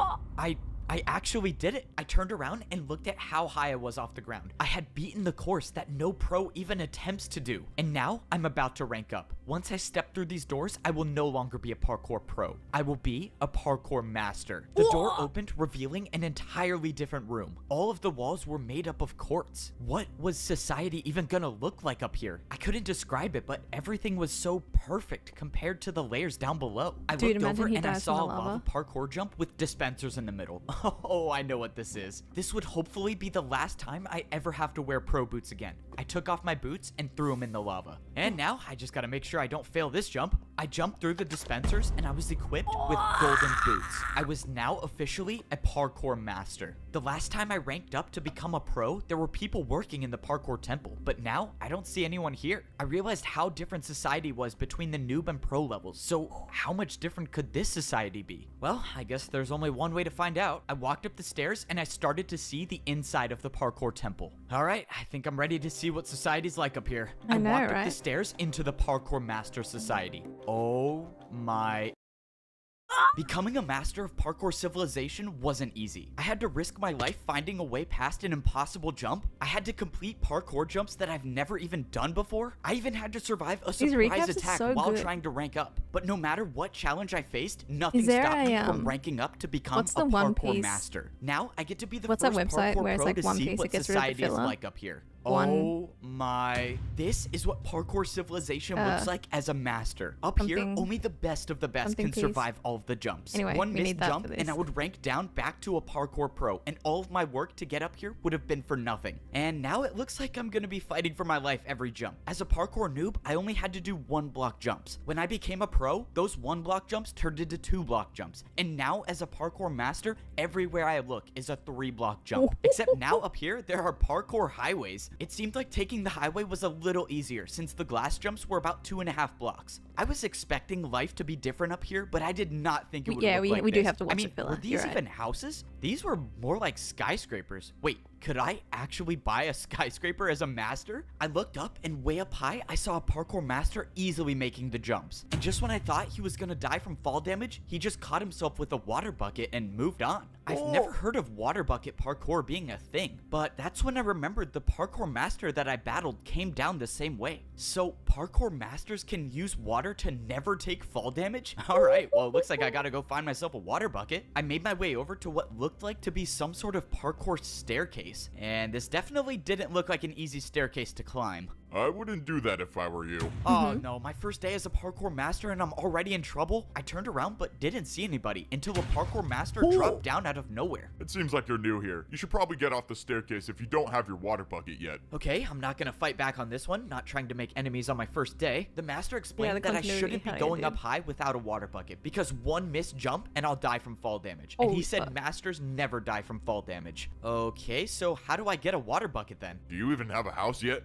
it. I actually did it. I turned around and looked at how high I was off the ground. I had beaten the course that no pro even attempts to do. And now I'm about to rank up. Once I step through these doors, I will no longer be a parkour pro. I will be a parkour master. The door opened, revealing an entirely different room. All of the walls were made up of quartz. What was society even gonna look like up here? I couldn't describe it, but everything was so perfect compared to the layers down below. I Dude, looked over imagine he and I dies from saw a the lava lava. parkour jump with dispensers in the middle. Oh, I know what this is. This would hopefully be the last time I ever have to wear pro boots again. I took off my boots and threw them in the lava. And now I just gotta make sure I don't fail this jump. I jumped through the dispensers and I was equipped with golden boots. I was now officially a parkour master. The last time I ranked up to become a pro, there were people working in the parkour temple, but now I don't see anyone here. I realized how different society was between the noob and pro levels, so how much different could this society be? Well, I guess there's only one way to find out. I walked up the stairs and I started to see the inside of the parkour temple. All right, I think I'm ready to see what society's like up here. I know, walked up right? the stairs into the parkour master society. Oh my. Becoming a master of parkour civilization wasn't easy. I had to risk my life finding a way past an impossible jump. I had to complete parkour jumps that I've never even done before. I even had to survive a These surprise recaps are attack so while good. trying to rank up. But no matter what challenge I faced, nothing there stopped me a, from ranking up to become what's a the One parkour Piece- master. Now I get to be the What's that first website parkour where it's pro like to One see Piece, what it gets rid of the society is filler? like up here. One- Oh my. This is what parkour civilization looks like as a master. Up here, something- only the best of the best something can piece. survive all of the jumps. Anyway, One we missed need that jump for and I this. would rank down back to a parkour pro, and all of my work to get up here would have been for nothing. And now it looks like I'm gonna be fighting for my life every jump. As a parkour noob, I only had to do 1-block jumps. When I became a pro, those 1-block jumps turned into 2-block jumps. And now as a parkour master, everywhere I look is a 3-block jump. Except now up here, there are parkour highways. It seemed like taking the highway was a little easier since the glass jumps were about 2.5 blocks. I was expecting life to be different up here, but I did not think it would Yeah, look like we do this. have to watch I mean, the filler. were these You're right. even houses? These were more like skyscrapers. Wait, could I actually buy a skyscraper as a master? I looked up and way up high, I saw a parkour master easily making the jumps. And just when I thought he was gonna die from fall damage, he just caught himself with a water bucket and moved on. I've never heard of water bucket parkour being a thing, but that's when I remembered the parkour master that I battled came down the same way. So parkour masters can use water to never take fall damage? Alright, well it looks like I gotta go find myself a water bucket. I made my way over to what looked like to be some sort of parkour staircase, and this definitely didn't look like an easy staircase to climb. I wouldn't do that if I were you. Oh no, my first day as a parkour master and I'm already in trouble? I turned around but didn't see anybody until a parkour master dropped down out of nowhere. It seems like you're new here. You should probably get off the staircase if you don't have your water bucket yet. Okay, I'm not gonna fight back on this one, not trying to make enemies on my first day. The master explained the that I continuity, shouldn't be hell yeah, going dude. up high without a water bucket because one missed jump and I'll die from fall damage. And Oh, he said fuck. masters never die from fall damage. Okay, so how do I get a water bucket then? Do you even have a house yet?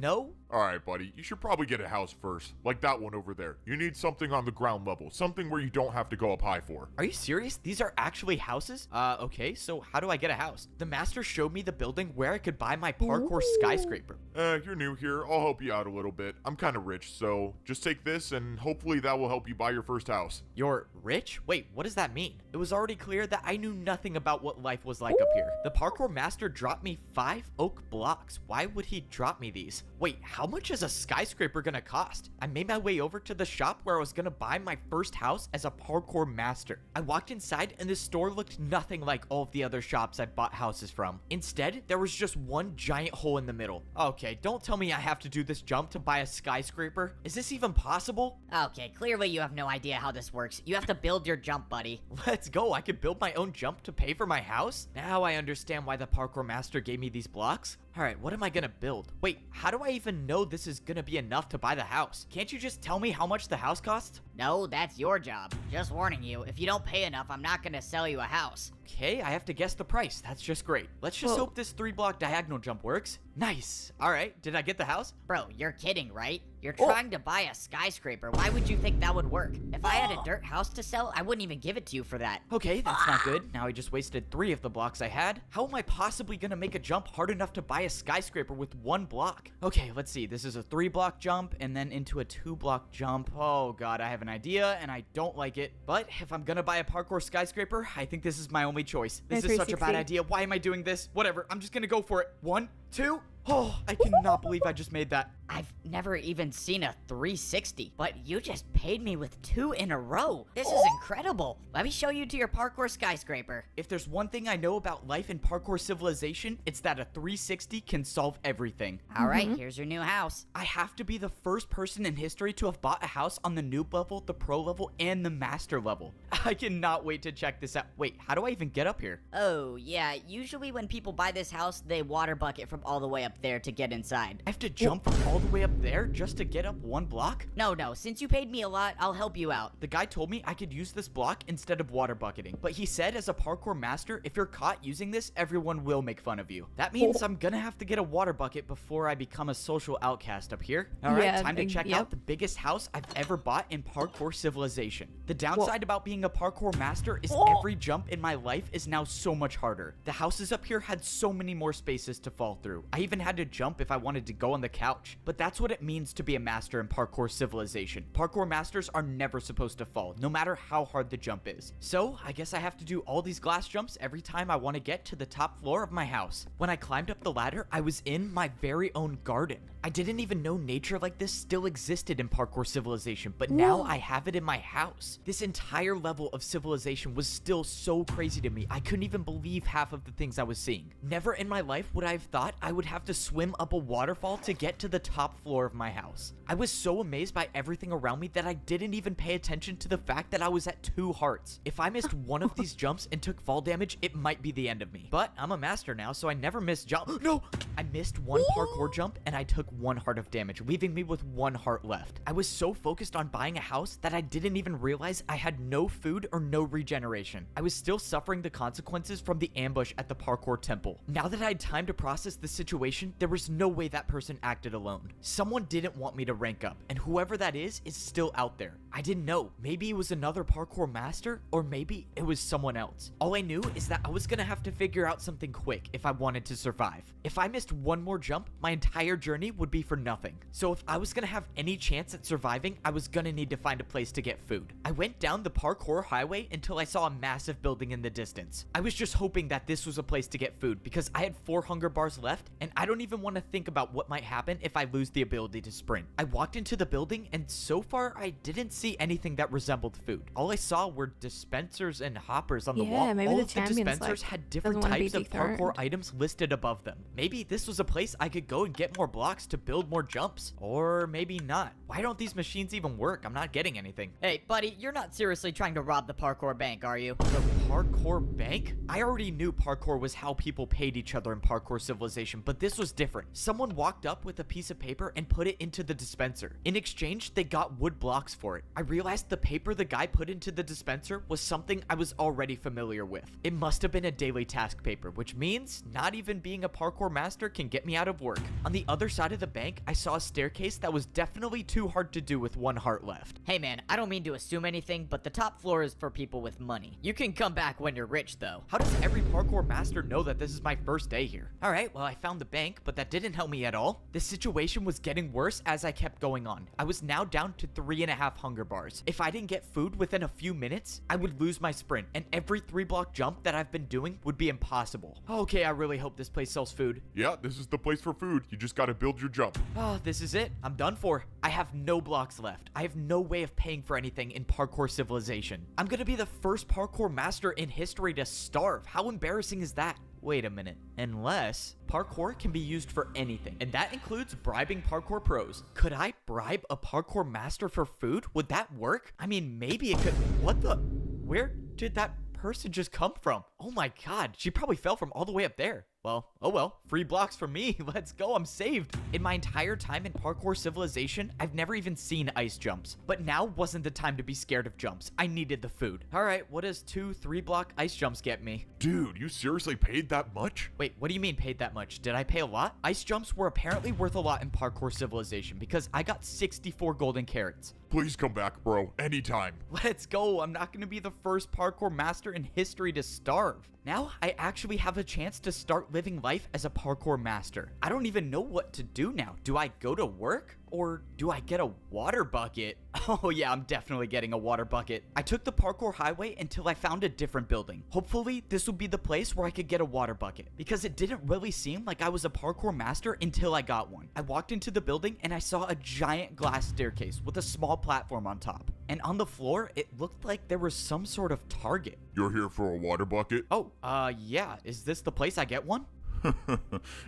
No? Alright, buddy. You should probably get a house first. Like that one over there. You need something on the ground level. Something where you don't have to go up high for. Are you serious? These are actually houses? Okay, so how do I get a house? The master showed me the building where I could buy my parkour skyscraper. You're new here. I'll help you out a little bit. I'm kind of rich, so just take this and hopefully that will help you buy your first house. You're rich? Wait, what does that mean? It was already clear that I knew nothing about what life was like up here. The parkour master dropped me 5 oak blocks. Why would he drop me these? Wait, how much is a skyscraper gonna cost? I made my way over to the shop where I was gonna buy my first house as a parkour master. I walked inside and the store looked nothing like all of the other shops I've bought houses from. Instead, there was just one giant hole in the middle. Okay, don't tell me I have to do this jump to buy a skyscraper. Is this even possible? Okay, clearly you have no idea how this works. You have to build your jump, buddy. Let's go. I could build my own jump to pay for my house? Now I understand why the parkour master gave me these blocks. Alright, what am I gonna build? Wait, how do I even know this is gonna be enough to buy the house? Can't you just tell me how much the house costs? No, that's your job. Just warning you, if you don't pay enough, I'm not gonna sell you a house. Okay, I have to guess the price. That's just great. Let's just hope this 3-block diagonal jump works. Nice. Alright, did I get the house? Bro, you're kidding, right? You're trying to buy a skyscraper. Why would you think that would work? If I had a dirt house to sell, I wouldn't even give it to you for that. Okay, that's not good. Now I just wasted 3 of the blocks I had. How am I possibly gonna make a jump hard enough to buy a skyscraper with 1 block? Okay, let's see. This is a 3-block jump and then into a 2-block jump. Oh god, I have an idea and I don't like it. But if I'm gonna buy a parkour skyscraper, I think this is my only choice. This is such a bad 360. idea. Why am I doing this? Whatever, I'm just gonna go for it. 1, 2. Oh, I cannot believe I just made that. I've never even seen a 360, but you just paid me with 2 in a row. This is incredible. Let me show you to your parkour skyscraper. If there's one thing I know about life in parkour civilization, it's that a 360 can solve everything. All right, here's your new house. I have to be the first person in history to have bought a house on the noob level, the pro level, and the master level. I cannot wait to check this out. Wait, how do I even get up here? Oh, yeah, usually when people buy this house, they water bucket from all the way up there to get inside. I have to jump from all the way up there just to get up 1 block? No, since you paid me a lot, I'll help you out. The guy told me I could use this block instead of water bucketing, but he said as a parkour master, if you're caught using this, everyone will make fun of you. That means I'm gonna have to get a water bucket before I become a social outcast up here. Alright, Yeah, time to check yep. out the biggest house I've ever bought in parkour civilization. The downside about being a parkour master is every jump in my life is now so much harder. The houses up here had so many more spaces to fall through. I even had to jump if I wanted to go on the couch. But that's what it means to be a master in parkour civilization. Parkour masters are never supposed to fall, no matter how hard the jump is. So I guess I have to do all these glass jumps every time I want to get to the top floor of my house. When I climbed up the ladder, I was in my very own garden. I didn't even know nature like this still existed in parkour civilization, but now I have it in my house. This entire level of civilization was still so crazy to me. I couldn't even believe half of the things I was seeing. Never in my life would I have thought I would have to swim up a waterfall to get to the top floor of my house. I was so amazed by everything around me that I didn't even pay attention to the fact that I was at 2 hearts. If I missed one of these jumps and took fall damage, it might be the end of me. But I'm a master now, so I never miss jump. No! I missed 1 parkour jump and I took 1 heart of damage, leaving me with 1 heart left. I was so focused on buying a house that I didn't even realize I had no food or no regeneration. I was still suffering the consequences from the ambush at the parkour temple. Now that I had time to process the situation, there was no way that person acted alone. Someone didn't want me to rank up, and whoever that is still out there. I didn't know. Maybe it was another parkour master, or maybe it was someone else. All I knew is that I was gonna have to figure out something quick if I wanted to survive. If I missed 1 more jump, my entire journey would be for nothing. So if I was gonna have any chance at surviving, I was gonna need to find a place to get food. I went down the parkour highway until I saw a massive building in the distance. I was just hoping that this was a place to get food because I had 4 hunger bars left, and I don't even want to think about what might happen if I lose the ability to sprint. I walked into the building, and so far I didn't see anything that resembled food. All I saw were dispensers and hoppers on the wall. Yeah, maybe All the of the champion's, dispensers like, had different doesn't wanna be types of parkour dethroned. items listed above them. Maybe this was a place I could go and get more blocks to build more jumps. Or maybe not. Why don't these machines even work? I'm not getting anything. Hey, buddy, you're not seriously trying to rob the parkour bank, are you? The parkour bank? I already knew parkour was how people paid each other in Parkour Civilization, but this was different. Someone walked up with a piece of paper and put it into the dispenser. In exchange, they got wood blocks for it. I realized the paper the guy put into the dispenser was something I was already familiar with. It must have been a daily task paper, which means not even being a parkour master can get me out of work. On the other side of the bank, I saw a staircase that was definitely too hard to do with one heart left. Hey man, I don't mean to assume anything, but the top floor is for people with money. You can come back when you're rich though. How does every parkour master know that this is my first day here? Alright, well I found the bank, but that didn't help me at all. The situation was getting worse as I kept going on. I was now down to 3.5 hunger bars. If I didn't get food within a few minutes, I would lose my sprint, and every 3-block jump that I've been doing would be impossible. Okay, I really hope this place sells food. Yeah, this is the place for food. You just gotta build your jump. Oh, this is it. I'm done for. I have no blocks left. I have no way of paying for anything in Parkour Civilization. I'm gonna be the first parkour master in history to starve. How embarrassing is that? Wait a minute. Unless parkour can be used for anything, and that includes bribing parkour pros. Could I bribe a parkour master for food? Would that work? I mean, maybe it could. What the? Where did that person just come from? Oh my god, she probably fell from all the way up there. Well, oh well, free blocks for me. Let's go, I'm saved. In my entire time in Parkour Civilization, I've never even seen ice jumps. But now wasn't the time to be scared of jumps. I needed the food. All right, what does 2 3-block ice jumps get me? Dude, you seriously paid that much? Wait, what do you mean paid that much? Did I pay a lot? Ice jumps were apparently worth a lot in Parkour Civilization because I got 64 golden carrots. Please come back, bro. Anytime. Let's go. I'm not going to be the first parkour master in history to starve. Now, I actually have a chance to start living life as a parkour master. I don't even know what to do now. Do I go to work? Or do I get a water bucket? Oh yeah, I'm definitely getting a water bucket. I took the parkour highway until I found a different building. Hopefully, this will be the place where I could get a water bucket, because it didn't really seem like I was a parkour master until I got one. I walked into the building and I saw a giant glass staircase with a small platform on top. And on the floor, it looked like there was some sort of target. You're here for a water bucket? Oh, yeah. Is this the place I get one?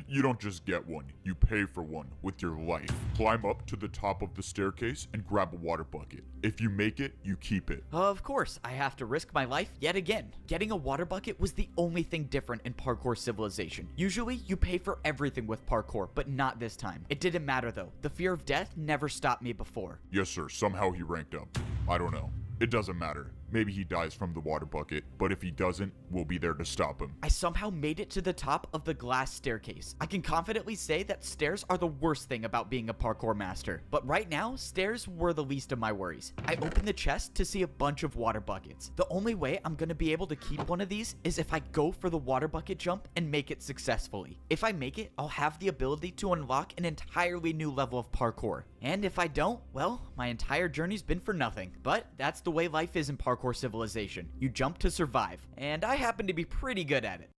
You don't just get one, you pay for one with your life. Climb up to the top of the staircase and grab a water bucket. If you make it, you keep it. Of course, I have to risk my life yet again. Getting a water bucket was the only thing different in Parkour Civilization. Usually, you pay for everything with parkour, but not this time. It didn't matter though. The fear of death never stopped me before. Yes, sir. Somehow he ranked up. I don't know. It doesn't matter. Maybe he dies from the water bucket, but if he doesn't, we'll be there to stop him. I somehow made it to the top of the glass staircase. I can confidently say that stairs are the worst thing about being a parkour master. But right now, stairs were the least of my worries. I opened the chest to see a bunch of water buckets. The only way I'm gonna be able to keep one of these is if I go for the water bucket jump and make it successfully. If I make it, I'll have the ability to unlock an entirely new level of parkour. And if I don't, well, my entire journey's been for nothing. But that's the way life is in Parkour Civilization. You jump to survive, and I happen to be pretty good at it.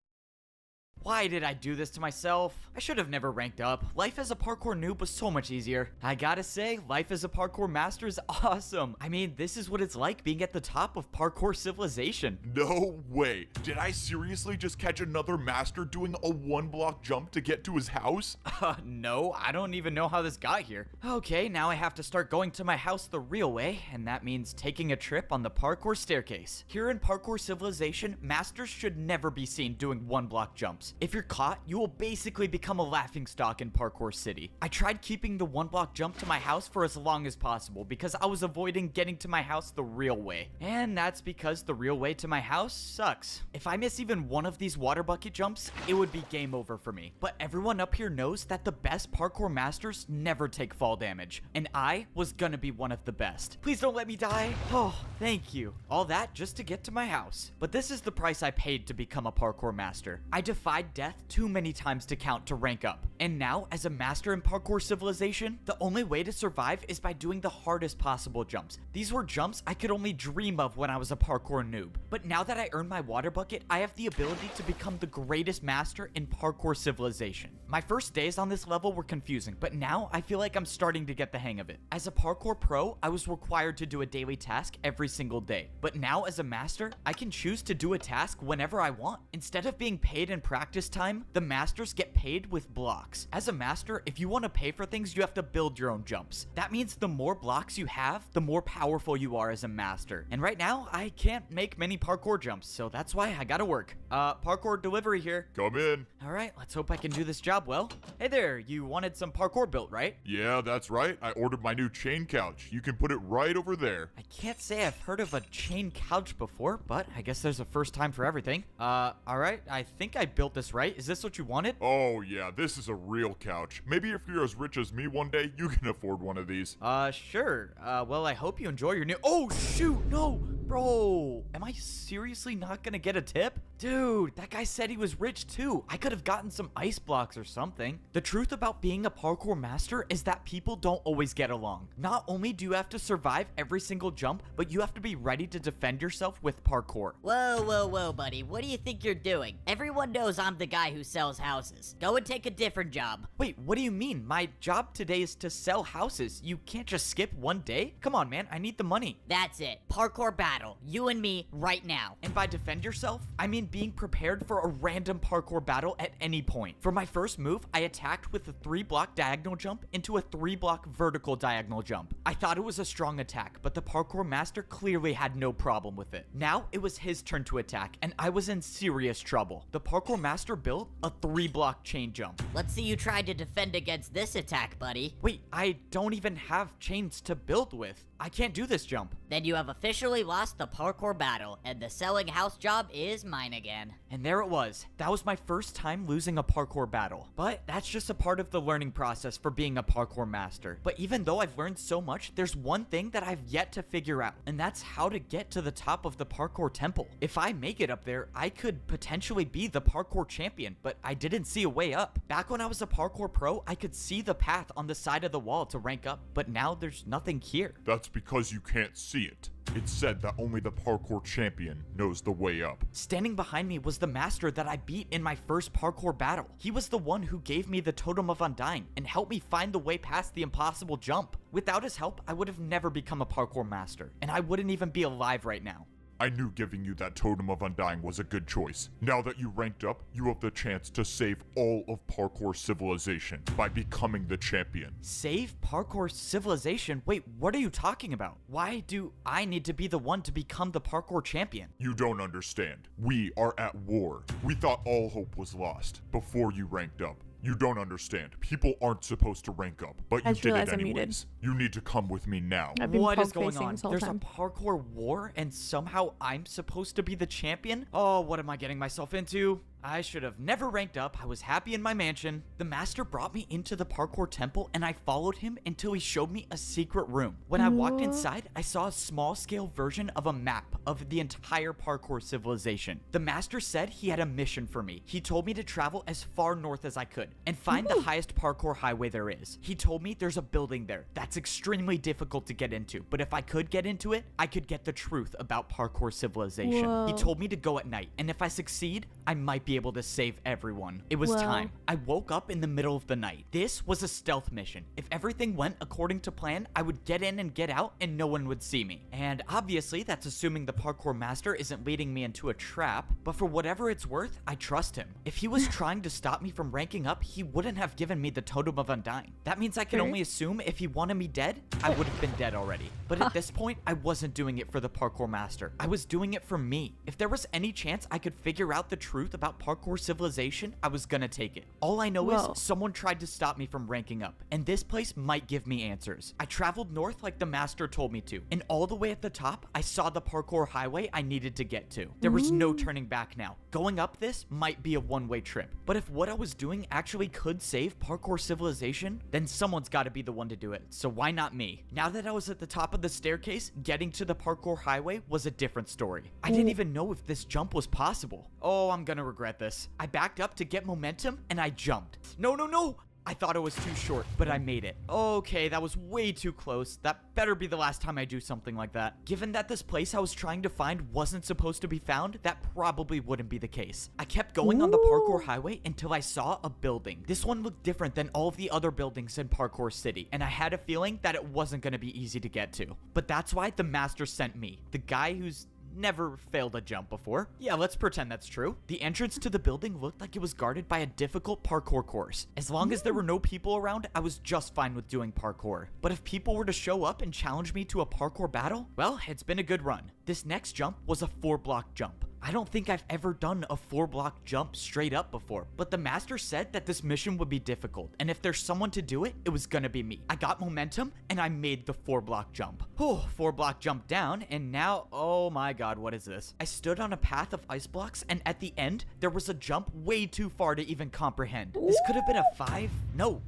Why did I do this to myself? I should have never ranked up. Life as a parkour noob was so much easier. I gotta say, life as a parkour master is awesome. I mean, this is what it's like being at the top of Parkour Civilization. No way. Did I seriously just catch another master doing a 1-block jump to get to his house? No, I don't even know how this got here. Okay, now I have to start going to my house the real way, and that means taking a trip on the parkour staircase. Here in Parkour Civilization, masters should never be seen doing 1-block jumps. If you're caught, you will basically become a laughingstock in Parkour City. I tried keeping the 1-block jump to my house for as long as possible because I was avoiding getting to my house the real way. And that's because the real way to my house sucks. If I miss even one of these water bucket jumps, it would be game over for me. But everyone up here knows that the best parkour masters never take fall damage. And I was gonna be one of the best. Please don't let me die. Oh, thank you. All that just to get to my house. But this is the price I paid to become a parkour master. I defied died death too many times to count to rank up. And now, as a master in Parkour Civilization, the only way to survive is by doing the hardest possible jumps. These were jumps I could only dream of when I was a parkour noob. But now that I earned my water bucket, I have the ability to become the greatest master in Parkour Civilization. My first days on this level were confusing, but now I feel like I'm starting to get the hang of it. As a parkour pro, I was required to do a daily task every single day. But now as a master, I can choose to do a task whenever I want. Instead of being paid in practice time, the masters get paid with blocks. As a master, if you want to pay for things, you have to build your own jumps. That means the more blocks you have, the more powerful you are as a master. And right now, I can't make many parkour jumps, so that's why I gotta work. Parkour delivery here. Come in. All right, let's hope I can do this job well. Hey there, you wanted some parkour built, right? Yeah, that's right. I ordered my new chain couch. You can put it right over there. I can't say I've heard of a chain couch before, but I guess there's a first time for everything. All right, I think I built this right. Is this what you wanted? Oh yeah, this is a real couch. Maybe if you're as rich as me one day, you can afford one of these. Sure. Well, I hope you enjoy your new— Oh, shoot, no! Bro, am I seriously not gonna get a tip? Dude, that guy said he was rich too. I could have gotten some ice blocks or something. The truth about being a parkour master is that people don't always get along. Not only do you have to survive every single jump, but you have to be ready to defend yourself with parkour. Whoa, buddy. What do you think you're doing? Everyone knows I'm the guy who sells houses. Go and take a different job. Wait, what do you mean? My job today is to sell houses. You can't just skip one day? Come on, man. I need the money. That's it. Parkour battle. You and me right now. And by defend yourself, I mean being prepared for a random parkour battle at any point. For my first move, I attacked with a 3-block diagonal jump into a 3-block vertical diagonal jump. I thought it was a strong attack, but the parkour master clearly had no problem with it. Now it was his turn to attack, and I was in serious trouble. The parkour master built a 3-block chain jump. Let's see you try to defend against this attack, buddy. Wait, I don't even have chains to build with. I can't do this jump. Then you have officially lost the parkour battle, and the selling house job is mine again. And there it was. That was my first time losing a parkour battle. But that's just a part of the learning process for being a parkour master. But even though I've learned so much, there's one thing that I've yet to figure out, and that's how to get to the top of the parkour temple. If I make it up there, I could potentially be the parkour champion, but I didn't see a way up. Back when I was a parkour pro, I could see the path on the side of the wall to rank up, but now there's nothing here. That's because you can't see it. It's said that only the parkour champion knows the way up. Standing behind me was the master that I beat in my first parkour battle. He was the one who gave me the Totem of Undying and helped me find the way past the impossible jump. Without his help, I would have never become a parkour master, and I wouldn't even be alive right now. I knew giving you that Totem of Undying was a good choice. Now that you ranked up, you have the chance to save all of Parkour Civilization by becoming the champion. Save Parkour Civilization? Wait, what are you talking about? Why do I need to be the one to become the parkour champion? You don't understand. We are at war. We thought all hope was lost before you ranked up. You don't understand. People aren't supposed to rank up, but you did it anyways. You need to come with me now. What is going on? There's a parkour war and somehow I'm supposed to be the champion? Oh, what am I getting myself into? I should have never ranked up. I was happy in my mansion. The master brought me into the parkour temple and I followed him until he showed me a secret room. When I walked inside, I saw a small scale version of a map of the entire parkour civilization. The master said he had a mission for me. He told me to travel as far north as I could and find the highest parkour highway there is. He told me there's a building there that's extremely difficult to get into, but if I could get into it, I could get the truth about parkour civilization. Whoa. He told me to go at night, and if I succeed, I might be able to save everyone. It was time. I woke up in the middle of the night. This was a stealth mission. If everything went according to plan, I would get in and get out and no one would see me. And obviously that's assuming the parkour master isn't leading me into a trap, but for whatever it's worth, I trust him. If he was trying to stop me from ranking up, he wouldn't have given me the Totem of Undying. That means I can only assume if he wanted me dead, I would have been dead already. But at this point, I wasn't doing it for the parkour master. I was doing it for me. If there was any chance I could figure out the truth about parkour civilization, I was gonna take it. All I know is someone tried to stop me from ranking up, and this place might give me answers. I traveled north like the master told me to, and all the way at the top, I saw the parkour highway I needed to get to. There was no turning back now. Going up this might be a one-way trip, but if what I was doing actually could save parkour civilization, then someone's gotta be the one to do it, so why not me? Now that I was at the top of the staircase, getting to the parkour highway was a different story. I didn't even know if this jump was possible. Oh, I'm gonna regret regret this. I backed up to get momentum and I jumped. No, no, no! I thought it was too short, but I made it. Okay, that was way too close. That better be the last time I do something like that. Given that this place I was trying to find wasn't supposed to be found, that probably wouldn't be the case. I kept going on the parkour highway until I saw a building. This one looked different than all of the other buildings in Parkour City, and I had a feeling that it wasn't going to be easy to get to. But that's why the master sent me, the guy who's never failed a jump before. Yeah, let's pretend that's true. The entrance to the building looked like it was guarded by a difficult parkour course. As long as there were no people around, I was just fine with doing parkour. But if people were to show up and challenge me to a parkour battle, well, it's been a good run. This next jump was a 4-block jump. I don't think I've ever done a 4-block jump straight up before, but the master said that this mission would be difficult, and if there's someone to do it, it was gonna be me. I got momentum, and I made the 4-block jump. 4-block jump down, and now, oh my god, what is this? I stood on a path of ice blocks, and at the end, there was a jump way too far to even comprehend. This could have been a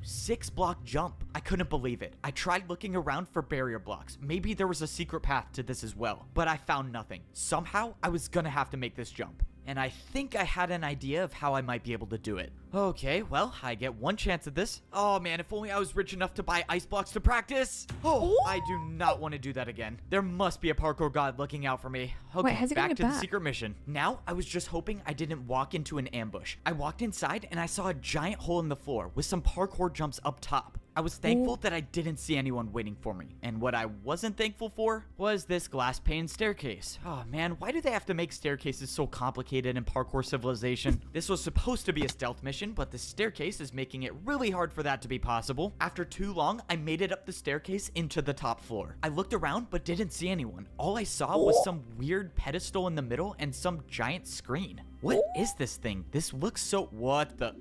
6-block jump. I couldn't believe it. I tried looking around for barrier blocks. Maybe there was a secret path to this as well, but I found nothing. Somehow, I was gonna have to make this jump. And I think I had an idea of how I might be able to do it. Okay, well, I get one chance at this. Oh man, if only I was rich enough to buy ice blocks to practice. Oh, I do not want to do that again. There must be a parkour god looking out for me. Okay, Wait, how's he back gonna to get the back? secret mission. Now, I was just hoping I didn't walk into an ambush. I walked inside and I saw a giant hole in the floor with some parkour jumps up top. I was thankful that I didn't see anyone waiting for me. And what I wasn't thankful for was this glass pane staircase. Oh man, why do they have to make staircases so complicated in Parkour Civilization? This was supposed to be a stealth mission, but the staircase is making it really hard for that to be possible. After too long, I made it up the staircase into the top floor. I looked around but didn't see anyone. All I saw was some weird pedestal in the middle and some giant screen. What is this thing? This looks so... What the...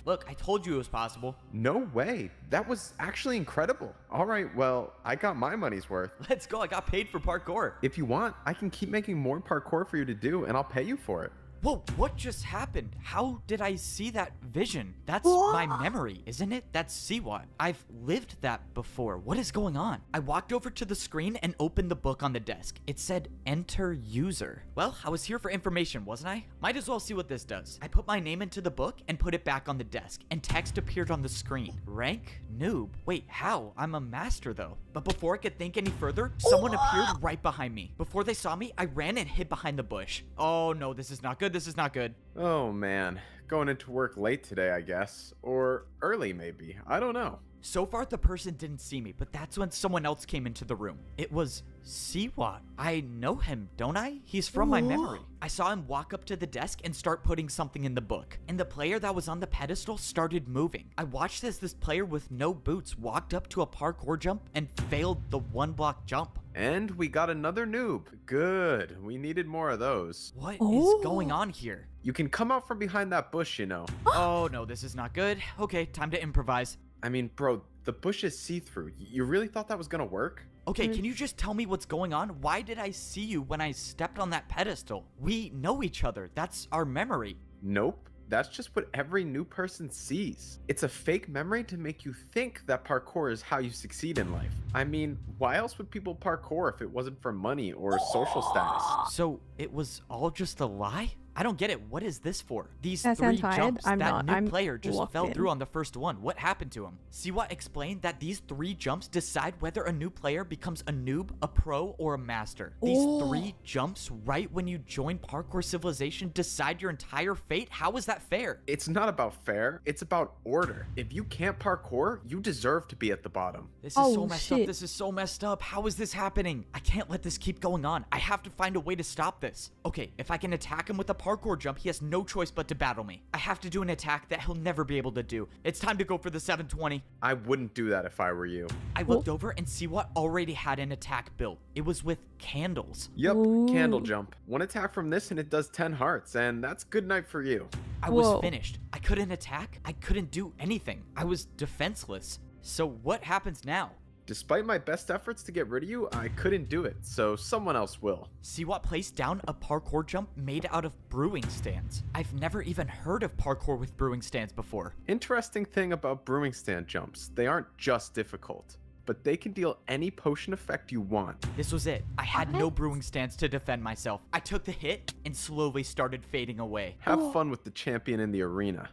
Look, I told you it was possible. No way. That was actually incredible. All right, well, I got my money's worth. Let's go, I got paid for parkour. If you want, I can keep making more parkour for you to do, and I'll pay you for it. Whoa, what just happened? How did I see that vision? That's my memory, isn't it? That's CWAT. I've lived that before. What is going on? I walked over to the screen and opened the book on the desk. It said, enter user. Well, I was here for information, wasn't I? Might as well see what this does. I put my name into the book and put it back on the desk, and text appeared on the screen. Rank? Noob. Wait, how? I'm a master though. But before I could think any further, someone appeared right behind me. Before they saw me, I ran and hid behind the bush. Oh no, this is not good. This is not good. Oh man, going into work late today, I guess. Or early maybe, I don't know. So far, the person didn't see me, but that's when someone else came into the room. It was CWAT. I know him, don't I? He's from my memory. I saw him walk up to the desk and start putting something in the book. And the player that was on the pedestal started moving. I watched as this player with no boots walked up to a parkour jump and failed the 1-block jump. And we got another noob. Good, we needed more of those. What is going on here? You can come out from behind that bush, you know. Oh no, this is not good. Okay, time to improvise. I mean, bro, the bush is see-through. You really thought that was gonna work? Okay, can you just tell me what's going on? Why did I see you when I stepped on that pedestal? We know each other. That's our memory. Nope. That's just what every new person sees. It's a fake memory to make you think that parkour is how you succeed in life. I mean, why else would people parkour if it wasn't for money or social status? So it was all just a lie? I don't get it. What is this for? These That 3 sounds tired. jumps, I'm that not. new I'm player just locked fell in. through on the first one. What happened to him? Siwa explained that these 3 jumps decide whether a new player becomes a noob, a pro, or a master. These 3 jumps right when you join Parkour Civilization decide your entire fate? How is that fair? It's not about fair, it's about order. If you can't parkour, you deserve to be at the bottom. This is so Oh, messed up. shit. This is so messed up. How is this happening? I can't let this keep going on. I have to find a way to stop this. Okay, if I can attack him with a parkour jump, he has no choice but to battle me. I have to do an attack that he'll never be able to do. It's time to go for the 720. I wouldn't do that if I were you. I looked over and Siwa already had an attack built. It was with candles. Yep, Ooh. candle jump. One attack from this and it does 10 hearts, and that's good night for you. I was Whoa. finished. I couldn't attack. I couldn't do anything. I was defenseless. So what happens now? Despite my best efforts to get rid of you, I couldn't do it, so someone else will. Siwa placed down a parkour jump made out of brewing stands. I've never even heard of parkour with brewing stands before. Interesting thing about brewing stand jumps, they aren't just difficult, but they can deal any potion effect you want. This was it. I had no What? brewing stance to defend myself. I took the hit and slowly started fading away. Have fun with the champion in the arena.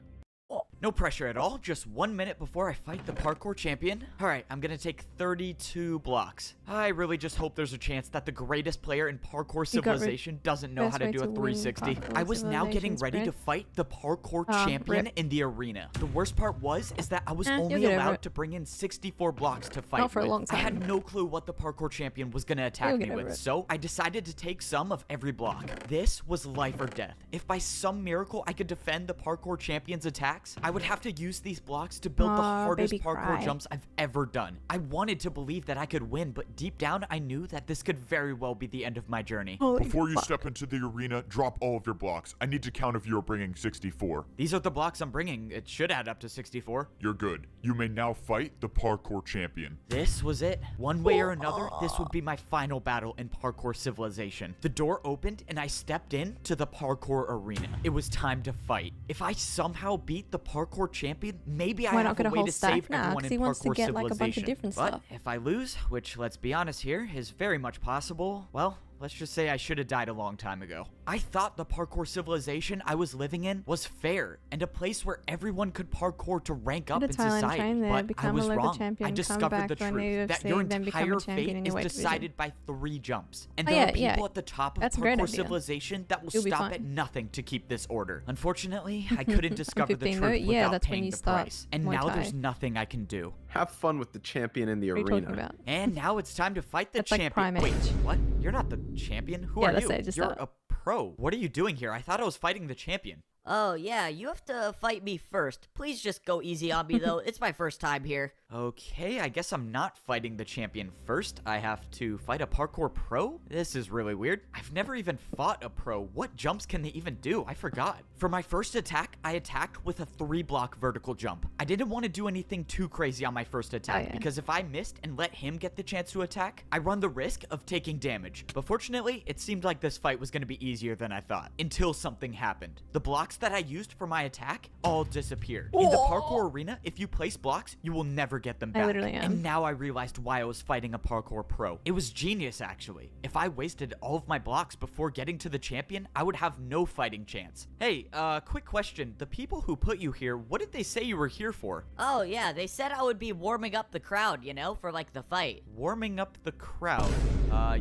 No pressure at all, just 1 minute before I fight the parkour champion. Alright, I'm gonna take 32 blocks. I really just hope there's a chance that the greatest player in parkour You got civilization doesn't know best how to way do a to win 360. Parkour I was now getting Civilization ready to sprint. fight the parkour Ah, champion rip. in the arena. The worst part is that I was you'll only get over allowed it. to bring in 64 blocks to fight Not for a with. long I had time. no clue what the parkour champion was gonna attack You'll me get over with, it. so I decided to take some of every block. This was life or death. If by some miracle I could defend the parkour champion's attacks, I would have to use these blocks to build the Aw, hardest baby parkour cry. jumps I've ever done. I wanted to believe that I could win, but deep down I knew that this could very well be the end of my journey. Before you step into the arena, drop all of your blocks. I need to count if you're bringing 64. These are the blocks I'm bringing. It should add up to 64. You're good. You may now fight the parkour champion. This was it. One way or another, this would be my final battle in Parkour Civilization. The door opened and I stepped in to the parkour arena. It was time to fight. If I somehow beat the parkour champion, maybe I Why not have get a a way whole to stack save now? everyone 'Cause in he wants to Parkour get, like, a bunch of Civilization. different But stuff. if I lose, which let's be honest here, is very much possible, well, let's just say I should have died a long time ago. I thought the parkour civilization I was living in was fair and a place where everyone could parkour to rank up Go in to Thailand, society. train there, but I become a was local wrong. champion, I come discovered back, the join truth the that UFC, your then become a entire champion fate in is your weight division. decided by 3 jumps. And Oh, there yeah, are people yeah. at the top of That's a great parkour idea. civilization that will You'll be stop fine. at nothing to keep this order. Unfortunately, I couldn't discover the 15 truth though? Yeah, without that's when paying you the start price. And Muay now Thai. there's nothing I can do. Have fun with the champion in the What are you arena. talking about? And now it's time to fight the That's like champion. prime Wait, age. what? You're not the champion? Who Yeah, are that's you? it, just You're that. a pro. What are you doing here? I thought I was fighting the champion. Oh, yeah, you have to fight me first. Please just go easy on me, though. It's my first time here. Okay, I guess I'm not fighting the champion first. I have to fight a parkour pro? This is really weird. I've never even fought a pro. What jumps can they even do? I forgot. For my first attack, I attacked with a 3-block vertical jump. I didn't want to do anything too crazy on my first attack yeah. because if I missed and let him get the chance to attack, I run the risk of taking damage. But fortunately, it seemed like this fight was going to be easier than I thought until something happened. The blocks that I used for my attack all disappeared. In the parkour arena, if you place blocks, you will never get them back. literally am. And now I realized why I was fighting a parkour pro. It was genius, actually. If I wasted all of my blocks before getting to the champion, I would have no fighting chance. Hey, quick question. The people who put you here, what did they say you were here for? Oh, yeah, they said I would be warming up the crowd, you know, for, like, the fight. Warming up the crowd.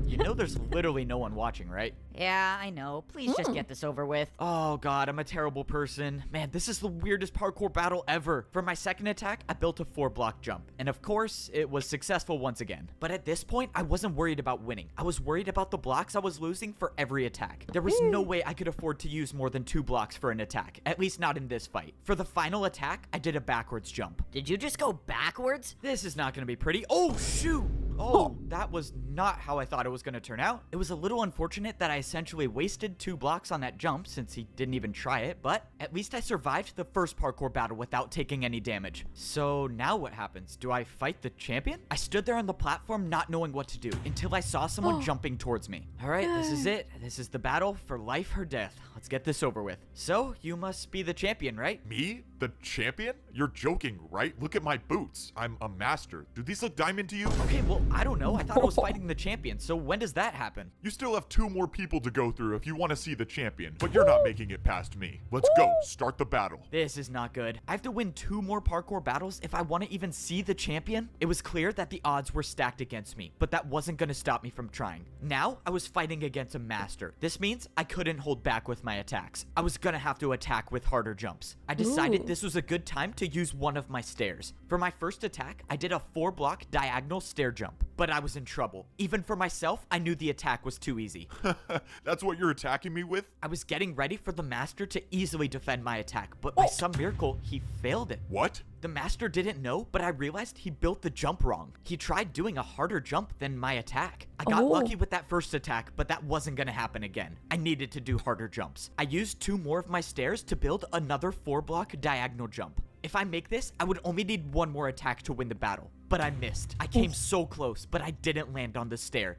You know there's literally no one watching, right? Yeah, I know. Please just get this over with. Oh god, I'm a terrible person. Man, this is the weirdest parkour battle ever. For my second attack, I built a 4-block jump. And of course, it was successful once again. But at this point, I wasn't worried about winning. I was worried about the blocks I was losing for every attack. There was no way I could afford to use more than 2 blocks for an attack. At least not in this fight. For the final attack, I did a backwards jump. Did you just go backwards? This is not gonna be pretty. Oh, shoot! Oh, that was not how I thought it was gonna turn out. It was a little unfortunate that I essentially wasted 2 blocks on that jump since he didn't even try it, but at least I survived the first parkour battle without taking any damage. So now what happens? Do I fight the champion? I stood there on the platform not knowing what to do until I saw someone jumping towards me. All right, this is it. This is the battle for life or death. Let's get this over with. So, you must be the champion, right? Me? The champion? You're joking, right? Look at my boots. I'm a master. Do these look diamond to you? Okay, well, I don't know. I thought I was fighting the champion, so when does that happen? You still have 2 more people to go through if you want to see the champion, but you're not making it past me. Let's go. Start the battle. This is not good. I have to win 2 more parkour battles if I want to even see the champion. It was clear that the odds were stacked against me, but that wasn't going to stop me from trying. Now, I was fighting against a master. This means I couldn't hold back with my attacks. I was going to have to attack with harder jumps. I decided this was a good time to use one of my stairs. For my first attack, I did a 4-block diagonal stair jump, but I was in trouble. Even for myself, I knew the attack was too easy. That's what you're attacking me with? I was getting ready for the master to easily defend my attack, but by some miracle, he failed it. What? The master didn't know, but I realized he built the jump wrong. He tried doing a harder jump than my attack. I got lucky with that first attack, but that wasn't gonna happen again. I needed to do harder jumps. I used 2 more of my stairs to build another 4-block diagonal jump. If I make this, I would only need 1 more attack to win the battle. but I missed. I came so close, but I didn't land on the stair.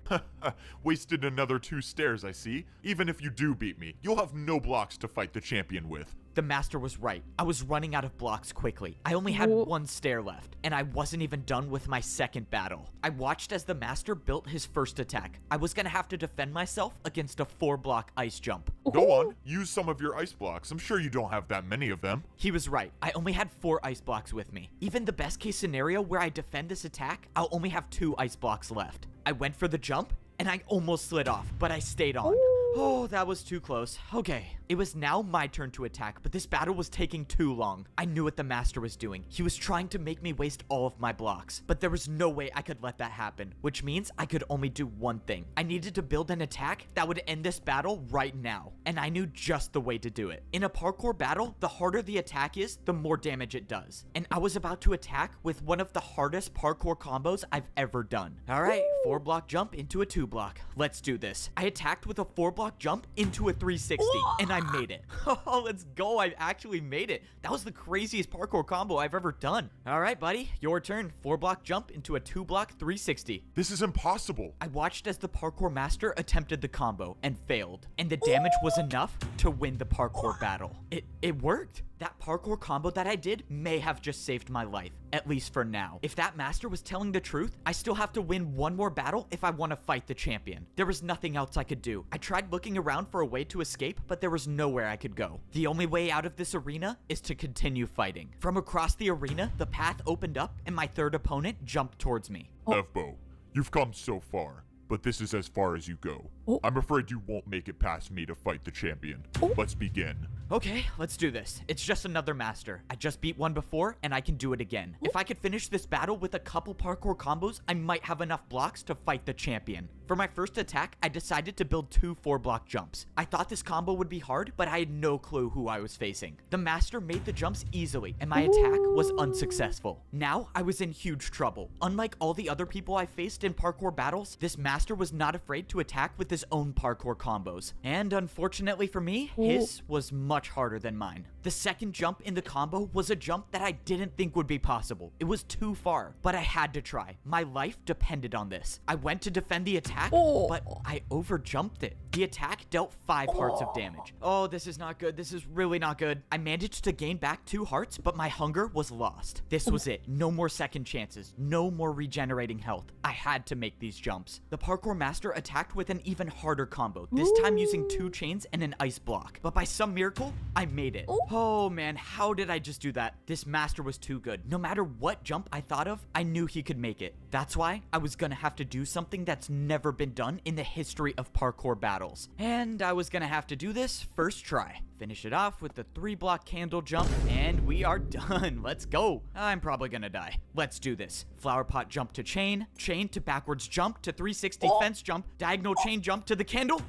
Wasted another 2 stairs, I see. Even if you do beat me, you'll have no blocks to fight the champion with. The master was right. I was running out of blocks quickly. I only had 1 stair left, and I wasn't even done with my second battle. I watched as the master built his first attack. I was gonna have to defend myself against a 4-block ice jump. Go on, use some of your ice blocks. I'm sure you don't have that many of them. He was right. I only had 4 ice blocks with me. Even the best case scenario where I defend this attack, I'll only have 2 ice blocks left. I went for the jump, and I almost slid off, but I stayed on. Oh, that was too close. Okay. It was now my turn to attack, but this battle was taking too long. I knew what the master was doing. He was trying to make me waste all of my blocks, but there was no way I could let that happen, which means I could only do one thing. I needed to build an attack that would end this battle right now, and I knew just the way to do it. In a parkour battle, the harder the attack is, the more damage it does. And I was about to attack with one of the hardest parkour combos I've ever done. All right, 4-block jump into a 2-block. Let's do this. I attacked with a 4-block jump into a 360, and I made it. Oh, let's go. I actually made it. That was the craziest parkour combo I've ever done. All right, buddy, your turn. 4-block jump into a 2-block 360. This is impossible. I watched as the parkour master attempted the combo and failed, and the damage was enough to win the parkour battle. It worked. That parkour combo that I did may have just saved my life, at least for now. If that master was telling the truth, I still have to win one more battle if I want to fight the champion. There was nothing else I could do. I tried looking around for a way to escape, but there was nowhere I could go. The only way out of this arena is to continue fighting. From across the arena, the path opened up and my third opponent jumped towards me. Evbo, you've come so far, but this is as far as you go. I'm afraid you won't make it past me to fight the champion. Let's begin. Okay, let's do this. It's just another master. I just beat one before, and I can do it again. If I could finish this battle with a couple parkour combos, I might have enough blocks to fight the champion. For my first attack, I decided to build 2 4-block jumps. I thought this combo would be hard, but I had no clue who I was facing. The master made the jumps easily, and my attack was unsuccessful. Now, I was in huge trouble. Unlike all the other people I faced in parkour battles, this master was not afraid to attack with his own parkour combos. And unfortunately for me, his was much harder than mine. The second jump in the combo was a jump that I didn't think would be possible. It was too far, but I had to try. My life depended on this. I went to defend the attack, but I overjumped it. The attack dealt 5 hearts of damage. Oh, this is not good. This is really not good. I managed to gain back 2 hearts, but my hunger was lost. This was it. No more second chances. No more regenerating health. I had to make these jumps. The parkour master attacked with an even harder combo, this time using 2 chains and an ice block. But by some miracle, I made it. Oh man, how did I just do that? This master was too good. No matter what jump I thought of, I knew he could make it. That's why I was gonna have to do something that's never been done in the history of parkour battles. And I was gonna have to do this first try. Finish it off with the 3-block candle jump, and we are done. Let's go. I'm probably gonna die. Let's do this. Flower pot jump to chain to backwards jump to 360 fence jump, diagonal chain jump to the candle.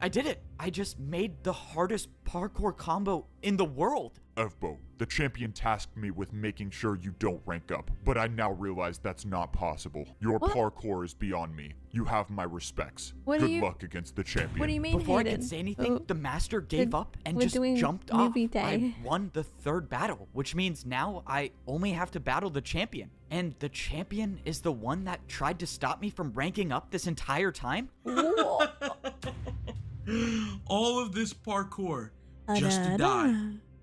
I did it. I just made the hardest parkour combo in the world. Evbo, the champion tasked me with making sure you don't rank up, but I now realize that's not possible. Your parkour is beyond me. You have my respects. Good luck against the champion. What do you mean, Before Hayden? I could say anything, the master gave up and we're just doing jumped off. movie day. I won the 3rd battle, which means now I only have to battle the champion. And the champion is the one that tried to stop me from ranking up this entire time? All of this parkour just to die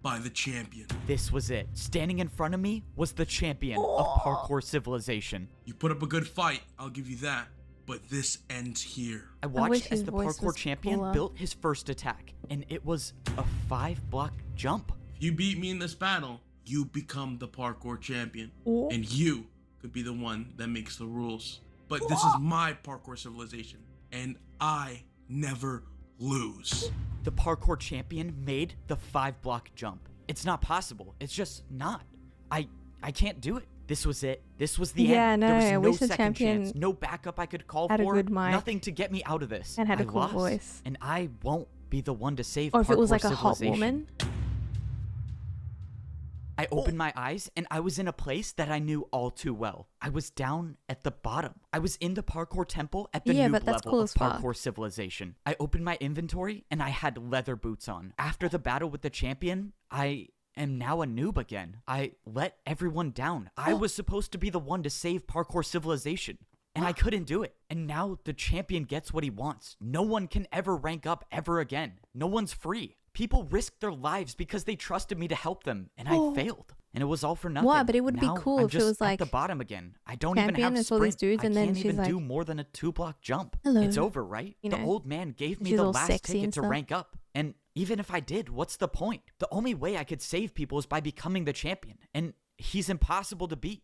by the champion. This was it. Standing in front of me was the champion of parkour civilization. You put up a good fight, I'll give you that. But this ends here. I wish watched as his the voice parkour was champion fuller. built his first attack, and it was a 5-block jump. If you beat me in this battle, you become the parkour champion. And you could be the one that makes the rules. But this is my parkour civilization, and I never lose. The parkour champion made the 5-block jump. It's not possible. It's just not. I can't do it. This was it. This was the Yeah, end. no, There was I no wish the second champion chance. No backup I could call had a for. good mic Nothing to get me out of this. and had a I cool lost, voice. and I won't be the one to save Or if it was parkour like a hot civilization. woman. I opened my eyes and I was in a place that I knew all too well. I was down at the bottom. I was in the parkour temple at the Yeah, noob but that's level cool of as fuck. parkour civilization. I opened my inventory and I had leather boots on. After the battle with the champion, I am now a noob again. I let everyone down. I was supposed to be the one to save Parkour Civilization, and I couldn't do it. And now the champion gets what he wants. No one can ever rank up ever again. No one's free. People risked their lives because they trusted me to help them, and I failed. And it was all for nothing. What? But it would Now, be cool I'm if it just was like at the bottom again. I don't even champion have is all these sprint. dudes, and I then can't she's even do like, more than a 2-block jump. hello. It's over, right? You The know, old man gave me she's the all last sexy ticket and to stuff. rank up. And even if I did, what's the point? The only way I could save people is by becoming the champion. And he's impossible to beat.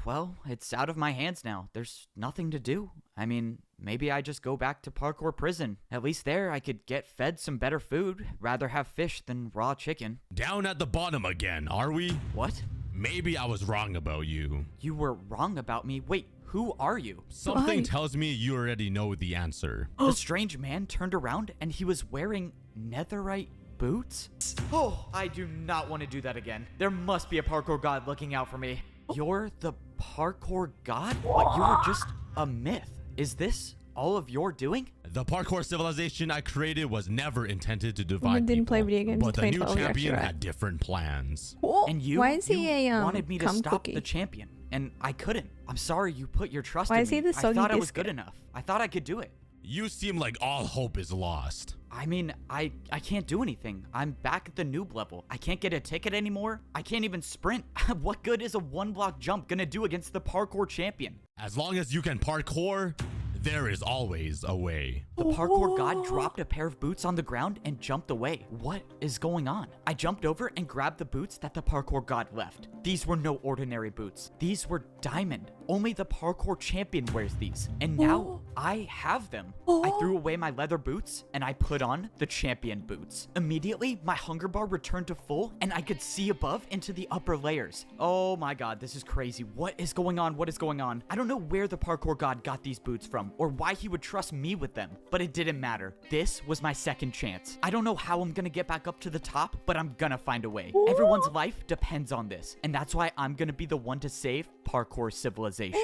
Well, it's out of my hands now. There's nothing to do. I mean, maybe I just go back to Parkour Prison. At least there I could get fed some better food. Rather have fish than raw chicken. Down at the bottom again, are we? What? Maybe I was wrong about you. You were wrong about me. Wait, who are you? Something tells me you already know the answer. The strange man turned around and he was wearing netherite boots? Oh, I do not want to do that again. There must be a parkour god looking out for me. You're the parkour god? But you were just a myth. Is this all of your doing? The parkour civilization I created was never intended to divide Woman didn't people, play video games but in the new 2012, you're champion actually right. had different plans. And you, Why is he you a wanted me to cum stop cookie? the champion, and I couldn't. I'm sorry you put your trust Why in is he me. the I soggy thought I was biscuit? good enough. I thought I could do it. You seem like all hope is lost. I mean, I can't do anything. I'm back at the noob level. I can't get a ticket anymore. I can't even sprint. What good is a 1-block jump gonna do against the parkour champion? As long as you can parkour, there is always a way. The parkour god dropped a pair of boots on the ground and jumped away. What is going on? I jumped over and grabbed the boots that the parkour god left. These were no ordinary boots. These were diamond. Only the parkour champion wears these. And now I have them. I threw away my leather boots and I put on the champion boots. Immediately, my hunger bar returned to full and I could see above into the upper layers. Oh my god, this is crazy. What is going on? What is going on? I don't know where the parkour god got these boots from or why he would trust me with them, but it didn't matter. This was my second chance. I don't know how I'm gonna get back up to the top, but I'm gonna find a way. Everyone's life depends on this, and that's why I'm gonna be the one to save Parkour Civilization.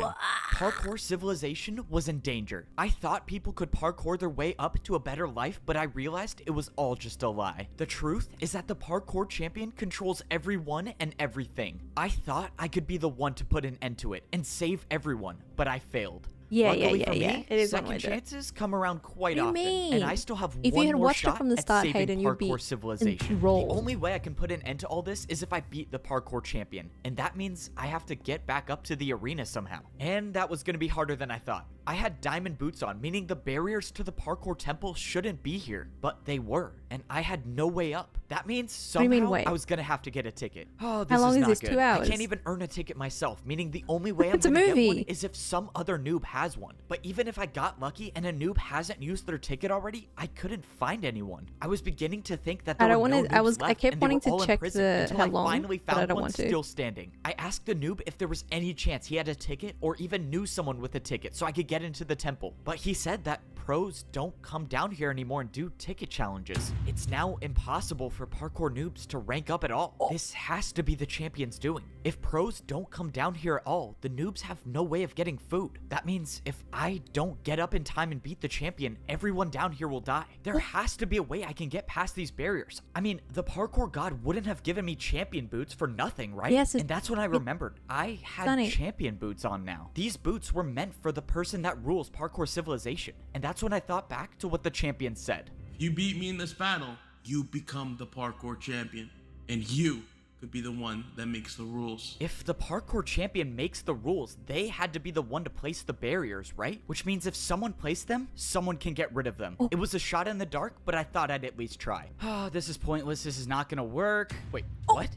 Parkour Civilization was in danger. I thought people could parkour their way up to a better life, but I realized it was all just a lie. The truth is that the parkour champion controls everyone and everything. I thought I could be the one to put an end to it and save everyone, but I failed. Yeah, Luckily yeah, for yeah, me, yeah. It is one second way to- chances come around quite What do you often, mean? and I still have If you one had more watched it shot from the at start, saving Hayden, you'd be Parkour Civilization. The enthralled. only way I can put an end to all this is if I beat the parkour champion, and that means I have to get back up to the arena somehow. And that was gonna be harder than I thought. I had diamond boots on, meaning the barriers to the parkour temple shouldn't be here, but they were, and I had no way up. That means do you mean, somehow wait? I was gonna have to get a ticket. Oh, this How long is is not this, good. 2 hours? I can't even earn a ticket myself, meaning the only way I'm It's a gonna get one movie. is if some other noob has one. But even if I got lucky and a noob hasn't used their ticket already, I couldn't find anyone. I was beginning to think that I there don't were no wanna- I noobs was- I left, kept and they wanting were to all in check prison the until how I long, finally but I found don't one want to. still standing. I asked the noob if there was any chance he had a ticket or even knew someone with a ticket so I could get into the temple. But he said that pros don't come down here anymore and do ticket challenges. It's now impossible for parkour noobs to rank up at all. This has to be the champion's doing. If pros don't come down here at all, the noobs have no way of getting food. That means if I don't get up in time and beat the champion, everyone down here will die. There has to be a way I can get past these barriers. I mean, the parkour god wouldn't have given me champion boots for nothing, right? Yes, and that's when I remembered. I had Sonny. champion boots on now. These boots were meant for the person that rules Parkour Civilization. And that's when I thought back to what the champion said. If you beat me in this battle, you become the parkour champion. And you could be the one that makes the rules. If the parkour champion makes the rules, they had to be the one to place the barriers, right? Which means if someone placed them, someone can get rid of them. It was a shot in the dark, but I thought I'd at least try. Oh, this is pointless. This is not gonna work. Wait, what?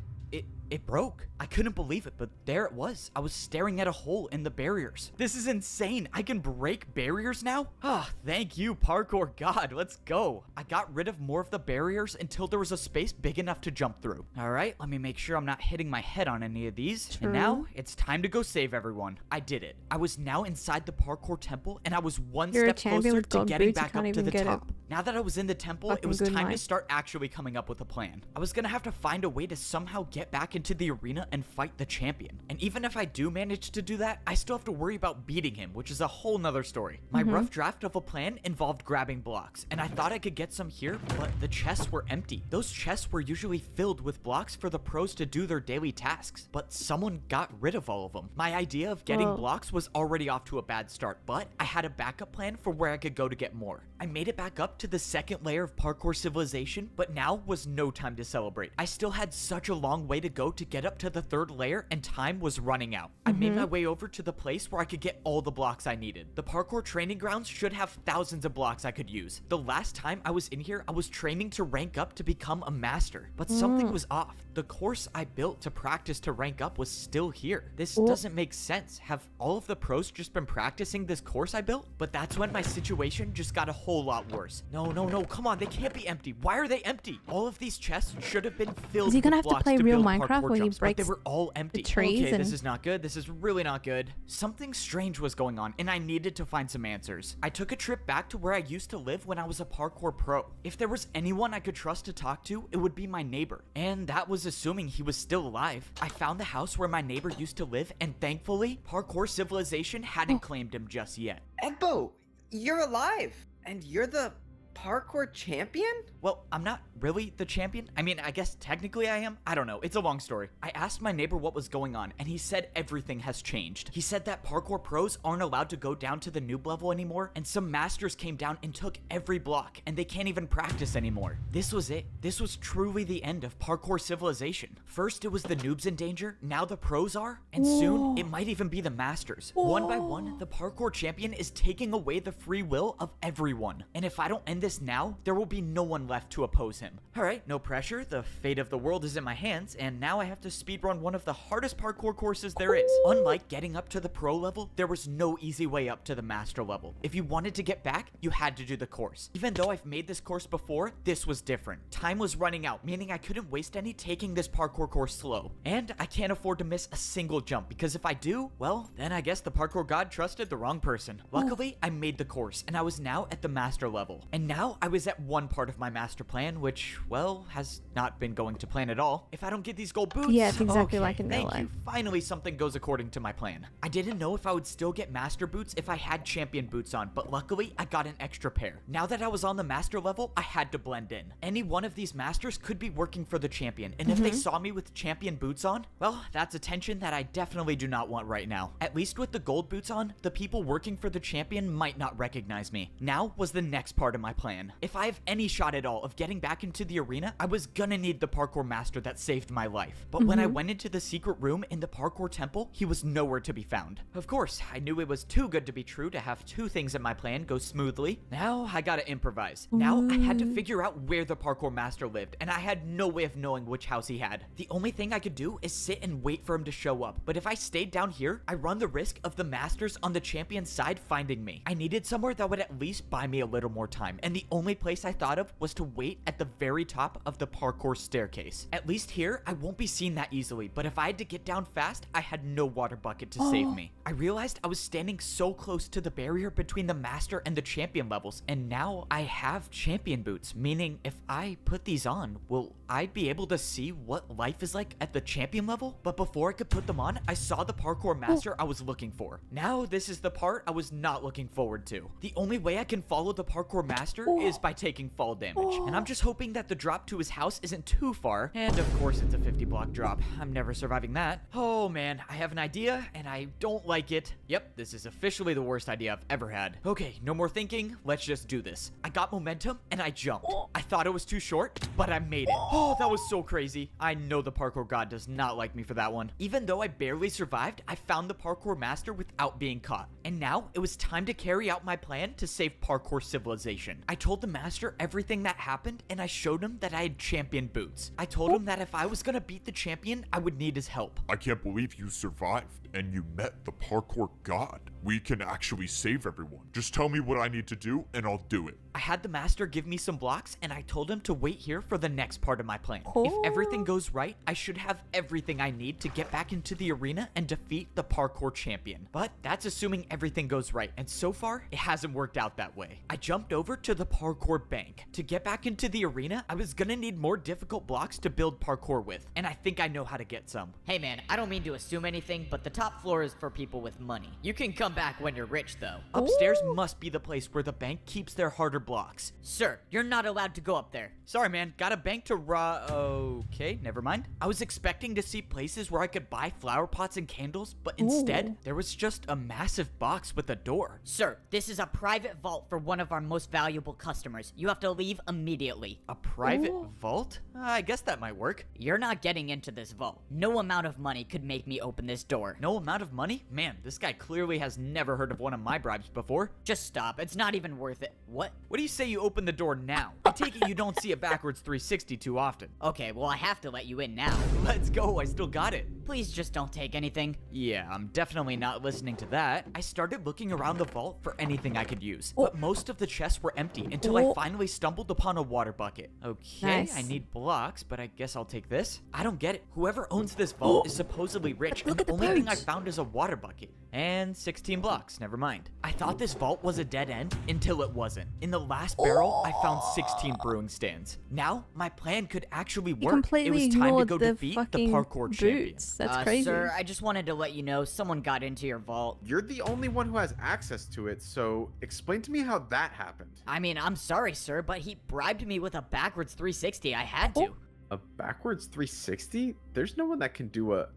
It broke. I couldn't believe it, but there it was. I was staring at a hole in the barriers. This is insane. I can break barriers now? Ah, thank you, parkour god. Let's go. I got rid of more of the barriers until there was a space big enough to jump through. All right, let me make sure I'm not hitting my head on any of these. True. And now it's time to go save everyone. I did it. I was now inside the parkour temple, and I was one You're a step champion closer with to gold getting boots, you back can't up to even the get it. top. Now that I was in the temple, it Fucking was good time night. to start actually coming up with a plan. I was gonna have to find a way to somehow get back into the arena and fight the champion. And even if I do manage to do that, I still have to worry about beating him, which is a whole nother story. My rough draft of a plan involved grabbing blocks, and I thought I could get some here, but the chests were empty. Those chests were usually filled with blocks for the pros to do their daily tasks, but someone got rid of all of them. My idea of getting blocks was already off to a bad start, but I had a backup plan for where I could go to get more. I made it back up to the second layer of Parkour Civilization, but now was no time to celebrate. I still had such a long way to go to get up to the third layer, and time was running out. I made my way over to the place where I could get all the blocks I needed. The parkour training grounds should have thousands of blocks I could use. The last time I was in here, I was training to rank up to become a master, but something was off. The course I built to practice to rank up was still here. This doesn't make sense. Have all of the pros just been practicing this course I built? But that's when my situation just got a whole lot worse. No, come on, they can't be empty. Why are they empty? All of these chests should have been filled Is he gonna with have to blocks play to real build Minecraft parkour where he jumps, but they breaks were all empty. trees Okay, and- this is not good. This is really not good. Something strange was going on, and I needed to find some answers. I took a trip back to where I used to live when I was a parkour pro. If there was anyone I could trust to talk to, it would be my neighbor. And that was assuming he was still alive. I found the house where my neighbor used to live, and thankfully, Parkour Civilization hadn't claimed him just yet. Egbo, you're alive, and you're the parkour champion? Well, I'm not really the champion. I mean, I guess technically I am. I don't know. It's a long story. I asked my neighbor what was going on, and he said everything has changed. He said that parkour pros aren't allowed to go down to the noob level anymore, and some masters came down and took every block, and they can't even practice anymore. This was it. This was truly the end of Parkour Civilization. First, it was the noobs in danger. Now the pros are, and soon it might even be the masters. One by one, the parkour champion is taking away the free will of everyone. And if I don't end this now, there will be no one left to oppose him. Alright, no pressure. The fate of the world is in my hands, and now I have to speedrun one of the hardest parkour courses there is. Unlike getting up to the pro level, there was no easy way up to the master level. If you wanted to get back, you had to do the course. Even though I've made this course before, this was different. Time was running out, meaning I couldn't waste any taking this parkour course slow. And I can't afford to miss a single jump, because if I do, well, then I guess the parkour god trusted the wrong person. Luckily, I made the course, and I was now at the master level. And now I was at one part of my master plan, which, well, has not been going to plan at all. If I don't get these gold boots... Yeah, it's exactly okay, like in real thank you. life. Finally, something goes according to my plan. I didn't know if I would still get master boots if I had champion boots on, but luckily, I got an extra pair. Now that I was on the master level, I had to blend in. Any one of these masters could be working for the champion, and if they saw me with champion boots on, well, that's attention that I definitely do not want right now. At least with the gold boots on, the people working for the champion might not recognize me. Now was the next part of my plan. If I have any shot at all of getting back into the arena, I was gonna need the parkour master that saved my life. But when I went into the secret room in the parkour temple, he was nowhere to be found. Of course, I knew it was too good to be true to have two things in my plan go smoothly. Now I gotta improvise. Now I had to figure out where the parkour master lived, and I had no way of knowing which house he had. The only thing I could do is sit and wait for him to show up. But if I stayed down here, I run the risk of the masters on the champion's side finding me. I needed somewhere that would at least buy me a little more time, and the only place I thought of was to wait at the very top of the parkour staircase. At least here, I won't be seen that easily, but if I had to get down fast, I had no water bucket to save me. I realized I was standing so close to the barrier between the master and the champion levels, and now I have champion boots, meaning if I put these on, will I be able to see what life is like at the champion level? But before I could put them on, I saw the parkour master I was looking for. Now this is the part I was not looking forward to. The only way I can follow the parkour master is by taking fall damage, and I'm just hoping that the drop to his house isn't too far, and of course it's a 50 block drop. I'm never surviving that. Oh man, I have an idea, and I don't like it. Yep, this is officially the worst idea I've ever had. Okay, no more thinking, let's just do this. I got momentum, and I jumped. I thought it was too short, but I made it. Oh, that was so crazy. I know the parkour god does not like me for that one. Even though I barely survived, I found the parkour master without being caught. And now, it was time to carry out my plan to save Parkour Civilization. I told the master everything that happened, and I showed him that I had champion boots. I told him that if I was gonna beat the champion, I would need his help. I can't believe you survived and you met the parkour god. We can actually save everyone. Just tell me what I need to do and I'll do it. I had the master give me some blocks, and I told him to wait here for the next part of my plan. If everything goes right, I should have everything I need to get back into the arena and defeat the parkour champion. But that's assuming everything goes right, and so far, it hasn't worked out that way. I jumped over to the the parkour bank. To get back into the arena, I was gonna need more difficult blocks to build parkour with, and I think I know how to get some. Hey man, I don't mean to assume anything, but the top floor is for people with money. You can come back when you're rich though. Upstairs must be the place where the bank keeps their harder blocks. Sir, you're not allowed to go up there. Sorry man, got a bank to okay, never mind. I was expecting to see places where I could buy flower pots and candles, but instead, there was just a massive box with a door. Sir, this is a private vault for one of our most valuable customers. You have to leave immediately. A private vault? I guess that might work. You're not getting into this vault. No amount of money could make me open this door. No amount of money? Man, this guy clearly has never heard of one of my bribes before. Just stop. It's not even worth it. What? What do you say you open the door now? I take it you don't see a backwards 360 too often. Okay, well I have to let you in now. Let's go, I still got it. Please just don't take anything. Yeah, I'm definitely not listening to that. I started looking around the vault for anything I could use, but most of the chests were empty until I finally stumbled upon a water bucket. Okay, Nice. I need blocks, but I guess I'll take this. I don't get it. Whoever owns this vault is supposedly rich, and Look at the the only thing I birds. found is a water bucket. And 16 blocks, never mind. I thought this vault was a dead end until it wasn't. In the last barrel, I found 16 brewing stands. Now, my plan could actually You work. completely It was time to ignored go the defeat the fucking parkour champion. boots. That's crazy. Sir, I just wanted to let you know someone got into your vault. You're the only one who has access to it, so explain to me how that happened. I mean, I'm sorry, sir, but he bribed me with a backwards 360. I had to. A backwards 360? There's no one that can do a...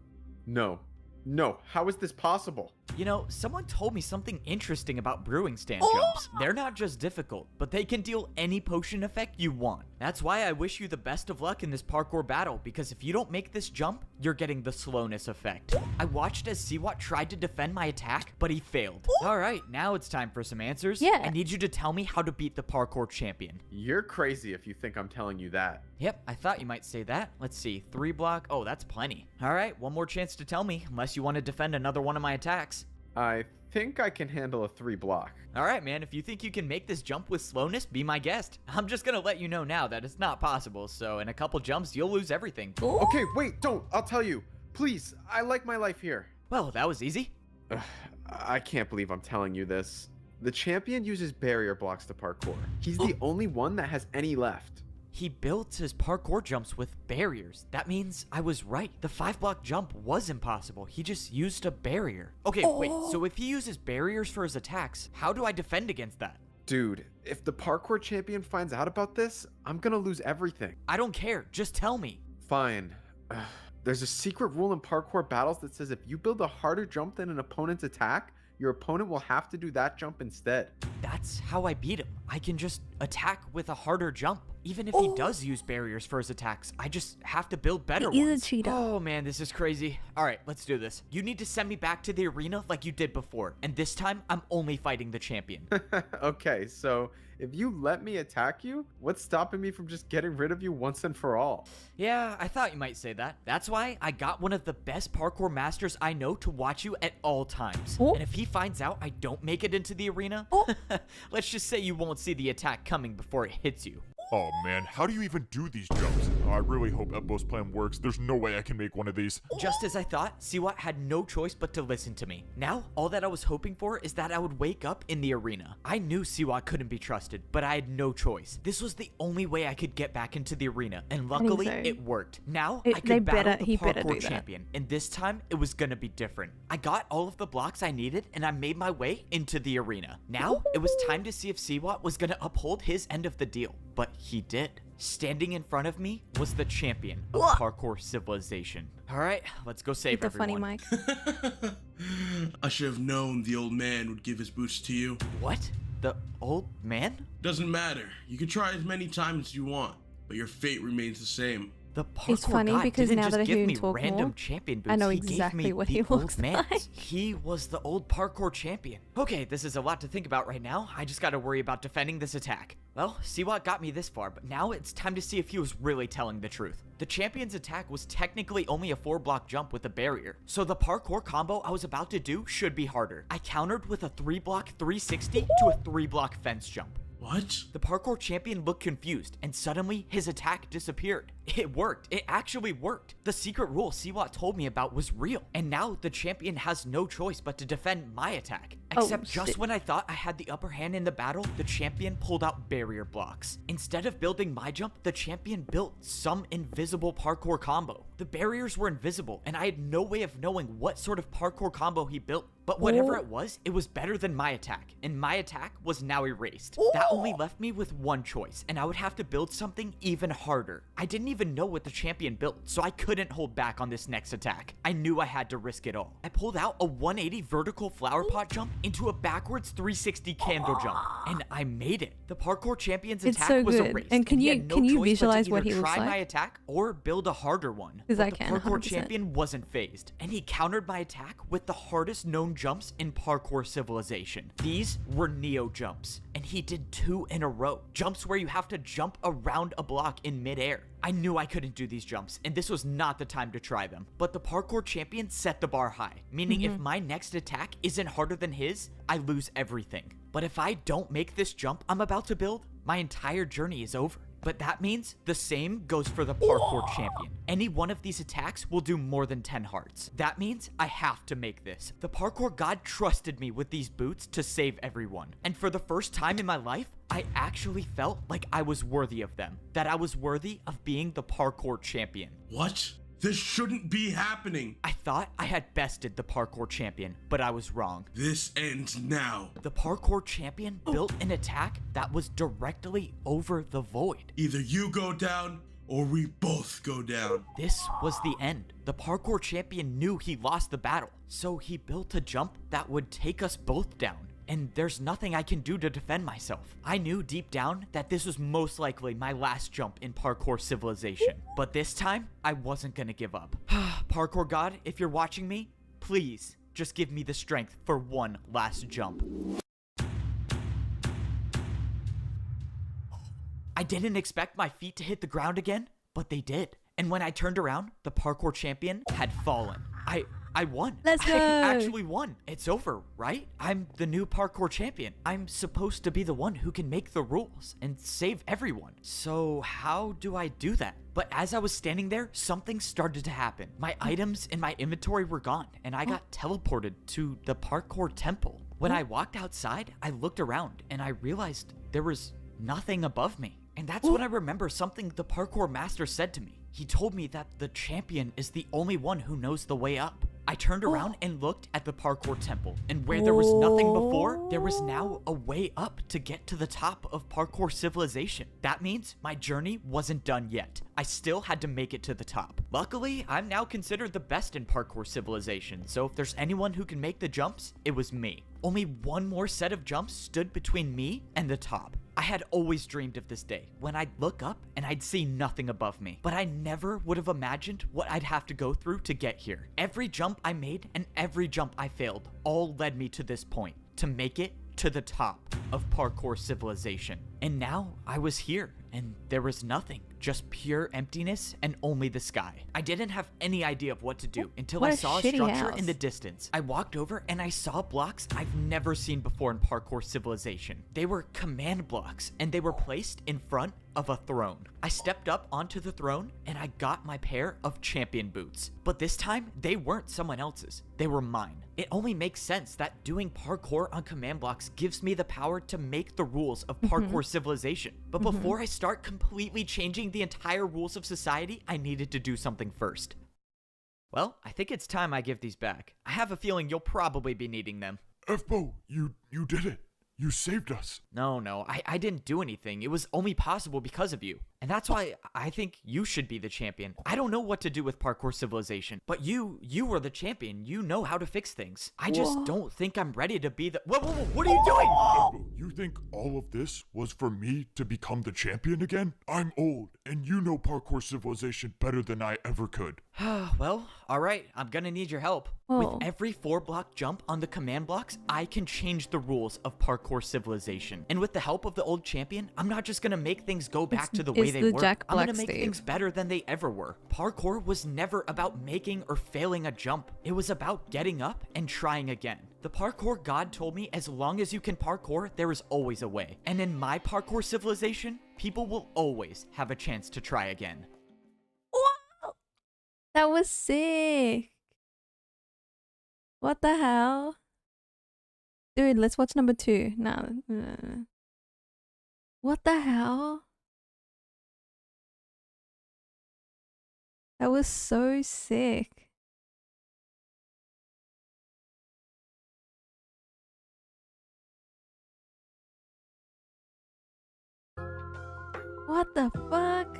No. No, how is this possible? You know, someone told me something interesting about brewing stand jumps. They're not just difficult, but they can deal any potion effect you want. That's why I wish you the best of luck in this parkour battle, because if you don't make this jump, you're getting the slowness effect. I watched as Siwat tried to defend my attack, but he failed. All right, now it's time for some answers. Yeah. I need you to tell me how to beat the parkour champion. You're crazy if you think I'm telling you that. Yep, I thought you might say that. Let's see, 3 block. Oh, that's plenty. All right, one more chance to tell me, unless you want to defend another one of my attacks. I think I can handle a 3 block. All right, man, if you think you can make this jump with slowness, be my guest. I'm just gonna let you know now that it's not possible, so in a couple jumps, you'll lose everything. Okay, wait, don't. I'll tell you. Please, I like my life here. Well, that was easy. Ugh, I can't believe I'm telling you this. The champion uses barrier blocks to parkour. He's the only one that has any left. He built his parkour jumps with barriers. That means I was right. The 5-block jump was impossible. He just used a barrier. Okay, wait, so if he uses barriers for his attacks, how do I defend against that? Dude, if the parkour champion finds out about this, I'm gonna lose everything. I don't care, just tell me. Fine. There's a secret rule in parkour battles that says if you build a harder jump than an opponent's attack, your opponent will have to do that jump instead. That's how I beat him. I can just attack with a harder jump. Even if he does use barriers for his attacks, I just have to build better He is ones. a cheater. Oh man, this is crazy. All right, let's do this. You need to send me back to the arena like you did before, and this time I'm only fighting the champion. Okay, so if you let me attack you, what's stopping me from just getting rid of you once and for all? Yeah, I thought you might say that. That's why I got one of the best parkour masters I know to watch you at all times. Oh. And if he finds out I don't make it into the arena, let's just say you won't see the attack coming before it hits you. Oh man, how do you even do these jumps? I really hope Ebbo's plan works. There's no way I can make one of these. Just as I thought, Siwat had no choice but to listen to me. Now, all that I was hoping for is that I would wake up in the arena. I knew Siwat couldn't be trusted, but I had no choice. This was the only way I could get back into the arena, and luckily, so. it worked. Now, He I could battle the better parkour do that. champion, and this time, it was gonna be different. I got all of the blocks I needed, and I made my way into the arena. Now, it was time to see if Siwat was gonna uphold his end of the deal, but he did. Standing in front of me was the champion of Parkour Civilization. All right, let's go save With the funny everyone. mic. I should have known the old man would give his boots to you. What? The old man? Doesn't matter. You can try as many times as you want, but your fate remains the same. The parkour It's funny god because didn't now just that I give hear him me talk random more, champion boots. I know he gave exactly me what the he old looks man's. like. He was the old parkour champion. Okay, this is a lot to think about right now. I just gotta worry about defending this attack. Well, Siwat got me this far, but now it's time to see if he was really telling the truth. The champion's attack was technically only a 4-block jump with a barrier, so the parkour combo I was about to do should be harder. I countered with a 3-block 360 to a 3-block fence jump. What? The parkour champion looked confused, and suddenly his attack disappeared. It worked. It actually worked. The secret rule Siwat told me about was real, and now the champion has no choice but to defend my attack. Except just shit. when I thought I had the upper hand in the battle, the champion pulled out barrier blocks. Instead of building my jump, the champion built some invisible parkour combo. The barriers were invisible, and I had no way of knowing what sort of parkour combo he built. But whatever it was better than my attack, and my attack was now erased. That only left me with one choice, and I would have to build something even harder. I didn't even know what the champion built, so I couldn't hold back on this next attack. I knew I had to risk it all. I pulled out a 180 vertical flower pot jump into a backwards 360 candle jump, and I made it. The parkour champion's It's attack so was good. erased, And can he you had no can you choice but to visualize what either he looks try my like? attack or build a harder one. 'Cause But I the can, parkour 100%. champion wasn't phased, and he countered my attack with the hardest known jumps in Parkour Civilization. These were Neo jumps, and he did 2 in a row. Jumps where you have to jump around a block in midair. I knew I couldn't do these jumps, and this was not the time to try them. But the parkour champion set the bar high, meaning if my next attack isn't harder than his, I lose everything. But if I don't make this jump I'm about to build, my entire journey is over. But that means the same goes for the parkour champion. Any one of these attacks will do more than 10 hearts. That means I have to make this. The parkour god trusted me with these boots to save everyone. And for the first time in my life, I actually felt like I was worthy of them. That I was worthy of being the parkour champion. What? This shouldn't be happening. I thought I had bested the parkour champion, but I was wrong. This ends now. The parkour champion built an attack that was directly over the void. Either you go down or we both go down. This was the end. The parkour champion knew he lost the battle, so he built a jump that would take us both down. And there's nothing I can do to defend myself. I knew deep down that this was most likely my last jump in Parkour Civilization. But this time, I wasn't gonna give up. Parkour God, if you're watching me, please just give me the strength for one last jump. I didn't expect my feet to hit the ground again, but they did. And when I turned around, the parkour champion had fallen. I won. Let's go. I actually won. It's over, right? I'm the new parkour champion. I'm supposed to be the one who can make the rules and save everyone. So how do I do that? But as I was standing there, something started to happen. My items in my inventory were gone, and I got teleported to the parkour temple. When I walked outside, I looked around, and I realized there was nothing above me. And that's when I remember something the parkour master said to me. He told me that the champion is the only one who knows the way up. I turned around and looked at the parkour temple, and where there was nothing before, there was now a way up to get to the top of Parkour Civilization. That means my journey wasn't done yet. I still had to make it to the top. Luckily, I'm now considered the best in Parkour Civilization, so if there's anyone who can make the jumps, it was me. Only one more set of jumps stood between me and the top. I had always dreamed of this day, when I'd look up and I'd see nothing above me. But I never would have imagined what I'd have to go through to get here. Every jump I made and every jump I failed all led me to this point, to make it to the top of Parkour Civilization. And now I was here, and there was nothing, just pure emptiness and only the sky. I didn't have any idea of what to do until What I a saw a shitty structure house. in the distance. I walked over and I saw blocks I've never seen before in Parkour Civilization. They were command blocks, and they were placed in front of a throne. I stepped up onto the throne and I got my pair of champion boots. But this time, they weren't someone else's. They were mine. It only makes sense that doing parkour on command blocks gives me the power to make the rules of Parkour Civilization. But before I start completely changing the entire rules of society, I needed to do something first. Well, I think it's time I give these back. I have a feeling you'll probably be needing them. F-Bo, you did it. You saved us. No, I didn't do anything. It was only possible because of you. And that's why I think you should be the champion. I don't know what to do with Parkour Civilization, but you are the champion. You know how to fix things. I just don't think I'm ready to be the— Whoa, what are you doing? F-Bo, you think all of this was for me to become the champion again? I'm old, and you know Parkour Civilization better than I ever could. Well, alright, I'm gonna need your help. Oh. With every 4-block jump on the command blocks, I can change the rules of Parkour Civilization. And with the help of the old champion, I'm not just gonna make things go back to the way it's they the were. Jack I'm gonna Black make Steve. things better than they ever were. Parkour was never about making or failing a jump. It was about getting up and trying again. The parkour god told me as long as you can parkour, there is always a way. And in my Parkour Civilization, people will always have a chance to try again. That was sick. What the hell? Dude, let's watch number 2. No. What the hell? That was so sick. What the fuck?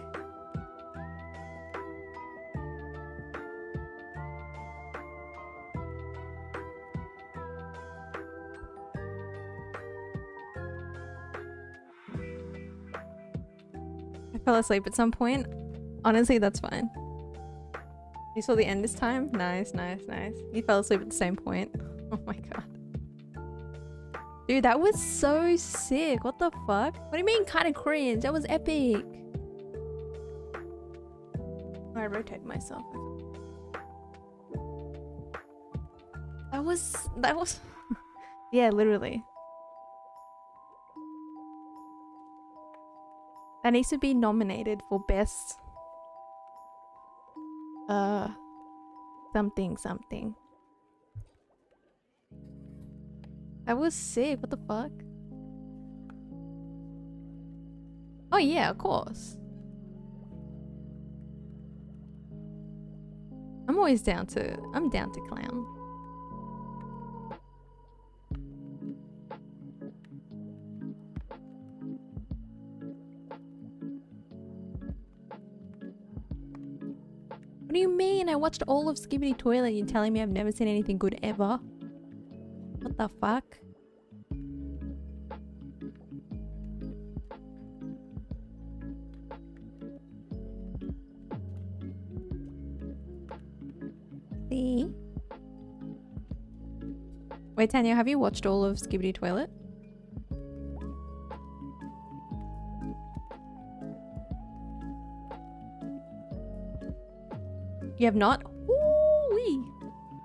I fell asleep at some point. Honestly, that's fine. You saw the end this time? Nice. You fell asleep at the same point. Oh my god. Dude, that was so sick. What the fuck? What do you mean kind of cringe? That was epic. I rotate myself. That was yeah, literally. That needs to be nominated for best something. That was sick. What the fuck? Oh yeah, of course. I'm down to clown. What do you mean? I watched all of Skibbity Toilet. You're telling me I've never seen anything good ever? What the fuck? See? Wait, Tanya, have you watched all of Skibbity Toilet? You have not? Ooh-wee.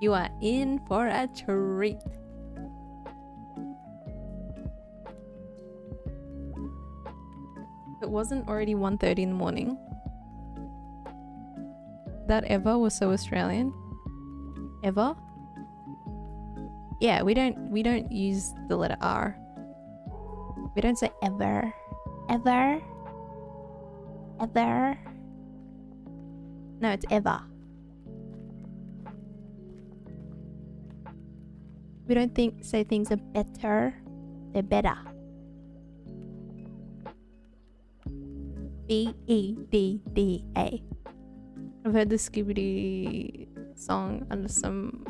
You are in for a treat. It wasn't already 1:30 in the morning. That ever was so Australian. Ever? Yeah, we don't use the letter R. We don't say ever. Ever. Ever. No, it's ever. We don't say things are better. They're better. B-E-D-D-A. I've heard the Skibbity song under some...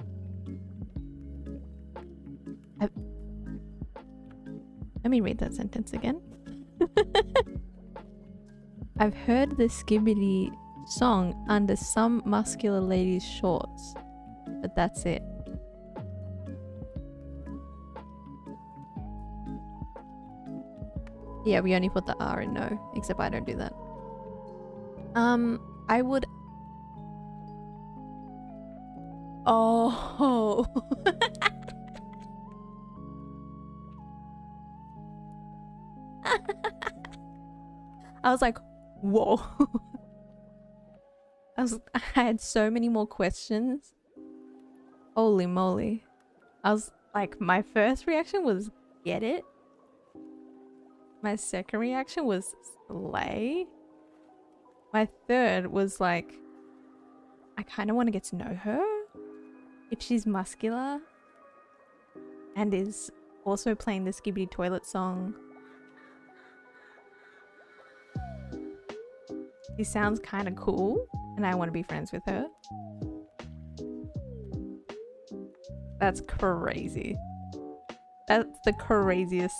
Let me read that sentence again. I've heard the Skibbity song under some muscular lady's shorts, but that's it. Yeah, we only put the R in no, except I don't do that. I would... Oh. I was like, whoa. I had so many more questions. Holy moly. I was like, my first reaction was, get it? My second reaction was, slay? My third was like, I kind of want to get to know her. If she's muscular and is also playing the Skibbity Toilet song. She sounds kind of cool and I want to be friends with her. That's crazy. That's the craziest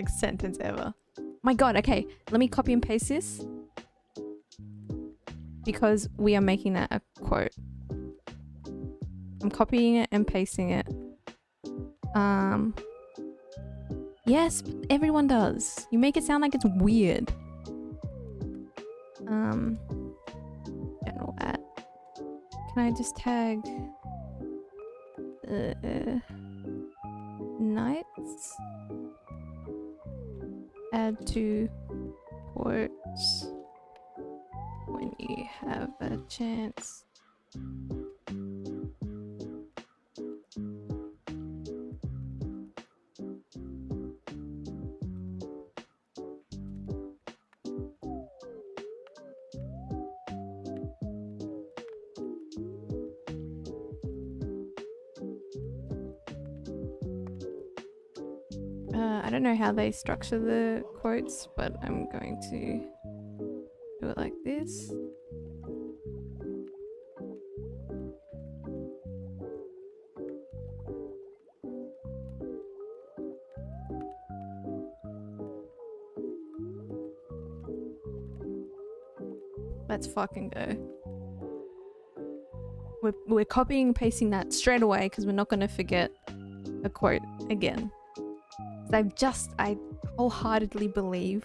sentence ever. My god, okay, let me copy and paste this because we are making that a quote. I'm copying it and pasting it. Yes, everyone does. You make it sound like it's weird. General at. Can I just tag nights? Add to quotes when you have a chance. don't know how they structure the quotes, but I'm going to do it like this. Let's fucking go. We're copying and pasting that straight away because we're not going to forget a quote again. I wholeheartedly believe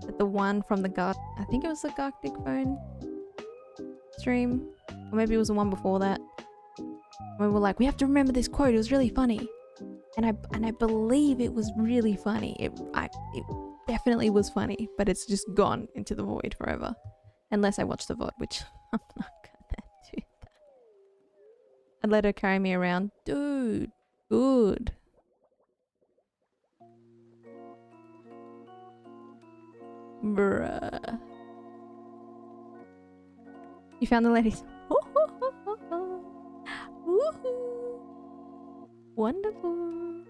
that the one from the I think it was the Gartic Phone stream, or maybe it was the one before that, where we were like, we have to remember this quote, it was really funny. And I believe it was really funny. It definitely was funny, but it's just gone into the void forever. Unless I watch the VOD, which I'm not gonna do that. I'd let her carry me around. Dude, good. Bruh. You found the ladies. Woohoo. Wonderful.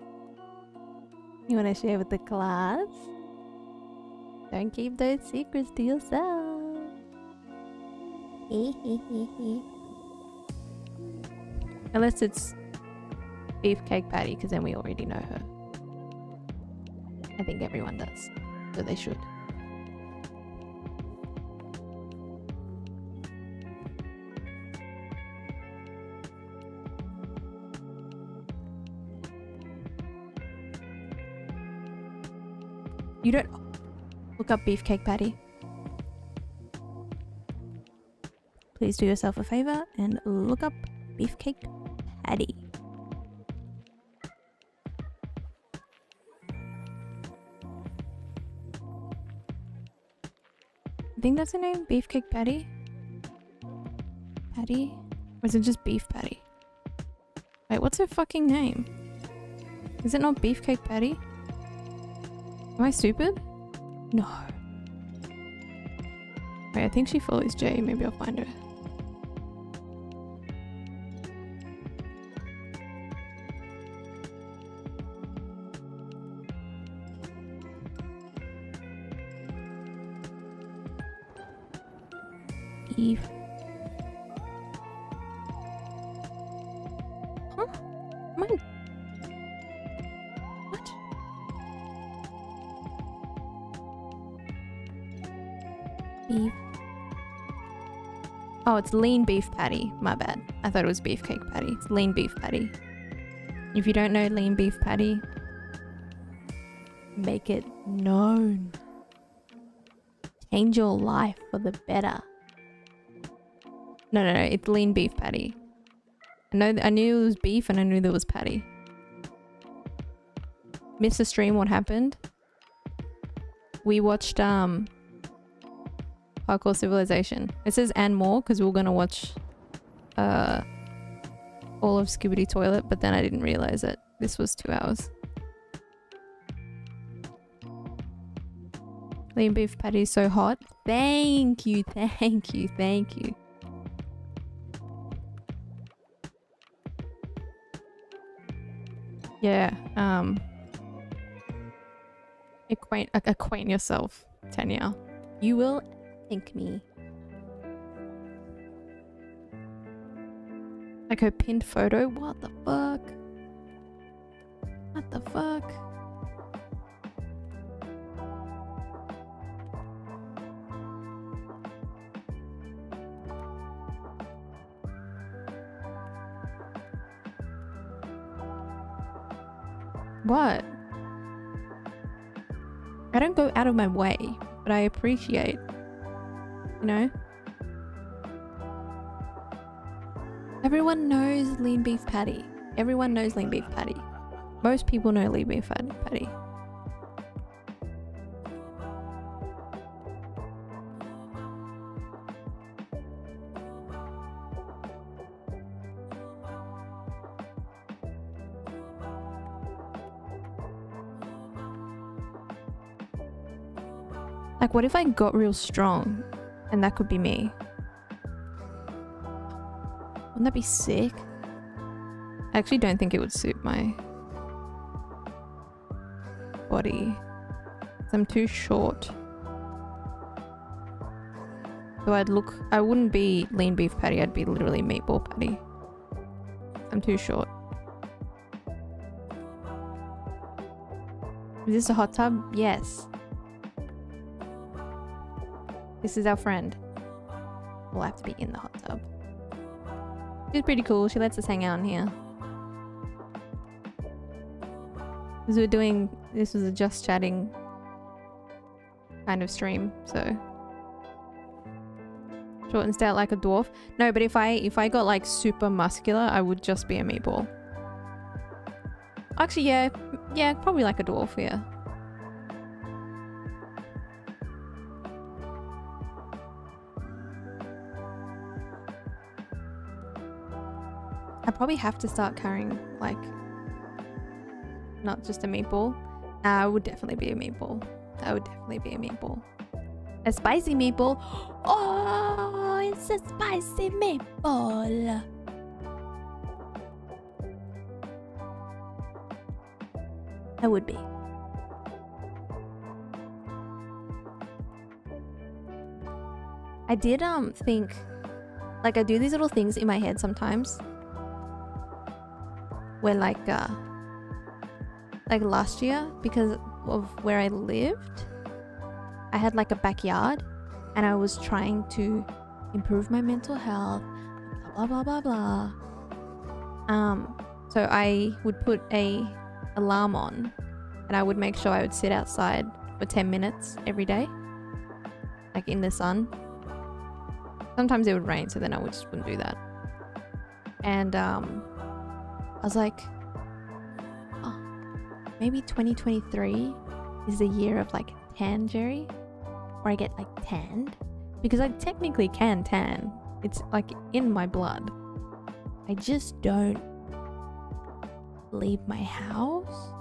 You want to share with the class? Don't keep those secrets to yourself. Unless it's Beefcake Patty, because then we already know her. I think everyone does, so they should. You don't look up Beefcake Patty. Please do yourself a favor and look up Beefcake Patty. I think that's her name, Beefcake Patty. Patty? Or is it just Beef Patty? Wait, what's her fucking name? Is it not Beefcake Patty? Am I stupid? No. Wait, I think she follows Jay. Maybe I'll find her. Eve. Huh? Mine. What? Beef. Oh, it's lean beef patty. My bad. I thought it was beefcake patty. It's lean beef patty. If you don't know lean beef patty, make it known. Change your life for the better. No, it's lean beef patty. I knew it was beef and I knew there was patty. Missed the stream, what happened? We watched Parkour Civilization. It says and more because we were gonna watch all of Skibidi Toilet, but then I didn't realize that this was 2 hours. Lean beef patty is so hot. Thank you. Yeah, acquaint yourself, Tanya. You will thank me. Like her pinned photo? What the fuck? What the fuck? What? I don't go out of my way, but I appreciate, you know? Everyone knows lean beef patty. Everyone knows lean beef patty. Most people know lean beef patty. Like, what if I got real strong and that could be me? Wouldn't that be sick? I actually don't think it would suit my body. 'Cause I'm too short. So I wouldn't be lean beef patty, I'd be literally meatball patty. I'm too short. Is this a hot tub? Yes. This is our friend. We'll have to be in the hot tub. She's pretty cool. She lets us hang out in here. Because this was a just chatting kind of stream, so. Short and stout like a dwarf. No, but if I got like super muscular, I would just be a meatball. Actually, yeah, probably like a dwarf, yeah. I probably have to start carrying like not just a meatball. I would definitely be a meatball. I would definitely be a meatball. A spicy meatball. Oh, it's a spicy meatball. I would be. I did think, like I do these little things in my head sometimes where like last year, because of where I lived, I had like a backyard and I was trying to improve my mental health, blah blah blah blah blah. So I would put a alarm on and I would make sure I would sit outside for 10 minutes every day, like in the sun. Sometimes it would rain, so then I just wouldn't do that. And I was like, oh, maybe 2023 is the year of like tan Jerry, where I get like tanned, because I technically can tan. It's like in my blood. I just don't leave my house.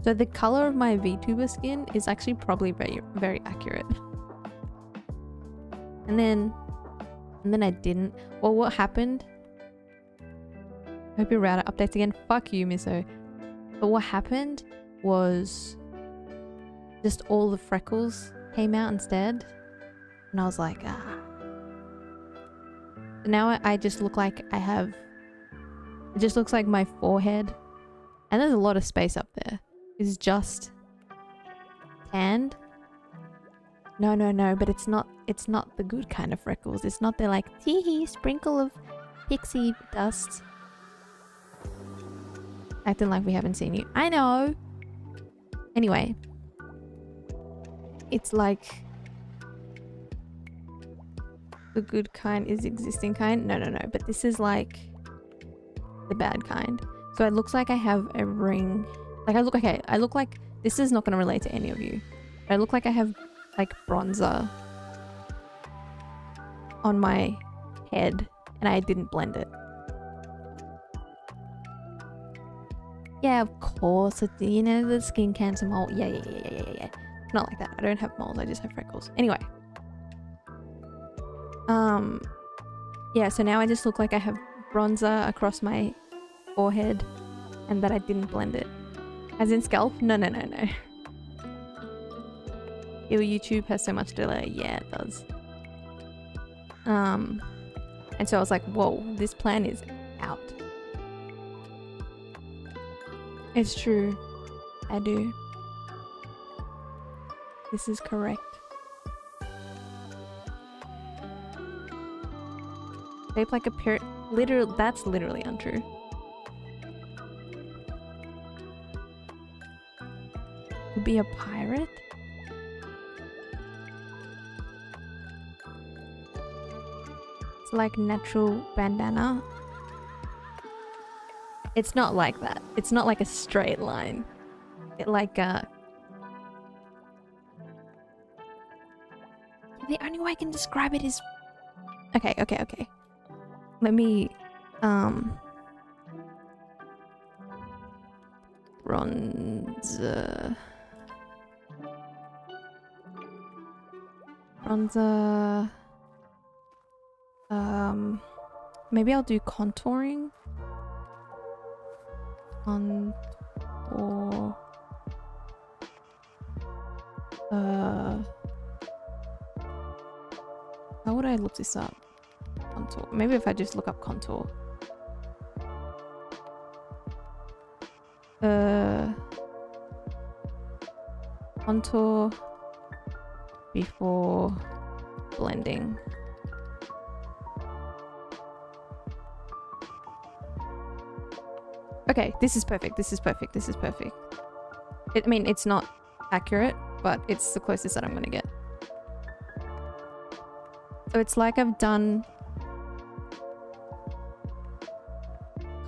So the color of my Vtuber skin is actually probably very, very accurate. And then I didn't. Well, what happened? I hope your router updates again. Fuck you, Miso. But what happened was just all the freckles came out instead. And I was like, ah. Now I just look like I have... It just looks like my forehead. And there's a lot of space up there. It's just tanned. No, but it's not the good kind of freckles. It's not the like tee sprinkle of pixie dust. Acting like we haven't seen you. I know. Anyway. It's like the good kind is existing kind. No, but this is like the bad kind. So it looks like I have a ring. Like I look like this is not going to relate to any of you. But I look like I have like bronzer on my head and I didn't blend it. Yeah, of course. You know, the skin cancer mole. Yeah. Not like that. I don't have moles. I just have freckles. Anyway. Yeah, so now I just look like I have bronzer across my forehead and that I didn't blend it. As in scalp? No. Ew, YouTube has so much delay. Yeah, it does. And so I was like, whoa, this plan is out. It's true. I do. This is correct. Shaped like a parrot. That's literally untrue. To be a pirate? It's like natural bandana. It's not like that. It's not like a straight line. It like the only way I can describe it is okay. Let me bronzer. Maybe I'll do contouring. Contour. How would I look this up? Contour. Maybe if I just look up contour. Contour before blending. Okay, this is perfect. This is perfect. This is perfect. I mean, it's not accurate, but it's the closest that I'm gonna get. So it's like I've done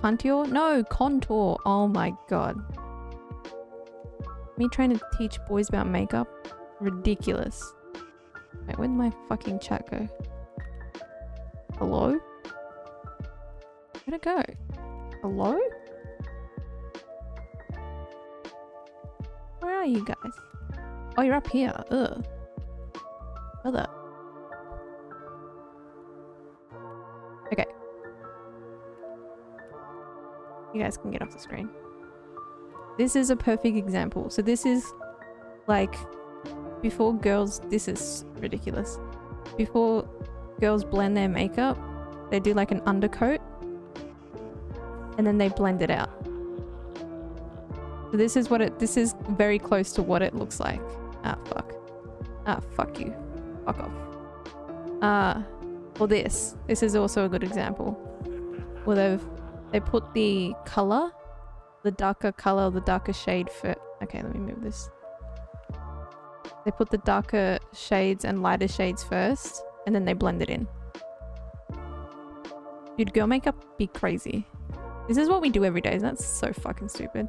contour? No, contour. Oh my god. Me trying to teach boys about makeup? Ridiculous. Wait, where'd my fucking chat go? Hello? Where'd it go? Hello? Where are you guys? Oh, you're up here. Ugh. Brother. Okay. You guys can get off the screen. This is a perfect example. So this is like before girls, this is ridiculous. Before girls blend their makeup, they do like an undercoat and then they blend it out. So this is what this is very close to what it looks like. Ah, fuck. Ah, fuck you. Fuck off. Or this. This is also a good example. Where they put the color, the darker color, the darker shade for... Okay, let me move this. They put the darker shades and lighter shades first, and then they blend it in. Dude, girl makeup be crazy. This is what we do every day. That's so fucking stupid.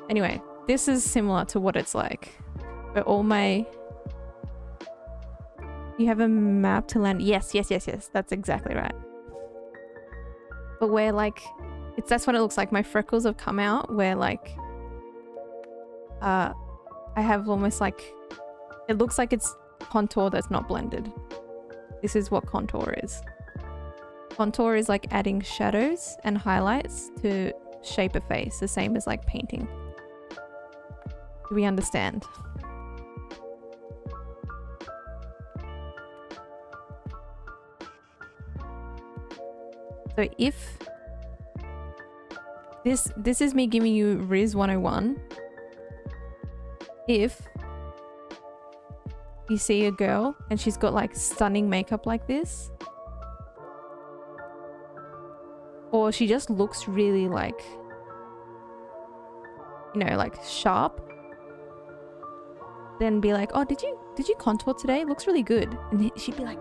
Anyway, this is similar to what it's like. Where all my... You have a map to land... Yes, yes, yes, yes. That's exactly right. But where like... That's what it looks like. My freckles have come out where like... I have almost like... It looks like it's contour that's not blended. This is what contour is. Contour is like adding shadows and highlights to shape a face. The same as like painting. Do we understand? So if this is me giving you Riz 101. If you see a girl and she's got like stunning makeup like this, or she just looks really like, you know, like sharp, then be like, oh, did you contour today? It looks really good. And she'd be like,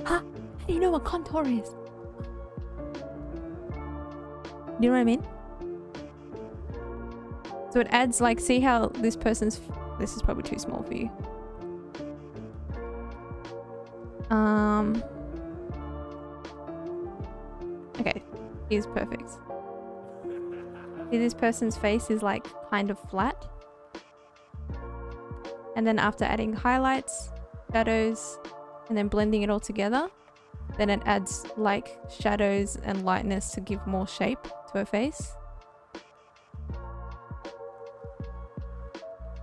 how do you know what contour is? You know what I mean? So it adds like, see how this person's... This is probably too small for you. Okay, here's perfect. See, this person's face is like kind of flat. And then after adding highlights, shadows, and then blending it all together, then it adds like shadows and lightness to give more shape to her face.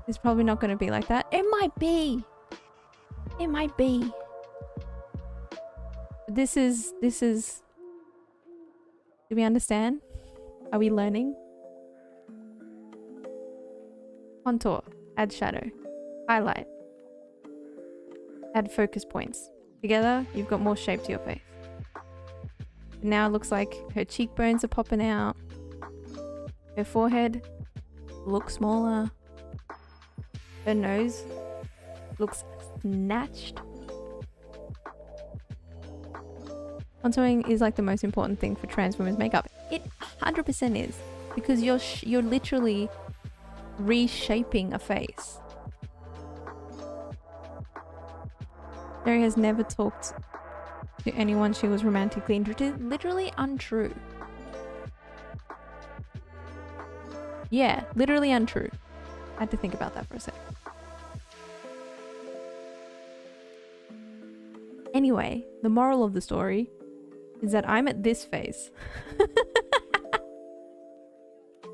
It's probably not going to be like that. It might be. It might be. This is... Do we understand? Are we learning? Contour. Add shadow. Highlight. Add focus points. Together, you've got more shape to your face. Now it looks like her cheekbones are popping out. Her forehead looks smaller. Her nose looks snatched. Contouring is like the most important thing for trans women's makeup. It 100% is. Because you're literally reshaping a face. Mary has never talked to anyone she was romantically interested in. Literally untrue. Yeah, literally untrue. I had to think about that for a sec. Anyway, the moral of the story is that I'm at this phase.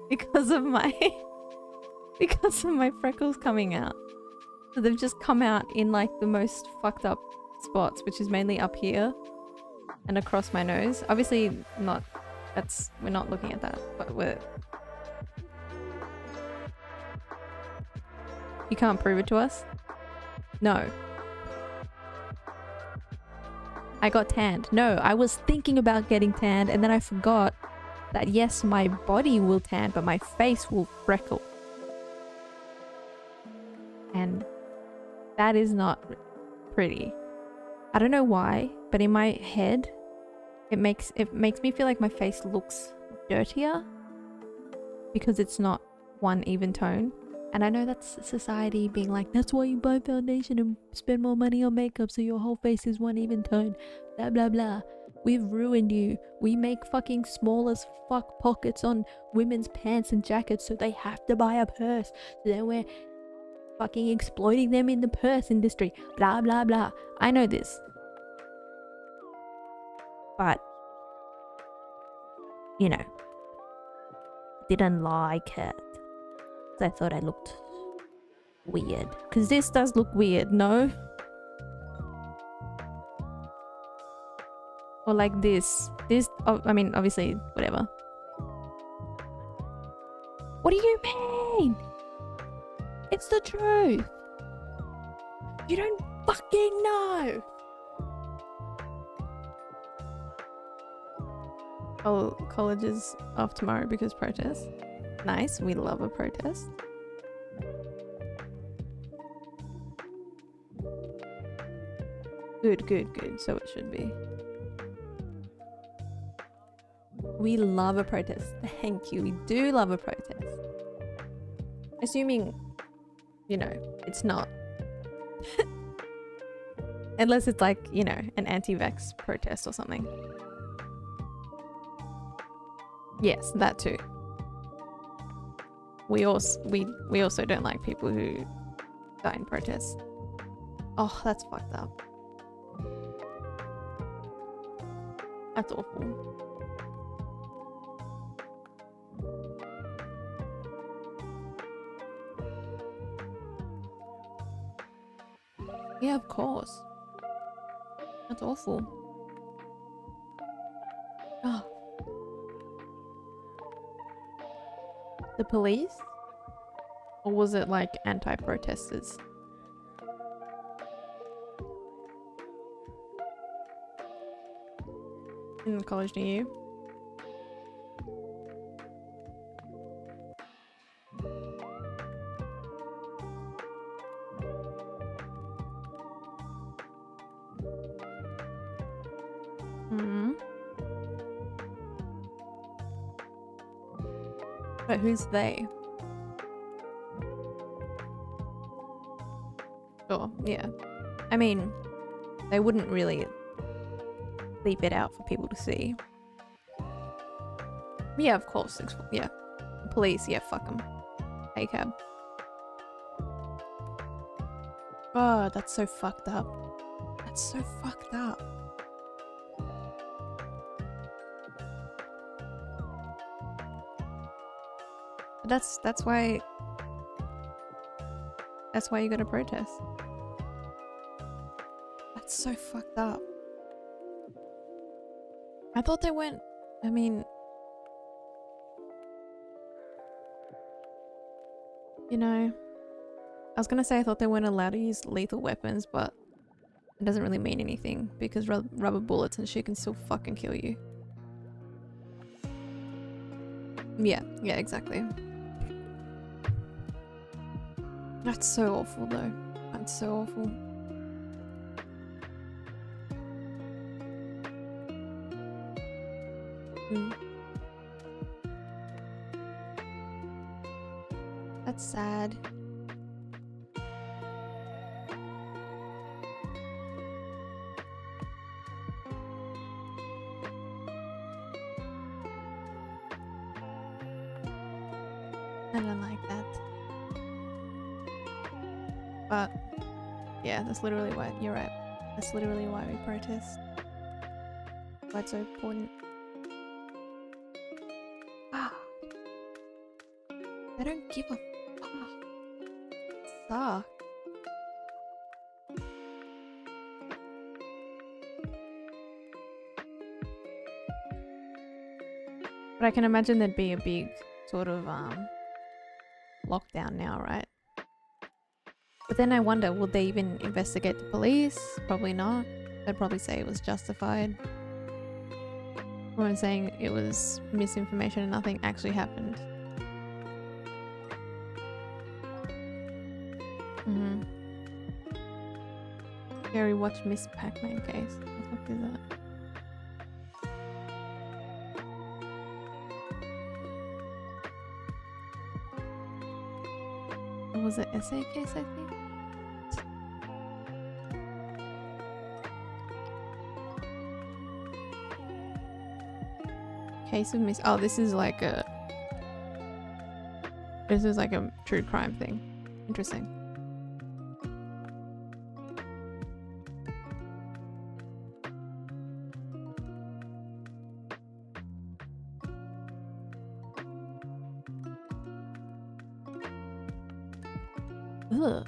because of my freckles coming out. So they've just come out in like the most fucked up spots, which is mainly up here and across my nose. Obviously not, we're not looking at that, but you can't prove it to us? No. I got tanned. No, I was thinking about getting tanned and then I forgot that yes, my body will tan, but my face will freckle. And that is not pretty. I don't know why, but in my head, it makes me feel like my face looks dirtier because it's not one even tone. And I know that's society being like, that's why you buy foundation and spend more money on makeup so your whole face is one even tone. Blah, blah, blah. We've ruined you. We make fucking small as fuck pockets on women's pants and jackets so they have to buy a purse. So then we're fucking exploiting them in the purse industry. Blah, blah, blah. I know this. But, you know, didn't like it. I thought I looked weird. Because this does look weird, no? Or like this. This, oh, I mean, obviously, whatever. What do you mean? It's the truth. You don't fucking know. Oh, college is off tomorrow because protests. Nice, we love a protest. Good, good, good. So it should be. We love a protest. Thank you. We do love a protest. Assuming, you know, it's not. Unless it's like, you know, an anti-vax protest or something. Yes, that too. We also don't like people who die in protests. Oh, that's fucked up. That's awful. Yeah, of course. That's awful. Oh. The police? Or was it like anti-protesters? In college near you? Hmm. But who's they? Sure, yeah. I mean, they wouldn't really leave it out for people to see. Yeah, of course. Yeah. Police, yeah, fuck them. Hey, cab. Oh, that's so fucked up. That's so fucked up. That's why you gotta protest. That's so fucked up. I thought they weren't, I mean, you know, I was gonna say I thought they weren't allowed to use lethal weapons, but it doesn't really mean anything because rubber bullets and shit can still fucking kill you. Yeah, exactly. That's so awful though. That's so awful. That's sad. I don't like that. But yeah, that's literally why, you're right. That's literally why we protest. Why it's so important. Ah. They don't give a fuck. Suck. But I can imagine there'd be a big sort of lockdown now, right? But then I wonder, would they even investigate the police? Probably not. They'd probably say it was justified. Or I'm saying it was misinformation and nothing actually happened. Mm-hmm. Gary watched Miss Pac-Man case. What the fuck is that? It was an essay case, I think? Case of Miss... Oh, this is like a... This is like a true crime thing. Interesting. Ugh.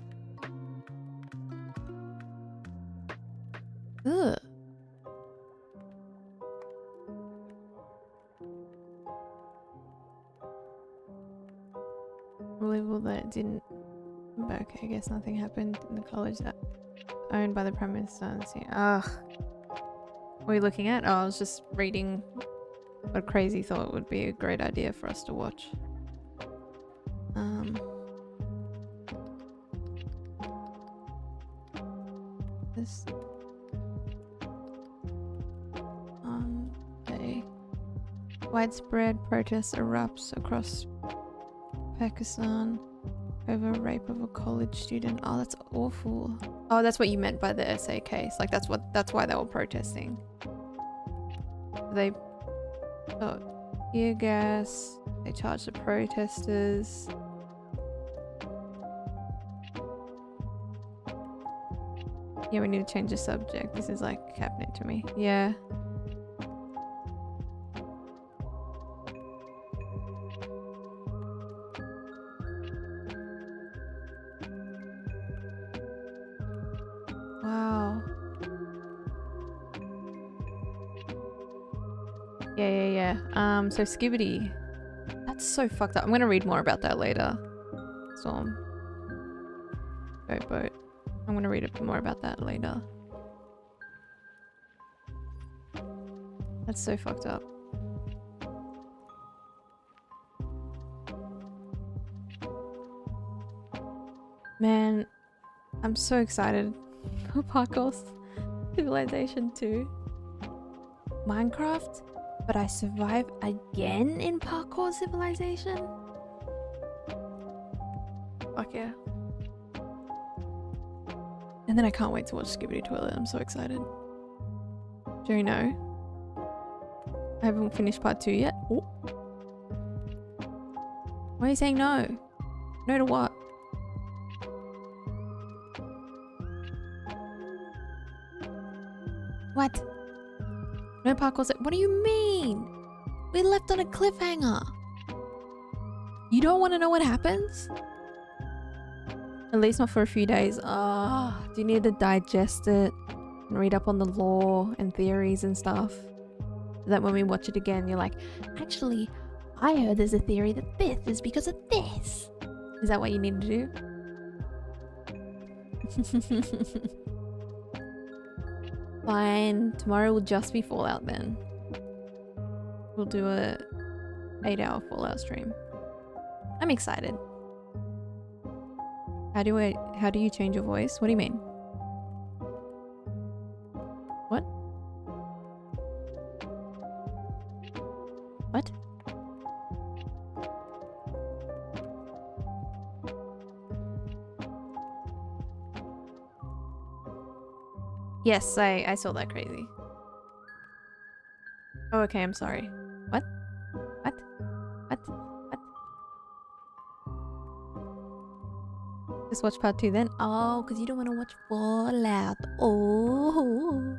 Ugh. Unbelievable that it didn't. But okay, I guess nothing happened in the college that owned by the Prime Minister. Ugh. What are you looking at? Oh, I was just reading what Crazy thought would be a great idea for us to watch. This day, widespread protests erupts across Pakistan over rape of a college student. Oh, that's awful. Oh, that's what you meant by the essay case. Like that's why they were protesting. They got tear gas. They charged the protesters. Yeah, we need to change the subject. This is like happening to me. Yeah. Wow. Yeah. So Skibbity. That's so fucked up. I'm gonna read more about that later. Storm. Go boat. I'm gonna read more about that later. That's so fucked up. Man, I'm so excited for Parkour Civilization 2. Minecraft, but I survive again in Parkour Civilization? Fuck yeah. And then I can't wait to watch Skibbity Toilet. I'm so excited. Do you know? I haven't finished part 2 yet. Oh. Why are you saying no? No to what? What? No parkour. What do you mean? We left on a cliffhanger. You don't want to know what happens? At least not for a few days. Ah, do you need to digest it and read up on the lore and theories and stuff? So that when we watch it again, you're like, actually, I heard there's a theory that this is because of this. Is that what you need to do? Fine. Tomorrow will just be Fallout then. We'll do a 8-hour Fallout stream. I'm excited. How do you change your voice? What do you mean? What? What? Yes, I saw that Crazy. Oh, okay, I'm sorry. What? What? What? What? Just watch part 2 then? Oh, because you don't want to watch Fallout. Oh.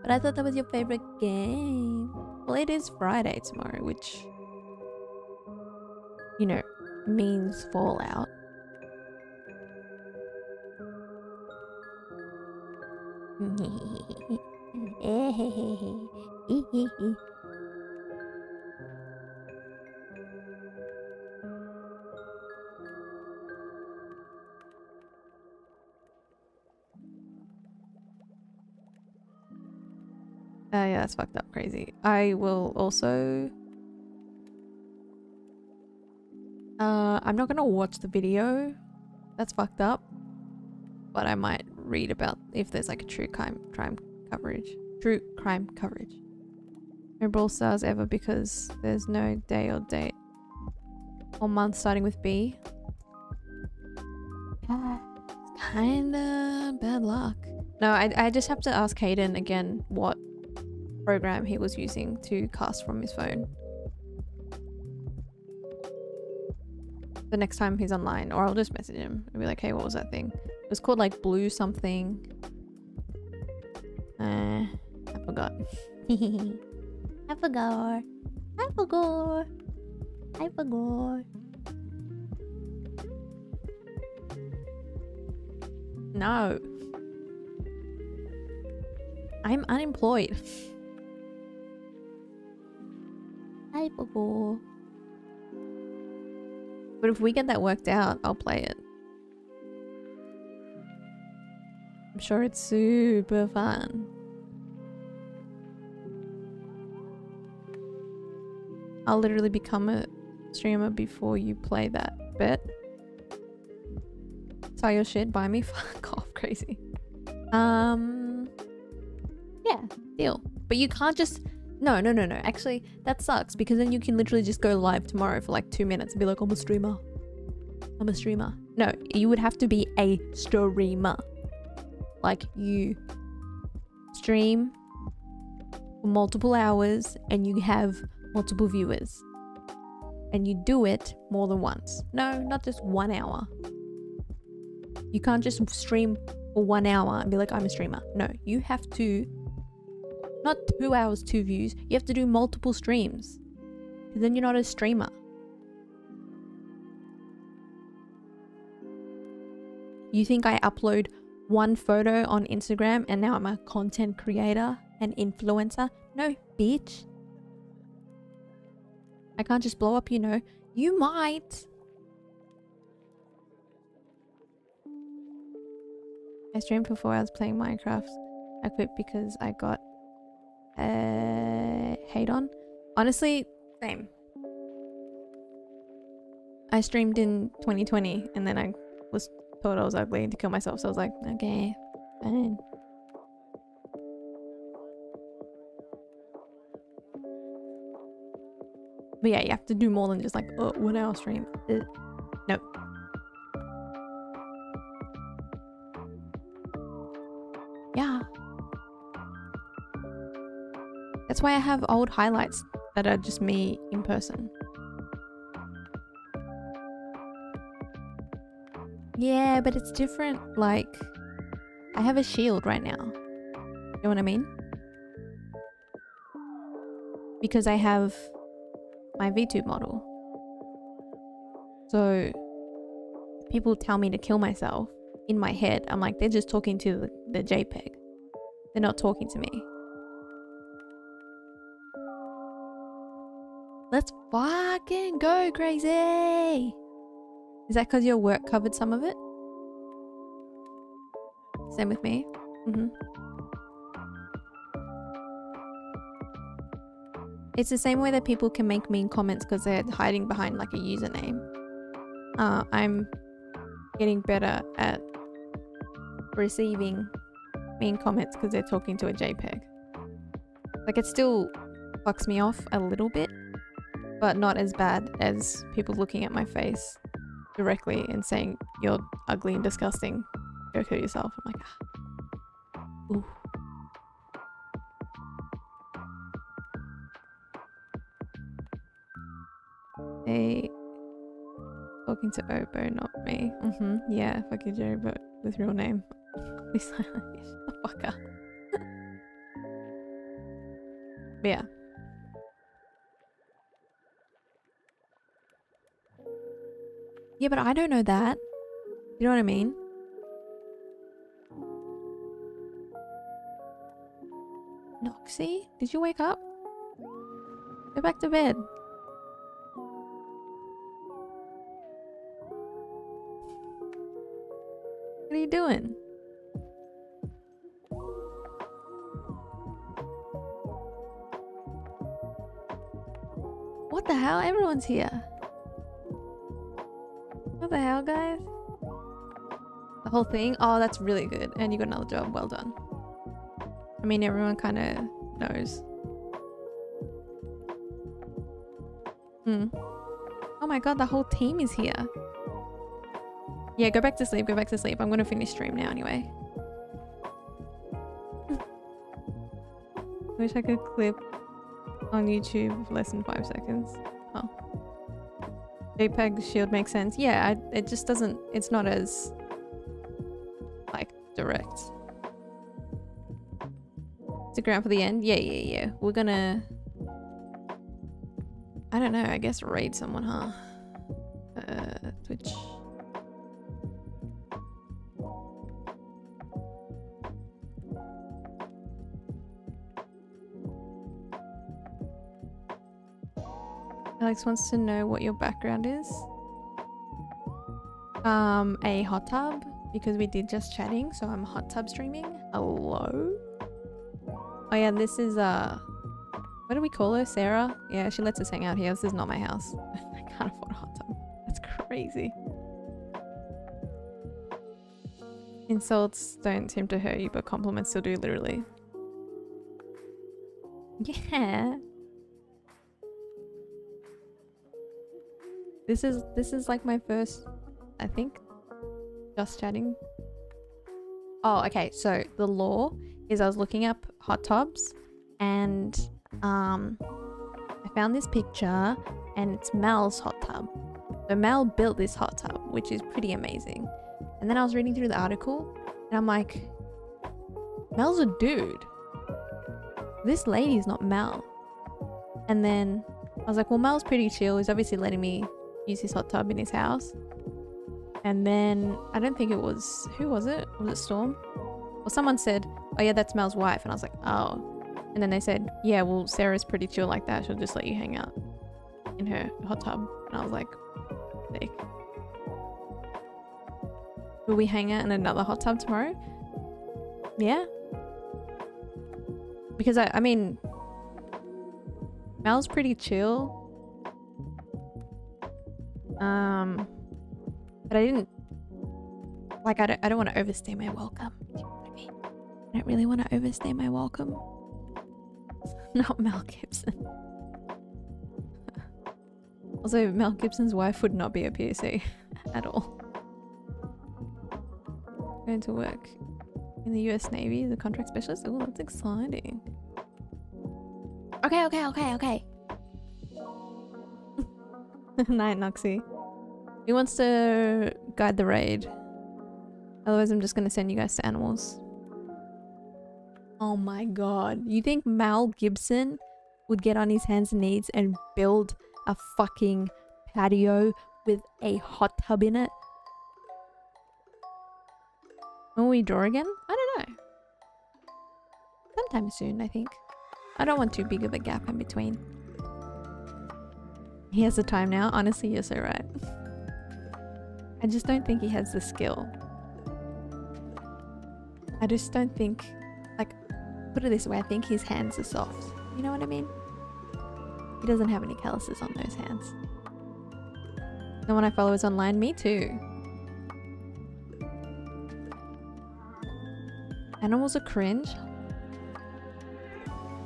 But I thought that was your favorite game. Well, it is Friday tomorrow, which, you know, means Fallout. Yeah, that's fucked up crazy. I will also... I'm not gonna watch the video. That's fucked up. But I might read about if there's like a true crime coverage. True crime coverage. No Brawl Stars ever because there's no day or date. Or month starting with B. Yeah, it's kinda bad luck. No, I just have to ask Hayden again what program he was using to cast from his phone. The next time he's online, or I'll just message him and be like, hey, what was that thing? It was called like Blue something. I forgot. I forgot. I forgot. I forgot. No. I'm unemployed. I forgot. But if we get that worked out, I'll play it. I'm sure it's super fun. I'll literally become a streamer before you play that. Bet. Sell your shit, buy me. Fuck off, crazy. Yeah, deal. But you can't just... No. Actually, that sucks because then you can literally just go live tomorrow for like 2 minutes and be like, I'm a streamer. I'm a streamer. No, you would have to be a streamer. Like you stream for multiple hours and you have multiple viewers. And you do it more than once. No, not just 1 hour. You can't just stream for 1 hour and be like, I'm a streamer. No, you have to... Not 2 hours, 2 views. You have to do multiple streams. Because then you're not a streamer. You think I upload one photo on Instagram and now I'm a content creator and influencer? No, bitch. I can't just blow up, you know. You might. I streamed for 4 hours playing Minecraft. I quit because I got hate on. Honestly, same. I streamed in 2020 and then I was told I was ugly to kill myself, so I was like, okay, fine. But yeah, you have to do more than just like 1 hour stream. No. Yeah. That's why I have old highlights that are just me in person. Yeah, but it's different. Like, I have a shield right now. You know what I mean? Because I have my VTube model. So, if people tell me to kill myself in my head, I'm like, they're just talking to the JPEG. They're not talking to me. Let's fucking go, crazy! Is that because your work covered some of it? Same with me. It's the same way that people can make mean comments because they're hiding behind like a username. I'm getting better at receiving mean comments because they're talking to a JPEG. Like, it still fucks me off a little bit, but not as bad as people looking at my face directly and saying, you're ugly and disgusting, go kill yourself. I'm like, ah. Ooh. Hey, talking to Obo, not me. Yeah, fuck you, Jerry, but with real name. Please silent. Shut the fuck up. But yeah. Yeah, but I don't know that. You know what I mean? Noxy? Did you wake up? Go back to bed. What are you doing? What the hell? Everyone's here. What the hell, guys? The whole thing? Oh, that's really good. And you got another job. Well done. I mean, everyone kind of knows. Oh my god, the whole team is here. Yeah, go back to sleep. Go back to sleep. I'm going to finish stream now anyway. Wish I could clip on YouTube less than 5 seconds. Oh. JPEG shield makes sense. Yeah, it just doesn't... It's not as... like, direct. Stick around for the end? Yeah. We're gonna... I don't know, I guess raid someone, huh? Twitch. Alex wants to know what your background is. A hot tub, because we did just chatting, so I'm hot tub streaming. Hello? Oh yeah, this is what do we call her? Sarah? Yeah, she lets us hang out here. This is not my house. I can't afford a hot tub. That's crazy. Insults don't seem to hurt you, but compliments still do, literally. Yeah. This is like my first, I think, just chatting. Oh, okay. So the law is I was looking up hot tubs and I found this picture and it's Mel's hot tub. So Mel built this hot tub, which is pretty amazing. And then I was reading through the article and I'm like, Mel's a dude. This lady's not Mel. And then I was like, well, Mel's pretty chill. He's obviously letting me use his hot tub in his house. And then I don't think it was, who was it? Was it Storm? Well, someone said, oh yeah, that's Mel's wife. And I was like, oh. And then they said, yeah, well, Sarah's pretty chill like that. She'll just let you hang out in her hot tub. And I was like, sick. Will we hang out in another hot tub tomorrow? Yeah. Because I mean, Mel's pretty chill. But I didn't, like, I don't want to overstay my welcome. Do you know what I mean? I don't really want to overstay my welcome. Not Mel Gibson. Also, Mel Gibson's wife would not be a PSA at all. Going to work in the US Navy as a contract specialist. Oh, that's exciting. Okay. Night, Noxie. Who wants to guide the raid? Otherwise, I'm just going to send you guys to animals. Oh my god. You think Mel Gibson would get on his hands and knees and build a fucking patio with a hot tub in it? When will we draw again? I don't know. Sometime soon, I think. I don't want too big of a gap in between. He has the time now. Honestly, you're so right. I just don't think he has the skill. I just don't think, like, put it this way, I think his hands are soft. You know what I mean? He doesn't have any calluses on those hands. No one I follow is online. Me too. Animals are cringe.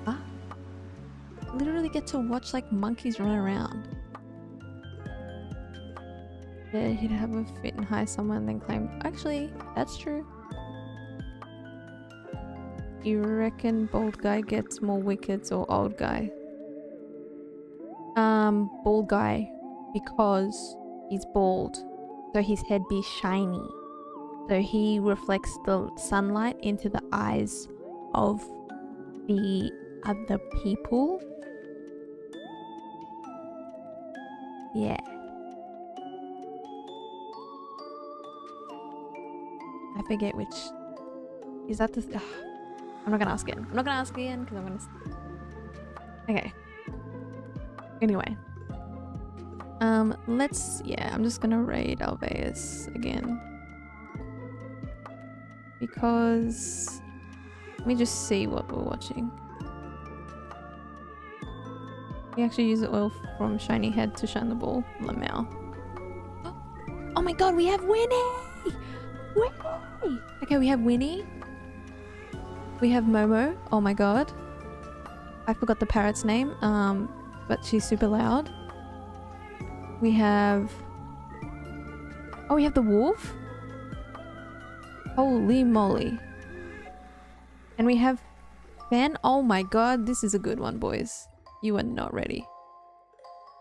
Huh? Literally get to watch like monkeys run around. Yeah, he'd have a fit and hire someone then claim. Actually, that's true. You reckon bald guy gets more wickets or old guy? Bald guy, because he's bald, so his head be shiny. So he reflects the sunlight into the eyes of the other people. Yeah. I forget which. Is that the... I'm not gonna ask again. I'm not gonna ask again because I'm gonna... Okay. Anyway. Let's... Yeah, I'm just gonna raid Alveus again. Because... Let me just see what we're watching. We actually use the oil from shiny head to shine the ball. Lamau. Oh my god, we have Winnie! Winnie! Okay, we have Winnie. We have Momo. Oh my god. I forgot the parrot's name. But she's super loud. We have... Oh, we have the wolf? Holy moly. And we have Fan. Oh my god, this is a good one, boys. You are not ready.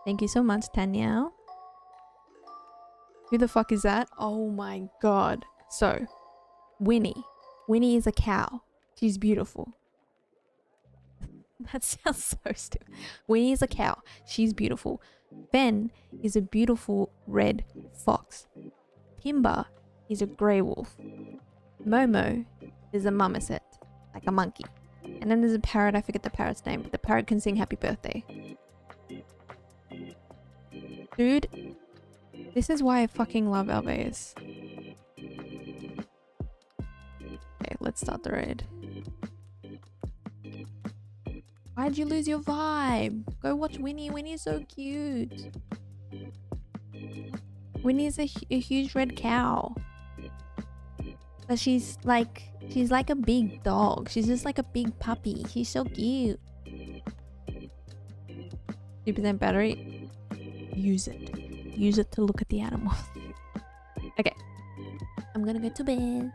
Thank you so much, Tanya. Who the fuck is that? Oh my god. So, Winnie. Winnie is a cow. She's beautiful. That sounds so stupid. Winnie is a cow. She's beautiful. Ben is a beautiful red fox. Timber is a grey wolf. Momo is a marmoset, like a monkey. And then there's a parrot, I forget the parrot's name, but the parrot can sing happy birthday. Dude, this is why I fucking love Alveus. Okay, let's start the raid. Why'd you lose your vibe? Go watch Winnie. Winnie is so cute. Winnie is a huge red cow. But she's like a big dog. She's just like a big puppy. She's so cute. 2% battery. Use it. Use it to look at the animals. Okay. I'm gonna go to bed.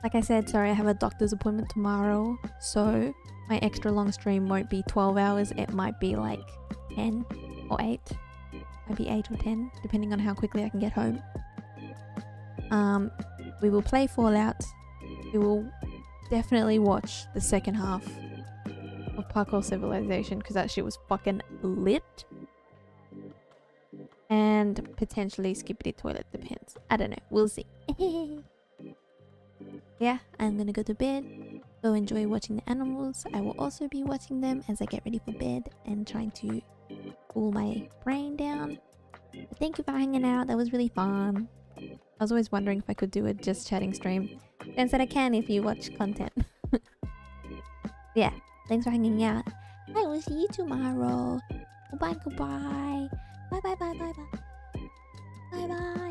Like I said, sorry, I have a doctor's appointment tomorrow. So my extra long stream won't be 12 hours. It might be like 10 or 8. Might be 8 or 10, depending on how quickly I can get home. We will play Fallout. We will definitely watch the second half of Parkour Civilization because that shit was fucking lit. And potentially Skippity Toilet, depends. I don't know. We'll see. Yeah, I'm gonna go to bed. Go enjoy watching the animals. I will also be watching them as I get ready for bed and trying to cool my brain down. But thank you for hanging out. That was really fun. I was always wondering if I could do a just chatting stream. Dan said I can if you watch content. Yeah, thanks for hanging out. I will see you tomorrow. Goodbye, goodbye. Bye, bye, bye, bye, bye. Bye, bye.